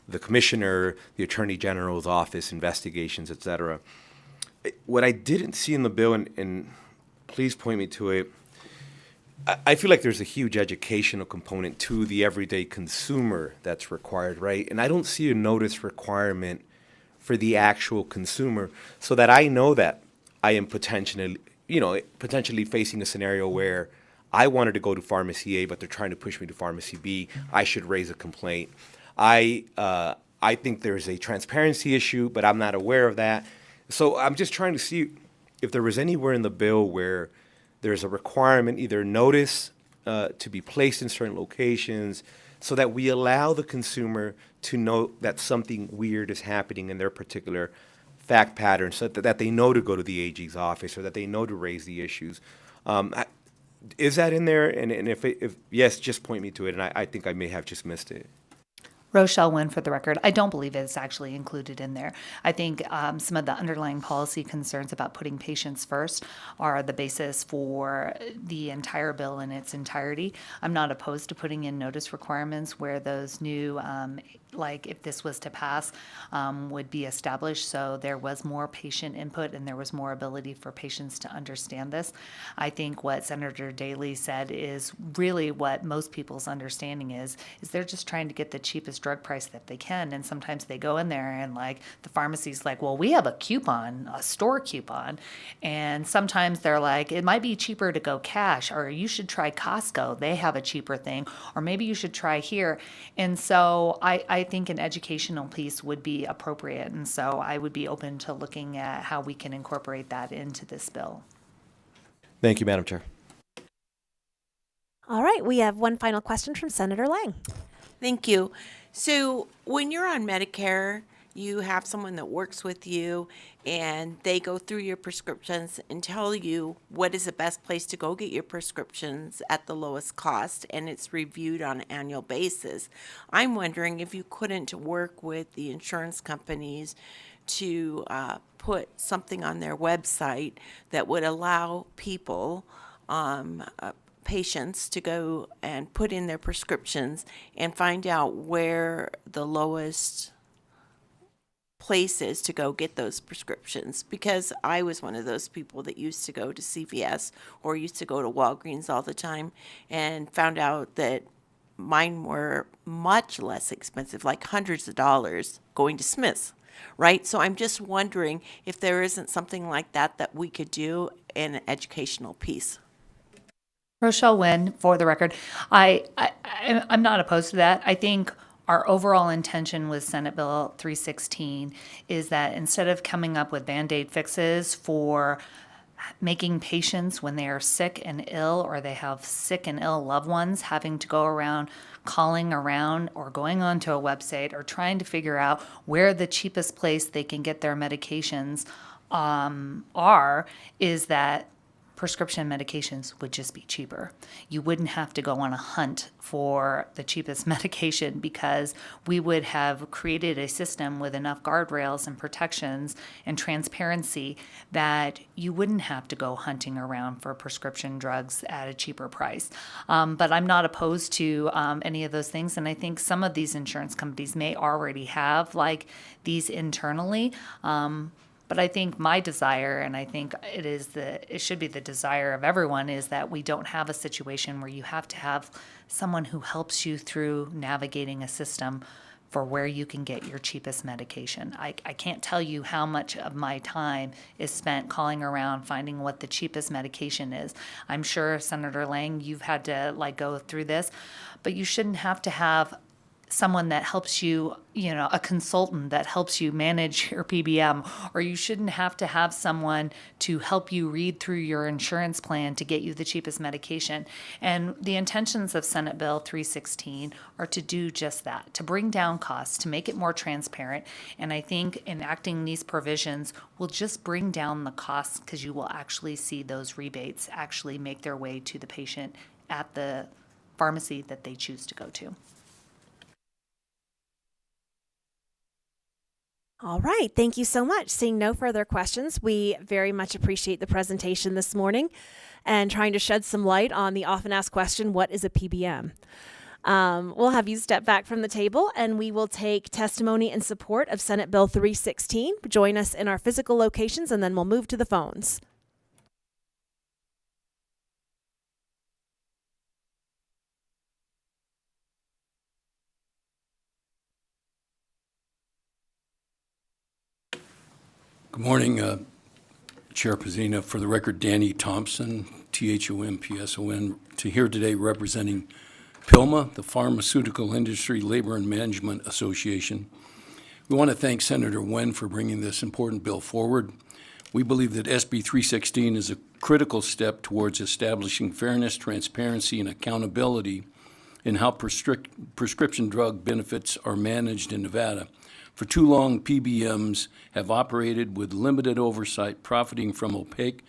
the commissioner, the attorney general's office, investigations, et cetera, what I didn't see in the bill, and please point me to it, I feel like there's a huge educational component to the everyday consumer that's required, right? And I don't see a notice requirement for the actual consumer so that I know that I am potentially facing a scenario where I wanted to go to pharmacy A, but they're trying to push me to pharmacy B. I should raise a complaint. I think there's a transparency issue, but I'm not aware of that. So I'm just trying to see if there was anywhere in the bill where there's a requirement, either notice to be placed in certain locations, so that we allow the consumer to know that something weird is happening in their particular fact pattern, so that they know to go to the AG's office or that they know to raise the issues. Is that in there? And if yes, just point me to it. And I think I may have just missed it. Rochelle Wynn for the record. I don't believe it's actually included in there. I think some of the underlying policy concerns about putting patients first are the basis for the entire bill in its entirety. I'm not opposed to putting in notice requirements where those new, like if this was to pass, would be established so there was more patient input and there was more ability for patients to understand this. I think what Senator Daley said is really what most people's understanding is they're just trying to get the cheapest drug price that they can, and sometimes they go in there and like the pharmacy's like, well, we have a coupon, a store coupon, and sometimes they're like, it might be cheaper to go cash, or you should try Costco, they have a cheaper thing, or maybe you should try here. And so I think an educational piece would be appropriate, and so I would be open to looking at how we can incorporate that into this bill. Thank you, Madam Chair. All right, we have one final question from Senator Lang. Thank you. So when you're on Medicare, you have someone that works with you and they go through your prescriptions and tell you what is the best place to go get your prescriptions at the lowest cost, and it's reviewed on an annual basis. I'm wondering if you couldn't work with the insurance companies to put something on their website that would allow people, patients, to go and put in their prescriptions and find out where the lowest place is to go get those prescriptions. Because I was one of those people that used to go to CVS or used to go to Walgreens all the time and found out that mine were much less expensive, like hundreds of dollars, going to Smith's, right? So I'm just wondering if there isn't something like that that we could do in an educational piece. Rochelle Wynn, for the record, I'm not opposed to that. I think our overall intention with Senate Bill 316 is that instead of coming up with Band-Aid fixes for making patients, when they are sick and ill or they have sick and ill loved ones, having to go around calling around or going onto a website or trying to figure out where the cheapest place they can get their medications is that prescription medications would just be cheaper. You wouldn't have to go on a hunt for the cheapest medication because we would have created a system with enough guardrails and protections and transparency that you wouldn't have to go hunting around for prescription drugs at a cheaper price. But I'm not opposed to any of those things, and I think some of these insurance companies may already have like these internally. But I think my desire, and I think it should be the desire of everyone, is that we don't have a situation where you have to have someone who helps you through navigating a system for where you can get your cheapest medication. I can't tell you how much of my time is spent calling around finding what the cheapest medication is. I'm sure, Senator Lang, you've had to go through this, but you shouldn't have to have someone that helps you, a consultant that helps you manage your PBM, or you shouldn't have to have someone to help you read through your insurance plan to get you the cheapest medication. And the intentions of Senate Bill 316 are to do just that, to bring down costs, to make it more transparent. And I think enacting these provisions will just bring down the costs because you will actually see those rebates actually make their way to the patient at the pharmacy that they choose to go to. All right, thank you so much. Seeing no further questions, we very much appreciate the presentation this morning and trying to shed some light on the often asked question, what is a PBM? We'll have you step back from the table and we will take testimony in support of Senate Bill 316. Join us in our physical locations and then we'll move to the phones. Good morning, Chair Pazina. For the record, Danny Thompson, THOMPSON, here today representing PILMA, the Pharmaceutical Industry Labor and Management Association. We want to thank Senator Nguyen for bringing this important bill forward. We believe that SB 316 is a critical step towards establishing fairness, transparency, and accountability in how prescription drug benefits are managed in Nevada. For too long, PBMs have operated with limited oversight, profiting from opaque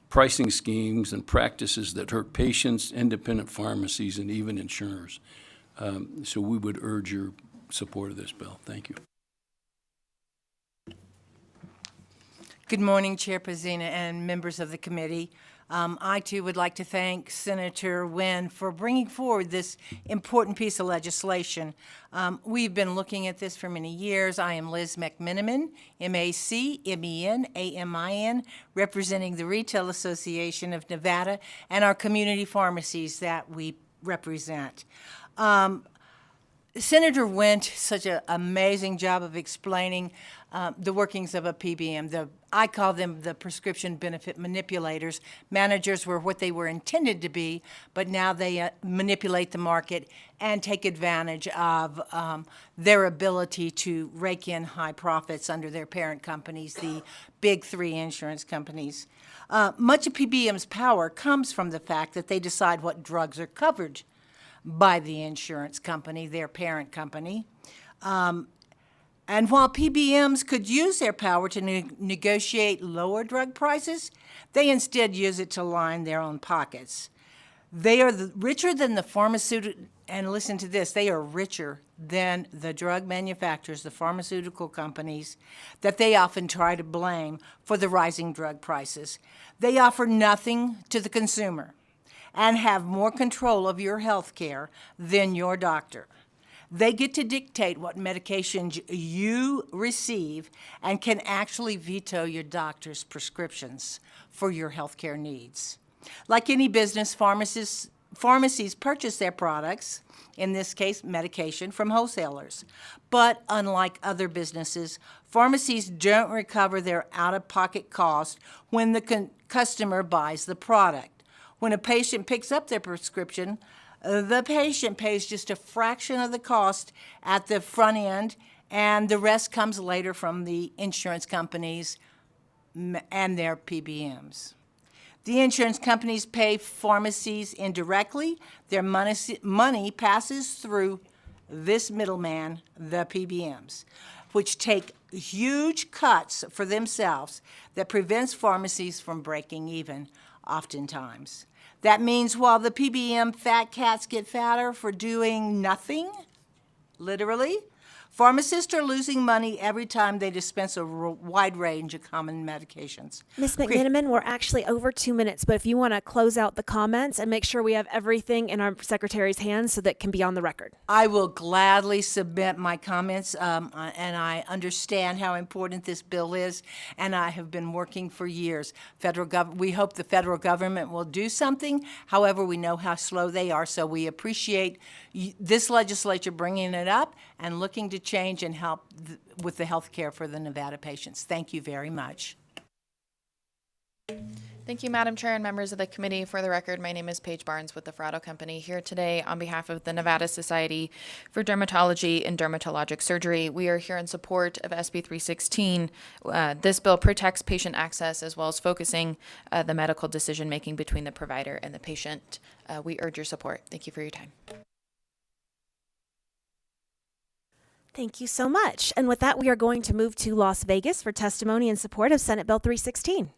pricing schemes and practices that hurt patients, independent pharmacies, and even insurers. So we would urge your support of this bill. Thank you. Good morning, Chair Pazina and members of the committee. I, too, would like to thank Senator Nguyen for bringing forward this important piece of legislation. We've been looking at this for many years. I am Liz McMenamin, MACMENAMIN, representing the Retail Association of Nevada and our community pharmacies that we represent. Senator Nguyen did such an amazing job of explaining the workings of a PBM. I call them the prescription benefit manipulators. Managers were what they were intended to be, but now they manipulate the market and take advantage of their ability to rake in high profits under their parent companies, the big three insurance companies. Much of PBM's power comes from the fact that they decide what drugs are covered by the insurance company, their parent company. And while PBMs could use their power to negotiate lower drug prices, they instead use it to line their own pockets. They are richer than the pharmaceutical, and listen to this, they are richer than the drug manufacturers, the pharmaceutical companies, that they often try to blame for the rising drug prices. They offer nothing to the consumer and have more control of your health care than your doctor. They get to dictate what medications you receive and can actually veto your doctor's prescriptions for your health care needs. Like any business, pharmacies purchase their products, in this case medication, from wholesalers. But unlike other businesses, pharmacies don't recover their out-of-pocket cost when the customer buys the product. When a patient picks up their prescription, the patient pays just a fraction of the cost at the front end, and the rest comes later from the insurance companies and their PBMs. The insurance companies pay pharmacies indirectly. Their money passes through this middleman, the PBMs, which take huge cuts for themselves that prevents pharmacies from breaking even, oftentimes. That means while the PBM fat cats get fatter for doing nothing, literally, pharmacists are losing money every time they dispense a wide range of common medications. Ms. McMiniman, we're actually over 2 minutes, but if you want to close out the comments and make sure we have everything in our secretary's hands so that it can be on the record. I will gladly submit my comments, and I understand how important this bill is, and I have been working for years. We hope the federal government will do something. However, we know how slow they are, so we appreciate this legislature bringing it up and looking to change and help with the health care for the Nevada patients. Thank you very much. Thank you, Madam Chair and members of the committee. For the record, my name is Paige Barnes with the Ferrado Company, here today on behalf of the Nevada Society for Dermatology and Dermatologic Surgery. We are here in support of SB 316. This bill protects patient access as well as focusing the medical decision-making between the provider and the patient. We urge your support. Thank you for your time. Thank you so much. And with that, we are going to move to Las Vegas for testimony in support of Senate Bill 316.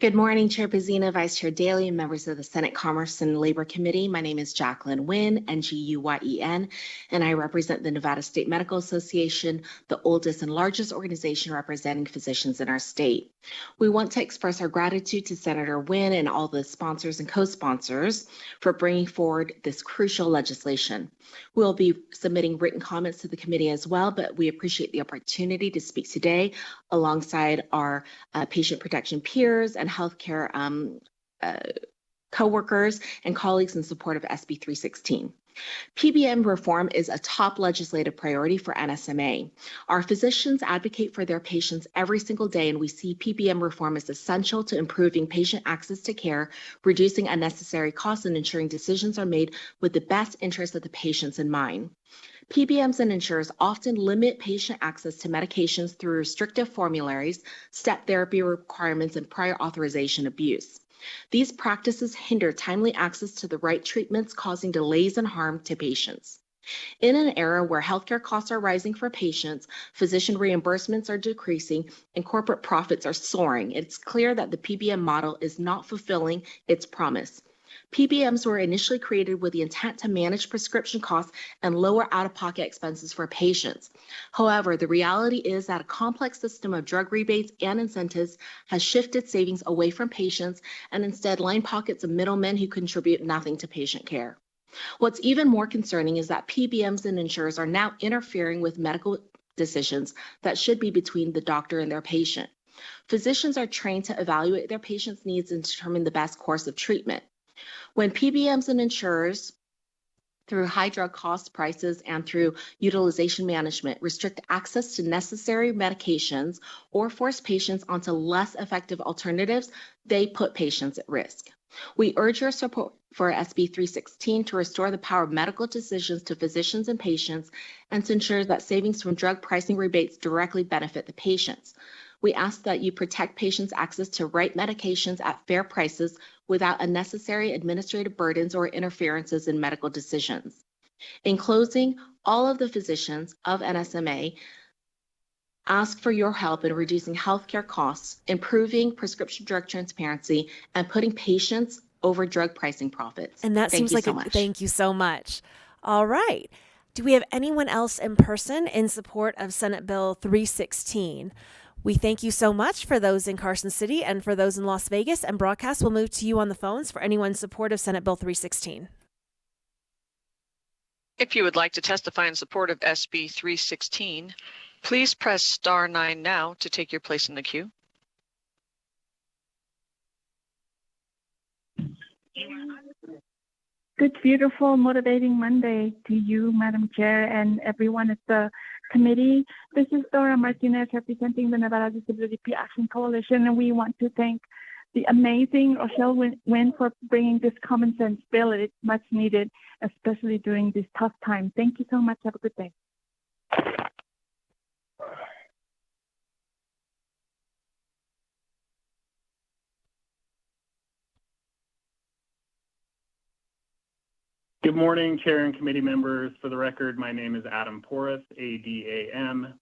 Good morning, Chair Pazina, Vice Chair Daley, and members of the Senate Commerce and Labor Committee. My name is Jacqueline Nguyen, Nguyen, and I represent the Nevada State Medical Association, the oldest and largest organization representing physicians in our state. We want to express our gratitude to Senator Nguyen and all the sponsors and co-sponsors for bringing forward this crucial legislation. We'll be submitting written comments to the committee as well, but we appreciate the opportunity to speak today alongside our patient protection peers and healthcare co-workers and colleagues in support of SB 316. PBM reform is a top legislative priority for NSMA. Our physicians advocate for their patients every single day, and we see PBM reform as essential to improving patient access to care, reducing unnecessary costs, and ensuring decisions are made with the best interest of the patients in mind. PBMs and insurers often limit patient access to medications through restrictive formularies, step therapy requirements, and prior authorization abuse. These practices hinder timely access to the right treatments, causing delays and harm to patients. In an era where healthcare costs are rising for patients, physician reimbursements are decreasing, and corporate profits are soaring, it's clear that the PBM model is not fulfilling its promise. PBMs were initially created with the intent to manage prescription costs and lower out-of-pocket expenses for patients. However, the reality is that a complex system of drug rebates and incentives has shifted savings away from patients and instead lined pockets of middlemen who contribute nothing to patient care. What's even more concerning is that PBMs and insurers are now interfering with medical decisions that should be between the doctor and their patient. Physicians are trained to evaluate their patients' needs and determine the best course of treatment. When PBMs and insurers, through high drug cost prices and through utilization management, restrict access to necessary medications or force patients onto less effective alternatives, they put patients at risk. We urge your support for SB 316 to restore the power of medical decisions to physicians and patients and to ensure that savings from drug pricing rebates directly benefit the patients. We ask that you protect patients' access to right medications at fair prices without unnecessary administrative burdens or interferences in medical decisions. In closing, all of the physicians of NSMA ask for your help in reducing healthcare costs, improving prescription drug transparency, and putting patients over drug pricing profits. And that Thank seems you like so much. Thank you so much. All right. Do we have anyone else in person in support of Senate Bill 316? We thank you so much for those in Carson City and for those in Las Vegas, and broadcast will move to you on the phones for anyone in support of Senate Bill 316. If you would like to testify in support of SB 316, please press star 9 now to take your place in the queue. Good, beautiful, motivating Monday to you, Madam Chair, and everyone at the committee. This is Dora Martinez representing the Nevada Disability Action Coalition, and we want to thank the amazing Rochelle Nguyen for bringing this common sense bill. It's much needed, especially during this tough time. Thank you so much. Have a good day. Good morning, Chair and committee members. For the record, my name is Adam Porath, A-D-A-M-P-O-R-A-T-H,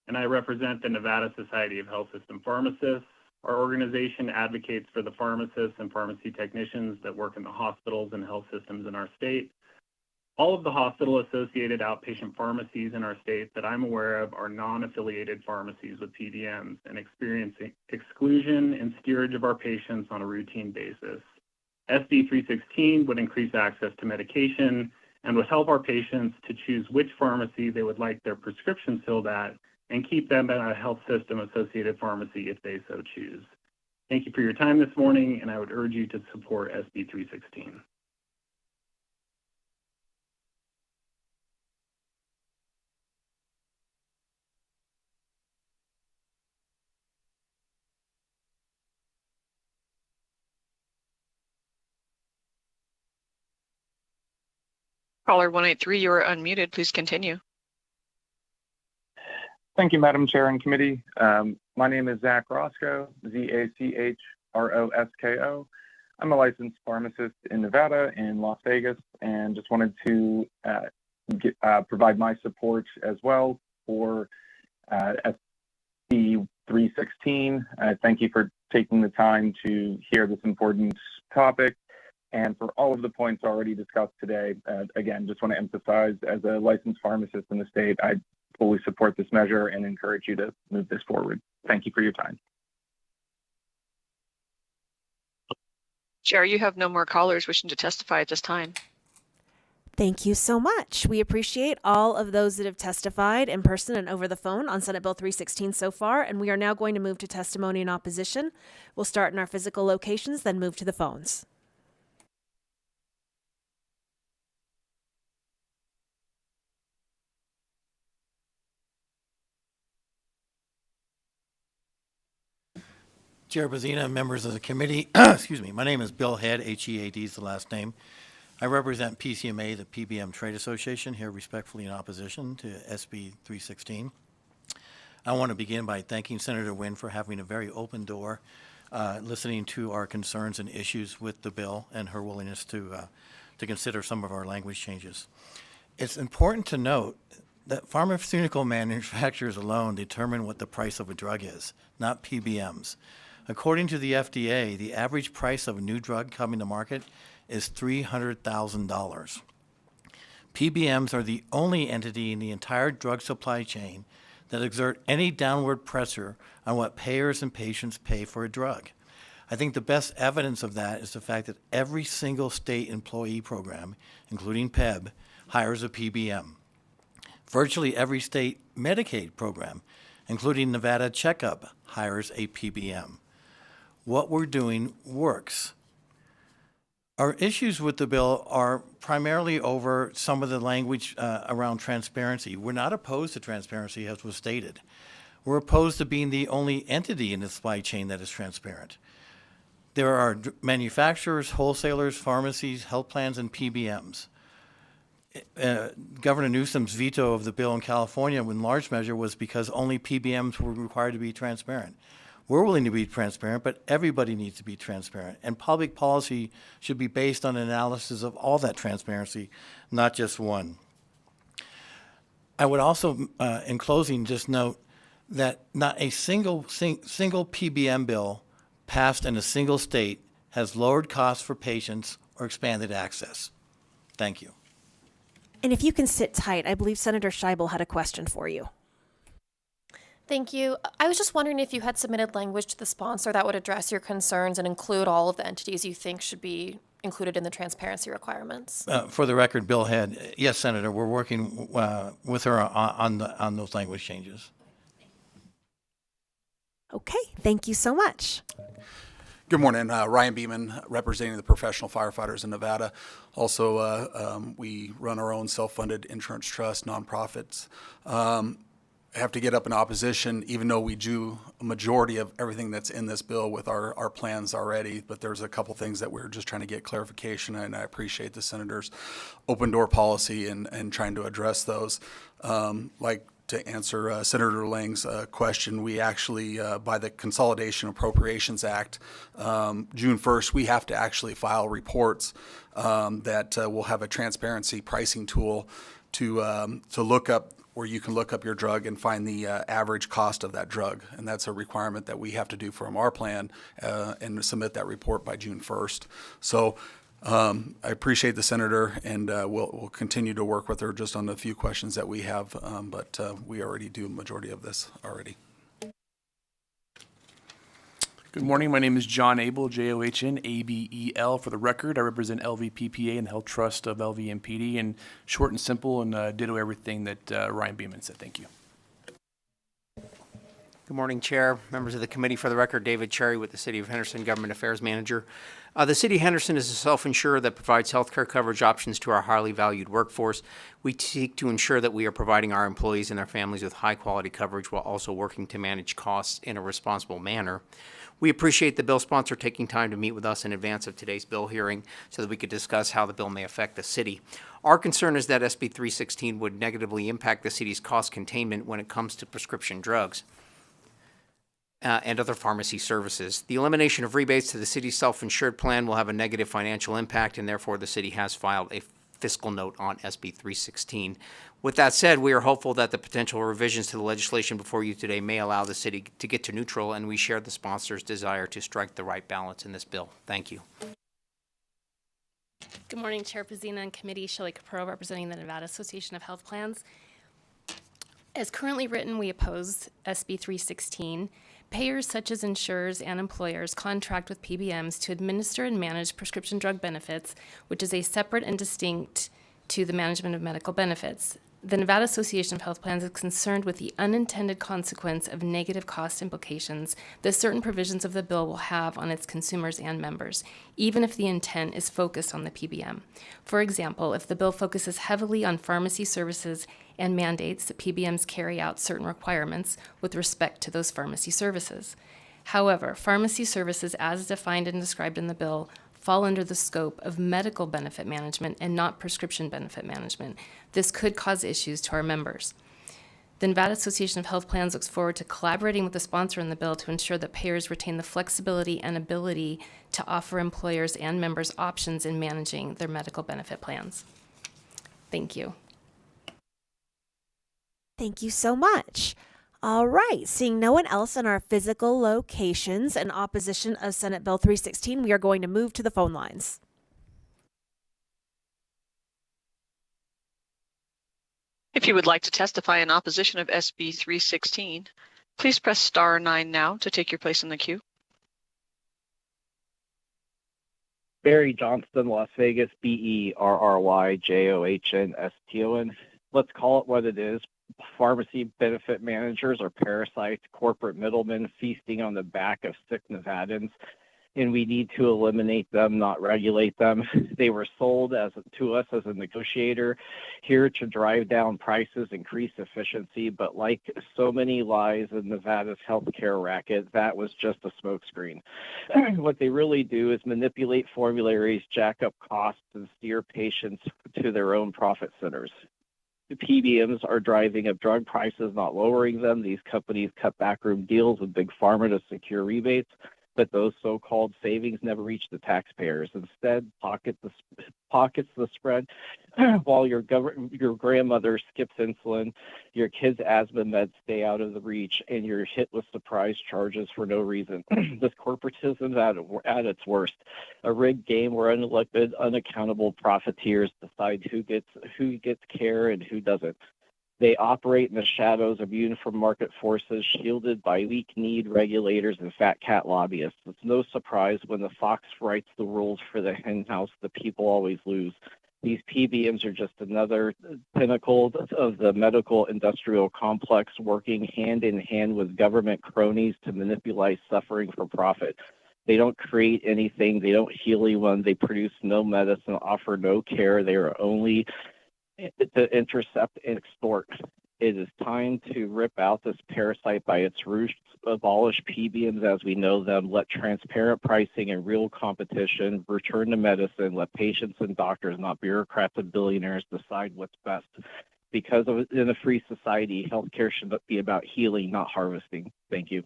and I represent the Nevada Society of Health System Pharmacists. Our organization advocates for the pharmacists and pharmacy technicians that work in the hospitals and health systems in our state. All of the hospital-associated outpatient pharmacies in our state that I'm aware of are non-affiliated pharmacies with PBMs and experiencing exclusion and steerage of our patients on a routine basis. SB 316 would increase access to medication and would help our patients to choose which pharmacy they would like their prescriptions filled at and keep them at a health system-associated pharmacy if they so choose. Thank you for your time this morning, and I would urge you to support SB 316. Caller 183, you are unmuted. Please continue. Thank you, Madam Chair and Committee. My name is Zach Roscoe, Z-A-C-H-R-O-S-K-O. I'm a licensed pharmacist in Nevada and Las Vegas, and just wanted to provide my support as well for SB 316. Thank you for taking the time to hear this important topic. And for all of the points already discussed today, again, just want to emphasize, as a licensed pharmacist in the state, I fully support this measure and encourage you to move this forward. Thank you for your time. Chair, you have no more callers wishing to testify at this time. Thank you so much. We appreciate all of those that have testified in person and over the phone on Senate Bill 316 so far, and we are now going to move to testimony in opposition. We'll start in our physical locations, then move to the phones. Chair Bazina, members of the committee, excuse me, my name is Bill Head, H-E-A-D is the last name. I represent PCMA, the PBM Trade Association, here respectfully in opposition to SB 316. I want to begin by thanking Senator Wynn for having a very open door, listening to our concerns and issues with the bill and her willingness to consider some of our language changes. It's important to note that pharmaceutical manufacturers alone determine what the price of a drug is, not PBMs. According to the FDA, the average price of a new drug coming to market is $300,000. PBMs are the only entity in the entire drug supply chain that exert any downward pressure on what payers and patients pay for a drug. I think the best evidence of that is the fact that every single state employee program, including PEB, hires a PBM. Virtually every state Medicaid program, including Nevada Checkup, hires a PBM. What we're doing works. Our issues with the bill are primarily over some of the language around transparency. We're not opposed to transparency, as was stated. We're opposed to being the only entity in the supply chain that is transparent. There are manufacturers, wholesalers, pharmacies, health plans, and PBMs. Governor Newsom's veto of the bill in California, in large measure, was because only PBMs were required to be transparent. We're willing to be transparent, but everybody needs to be transparent. And public policy should be based on analysis of all that transparency, not just one. I would also, in closing, just note that not a single PBM bill passed in a single state has lowered costs for patients or expanded access. Thank you. And if you can sit tight, I believe Senator Scheibel had a question for you. Thank you. I was just wondering if you had submitted language to the sponsor that would address your concerns and include all of the entities you think should be included in the transparency requirements. For the record, Bill Head, yes, Senator, we're working with her on those language changes. Okay, thank you so much. Good morning, Ryan Beeman, representing the professional firefighters in Nevada. Also, we run our own self-funded insurance trust, nonprofits. Have to get up in opposition, even though we do a majority of everything that's in this bill with our plans already. But there's a couple things that we're just trying to get clarification, and I appreciate the senator's open door policy and trying to address those. Like to answer Senator Lang's question, we actually, by the Consolidation Appropriations Act, June 1st, we have to actually file reports that will have a transparency pricing tool to look up, where you can look up your drug and find the average cost of that drug. And that's a requirement that we have to do from our plan and submit that report by June 1st. So I appreciate the senator, and we'll continue to work with her just on the few questions that we have, but we already do a majority of this already. Good morning. My name is John Abel, John-Abel. For the record, I represent LVPPA and the Health Trust of LVMPD, and short and simple, and ditto everything that Ryan Beeman said. Thank you. Good morning, Chair, members of the committee. For the record, David Cherry with the City of Henderson Government Affairs Manager. The City of Henderson is a self-insurer that provides health care coverage options to our highly valued workforce. We seek to ensure that we are providing our employees and their families with high-quality coverage while also working to manage costs in a responsible manner. We appreciate the bill sponsor taking time to meet with us in advance of today's bill hearing so that we could discuss how the bill may affect the city. Our concern is that SB 316 would negatively impact the city's cost containment when it comes to prescription drugs and other pharmacy services. The elimination of rebates to the city's self-insured plan will have a negative financial impact, and therefore the city has filed a fiscal note on SB 316. With that said, we are hopeful that the potential revisions to the legislation before you today may allow the city to get to neutral, and we share the sponsor's desire to strike the right balance in this bill. Thank you. Good morning, Chair Pazina and Committee. Shelley Capro, representing the Nevada Association of Health Plans. As currently written, we oppose SB 316. Payers such as insurers and employers contract with PBMs to administer and manage prescription drug benefits, which is a separate and distinct to the management of medical benefits. The Nevada Association of Health Plans is concerned with the unintended consequence of negative cost implications that certain provisions of the bill will have on its consumers and members, even if the intent is focused on the PBM. For example, if the bill focuses heavily on pharmacy services and mandates that PBMs carry out certain requirements with respect to those pharmacy services. However, pharmacy services as defined and described in the bill fall under the scope of medical benefit management and not prescription benefit management. This could cause issues to our members. The Nevada Association of Health Plans looks forward to collaborating with the sponsor in the bill to ensure that payers retain the flexibility and ability to offer employers and members options in managing their medical benefit plans. Thank you. Thank you so much. All right, seeing no one else in our physical locations in opposition of Senate Bill 316, we are going to move to the phone lines. If you would like to testify in opposition of SB 316, please press star 9 now to take your place in the queue. Barry Johnston, Las Vegas, BERRYJOHNSTON. Let's call it what it is. Pharmacy benefit managers are parasites, corporate middlemen feasting on the back of sick Nevadans, and we need to eliminate them, not regulate them. They were sold to us as a negotiator here to drive down prices, increase efficiency, but like so many lies in Nevada's healthcare racket, that was just a smokescreen. What they really do is manipulate formularies, jack up costs, and steer patients to their own profit centers. The PBMs are driving up drug prices, not lowering them. These companies cut backroom deals with Big Pharma to secure rebates, but those so-called savings never reach the taxpayers. Instead, pockets the spread while your grandmother skips insulin, your kids' asthma meds stay out of the reach, and you're hit with surprise charges for no reason. This corporatism at its worst, a rigged game where unelected, unaccountable profiteers decide who gets care and who doesn't. They operate in the shadows, immune from market forces, shielded by weak-kneed regulators and fat cat lobbyists. It's no surprise when the fox writes the rules for the hen house, the people always lose. These PBMs are just another pinnacle of the medical industrial complex, working hand in hand with government cronies to manipulate suffering for profit. They don't create anything. They don't heal anyone. They produce no medicine, offer no care. They are only to intercept and extort. It is time to rip out this parasite by its roots, abolish PBMs as we know them, let transparent pricing and real competition return to medicine, let patients and doctors, not bureaucrats and billionaires, decide what's best. Because in a free society, healthcare should be about healing, not harvesting. Thank you.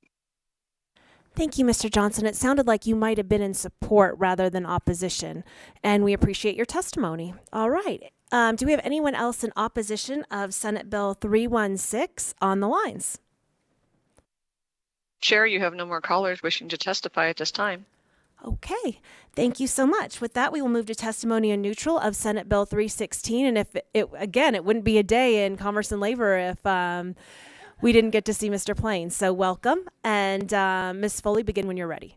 Thank you, Mr. Johnson. It sounded like you might have been in support rather than opposition, and we appreciate your testimony. All right. Do we have anyone else in opposition of Senate Bill 316 on the lines? Chair, you have no more callers wishing to testify at this time. Okay, thank you so much. With that, we will move to testimony in neutral of Senate Bill 316. And if it wouldn't be a day in Commerce and Labor if we didn't get to see Mr. Plain. So welcome. And Ms. Foley, begin when you're ready.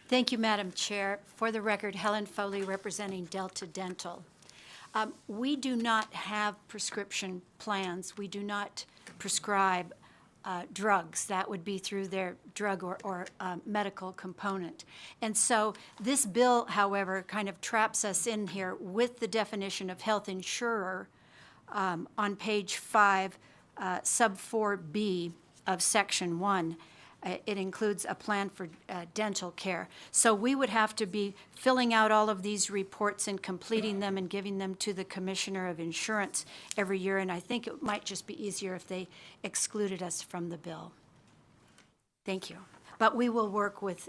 Thank you, Madam Chair. For the record, Helen Foley representing Delta Dental. We do not have prescription plans. We do not prescribe drugs. That would be through their drug or medical component. And so this bill, however, kind of traps us in here with the definition of health insurer on page 5, sub 4B of section 1. It includes a plan for dental care. So we would have to be filling out all of these reports and completing them and giving them to the Commissioner of Insurance every year. And I think it might just be easier if they excluded us from the bill. Thank you. But we will work with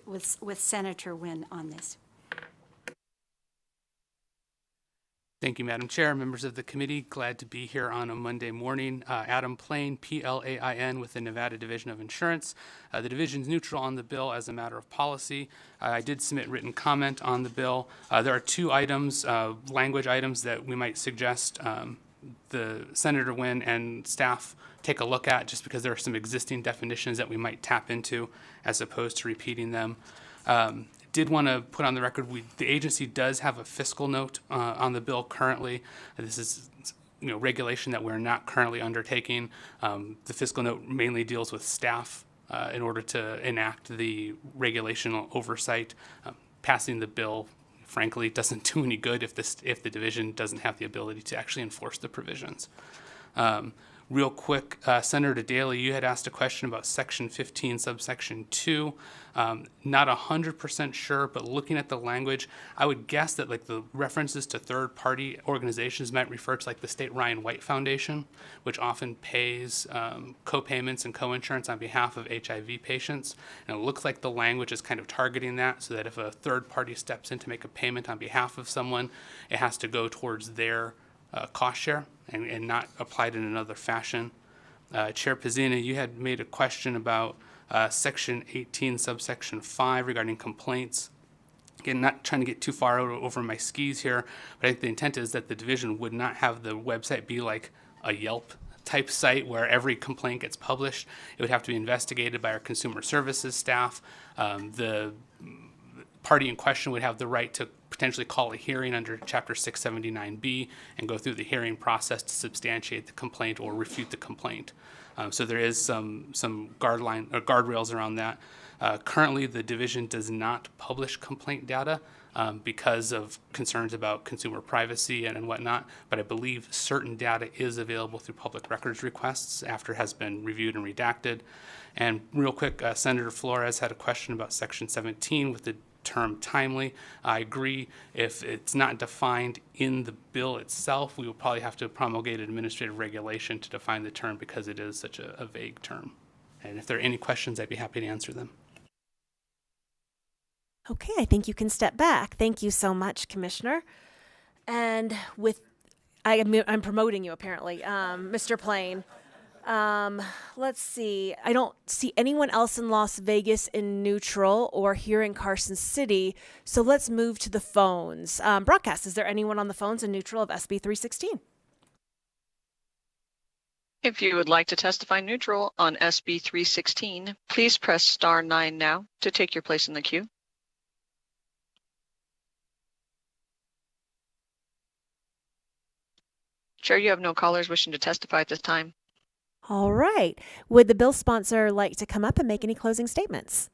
Senator Wynn on this. Thank you, Madam Chair, members of the committee. Glad to be here on a Monday morning. Adam Plain, Plain, with the Nevada Division of Insurance. The division's neutral on the bill as a matter of policy. I did submit written comment on the bill. There are two items, language items, that we might suggest the Senator Wynn and staff take a look at, just because there are some existing definitions that we might tap into as opposed to repeating them. Did want to put on the record, the agency does have a fiscal note on the bill currently. This is regulation that we're not currently undertaking. The fiscal note mainly deals with staff in order to enact the regulational oversight. Passing the bill, frankly, doesn't do any good if the division doesn't have the ability to actually enforce the provisions. Real quick, Senator Daly, you had asked a question about Section 15, subsection 2. Not 100% sure, but looking at the language, I would guess that the references to third-party organizations might refer to the State Ryan White Foundation, which often pays co-payments and co-insurance on behalf of HIV patients. And it looks like the language is kind of targeting that, so that if a third party steps in to make a payment on behalf of someone, it has to go towards their cost share and not applied in another fashion. Chair Pizzina, you had made a question about Section 18, subsection 5 regarding complaints. Again, not trying to get too far over my skis here, but I think the intent is that the division would not have the website be like a Yelp type site where every complaint gets published. It would have to be investigated by our consumer services staff. The party in question would have the right to potentially call a hearing under Chapter 679B and go through the hearing process to substantiate the complaint or refute the complaint. So there is some guardrails around that. Currently, the division does not publish complaint data because of concerns about consumer privacy and whatnot, but I believe certain data is available through public records requests after it has been reviewed and redacted. And real quick, Senator Flores had a question about Section 17 with the term timely. I agree. If it's not defined in the bill itself, we will probably have to promulgate an administrative regulation to define the term because it is such a vague term. And if there are any questions, I'd be happy to answer them. Okay, I think you can step back. Thank you so much, Commissioner. And I'm promoting you apparently, Mr. Plain. Let's see. I don't see anyone else in Las Vegas in neutral or here in Carson City. So let's move to the phones. Broadcast, is there anyone on the phones in neutral of SB 316? If you would like to testify neutral on SB 316, please press star 9 now to take your place in the queue. Chair, you have no callers wishing to testify at this time. All right. Would the bill sponsor like to come up and make any closing statements?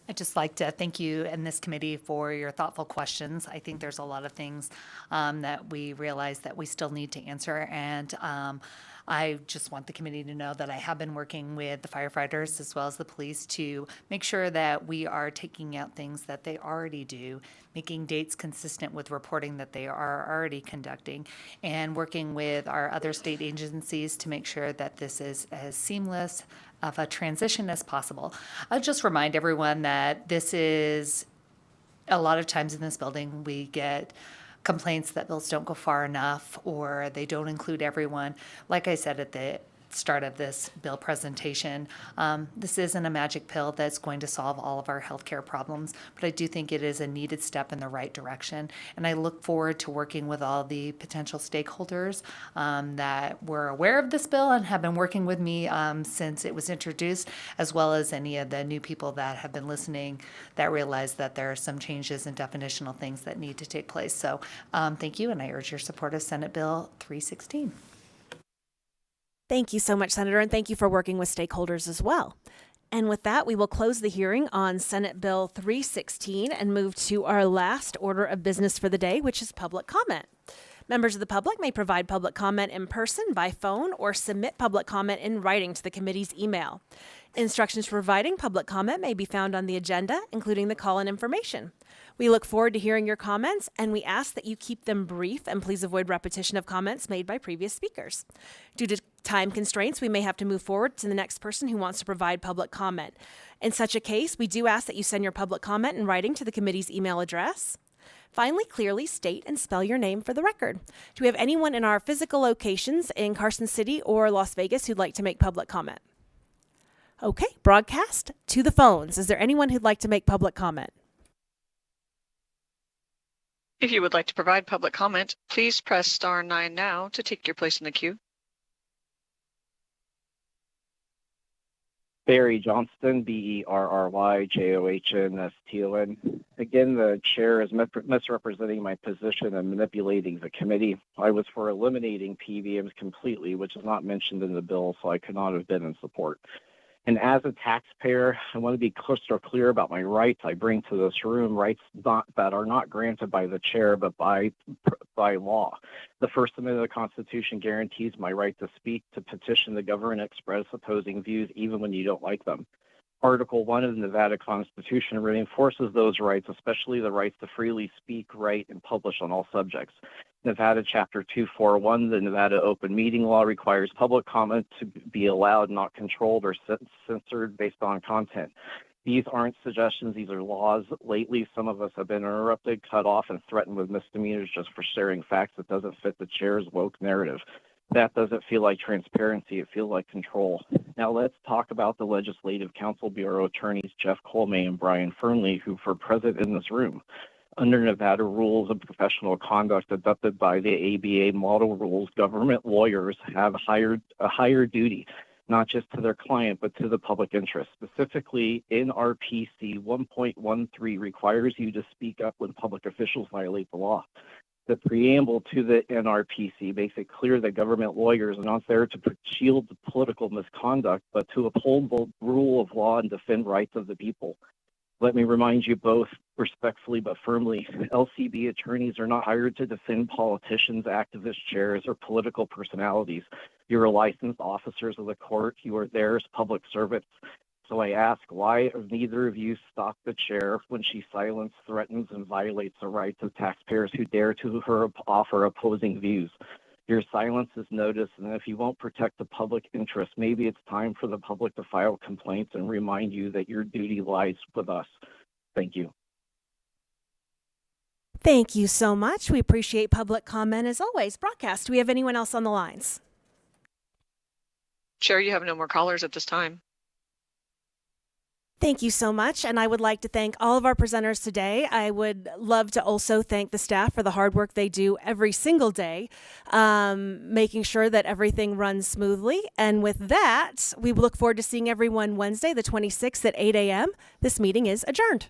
I'd just like to thank you and this committee for your thoughtful questions. I think there's a lot of things that we realize that we still need to answer, and I just want the committee to know that I have been working with the firefighters as well as the police to make sure that we are taking out things that they already do, making dates consistent with reporting that they are already conducting, and working with our other state agencies to make sure that this is as seamless of a transition as possible. I'll just remind everyone that this is, a lot of times in this building, we get complaints that bills don't go far enough or they don't include everyone. Like I said at the start of this bill presentation, this isn't a magic pill that's going to solve all of our healthcare problems, but I do think it is a needed step in the right direction. And I look forward to working with all the potential stakeholders that were aware of this bill and have been working with me since it was introduced, as well as any of the new people that have been listening that realize that there are some changes and definitional things that need to take place. So thank you, and I urge your support of Senate Bill 316. Thank you so much, Senator, and thank you for working with stakeholders as well. And with that, we will close the hearing on Senate Bill 316 and move to our last order of business for the day, which is public comment. Members of the public may provide public comment in person, by phone, or submit public comment in writing to the committee's email. Instructions for providing public comment may be found on the agenda, including the call-in information. We look forward to hearing your comments, and we ask that you keep them brief and please avoid repetition of comments made by previous speakers. Due to time constraints, we may have to move forward to the next person who wants to provide public comment. In such a case, we do ask that you send your public comment in writing to the committee's email address. Finally, clearly state and spell your name for the record. Do we have anyone in our physical locations in Carson City or Las Vegas who'd like to make public comment? Okay, broadcast to the phones. Is there anyone who'd like to make public comment? If you would like to provide public comment, please press star 9 now to take your place in the queue. Barry Johnston, BERRYJOHNSTON. Again, the chair is misrepresenting my position and manipulating the committee. I was for eliminating PBMs completely, which is not mentioned in the bill, so I could not have been in support. And as a taxpayer, I want to be crystal clear about my rights I bring to this room, rights that are not granted by the chair, but by law. The First Amendment of the Constitution guarantees my right to speak, to petition the government, express opposing views, even when you don't like them. Article 1 of the Nevada Constitution reinforces those rights, especially the rights to freely speak, write, and publish on all subjects. Nevada Chapter 241, the Nevada Open Meeting Law, requires public comment to be allowed, not controlled or censored based on content. These aren't suggestions, these are laws. Lately, some of us have been interrupted, cut off, and threatened with misdemeanors just for sharing facts that doesn't fit the chair's woke narrative. That doesn't feel like transparency, it feels like control. Now let's talk about the Legislative Council Bureau attorneys Jeff Colmay and Brian Fernley, who are present in this room. Under Nevada rules of professional conduct adopted by the ABA model rules, government lawyers have a higher duty, not just to their client, but to the public interest. Specifically, NRPC 1.13 requires you to speak up when public officials violate the law. The preamble to the NRPC makes it clear that government lawyers are not there to shield political misconduct, but to uphold the rule of law and defend rights of the people. Let me remind you both respectfully but firmly, LCB attorneys are not hired to defend politicians, activist chairs, or political personalities. You are licensed officers of the court. You are there as public servants. So I ask, why have neither of you stopped the chair when she silences, threatens, and violates the rights of taxpayers who dare to offer opposing views? Your silence is noticed, and if you won't protect the public interest, maybe it's time for the public to file complaints and remind you that your duty lies with us. Thank you. Thank you so much. We appreciate public comment as always. Broadcast, do we have anyone else on the lines? Chair, you have no more callers at this time. Thank you so much, and I would like to thank all of our presenters today. I would love to also thank the staff for the hard work they do every single day, making sure that everything runs smoothly. And with that, we look forward to seeing everyone Wednesday, the 26th at 8 a.m. This meeting is adjourned.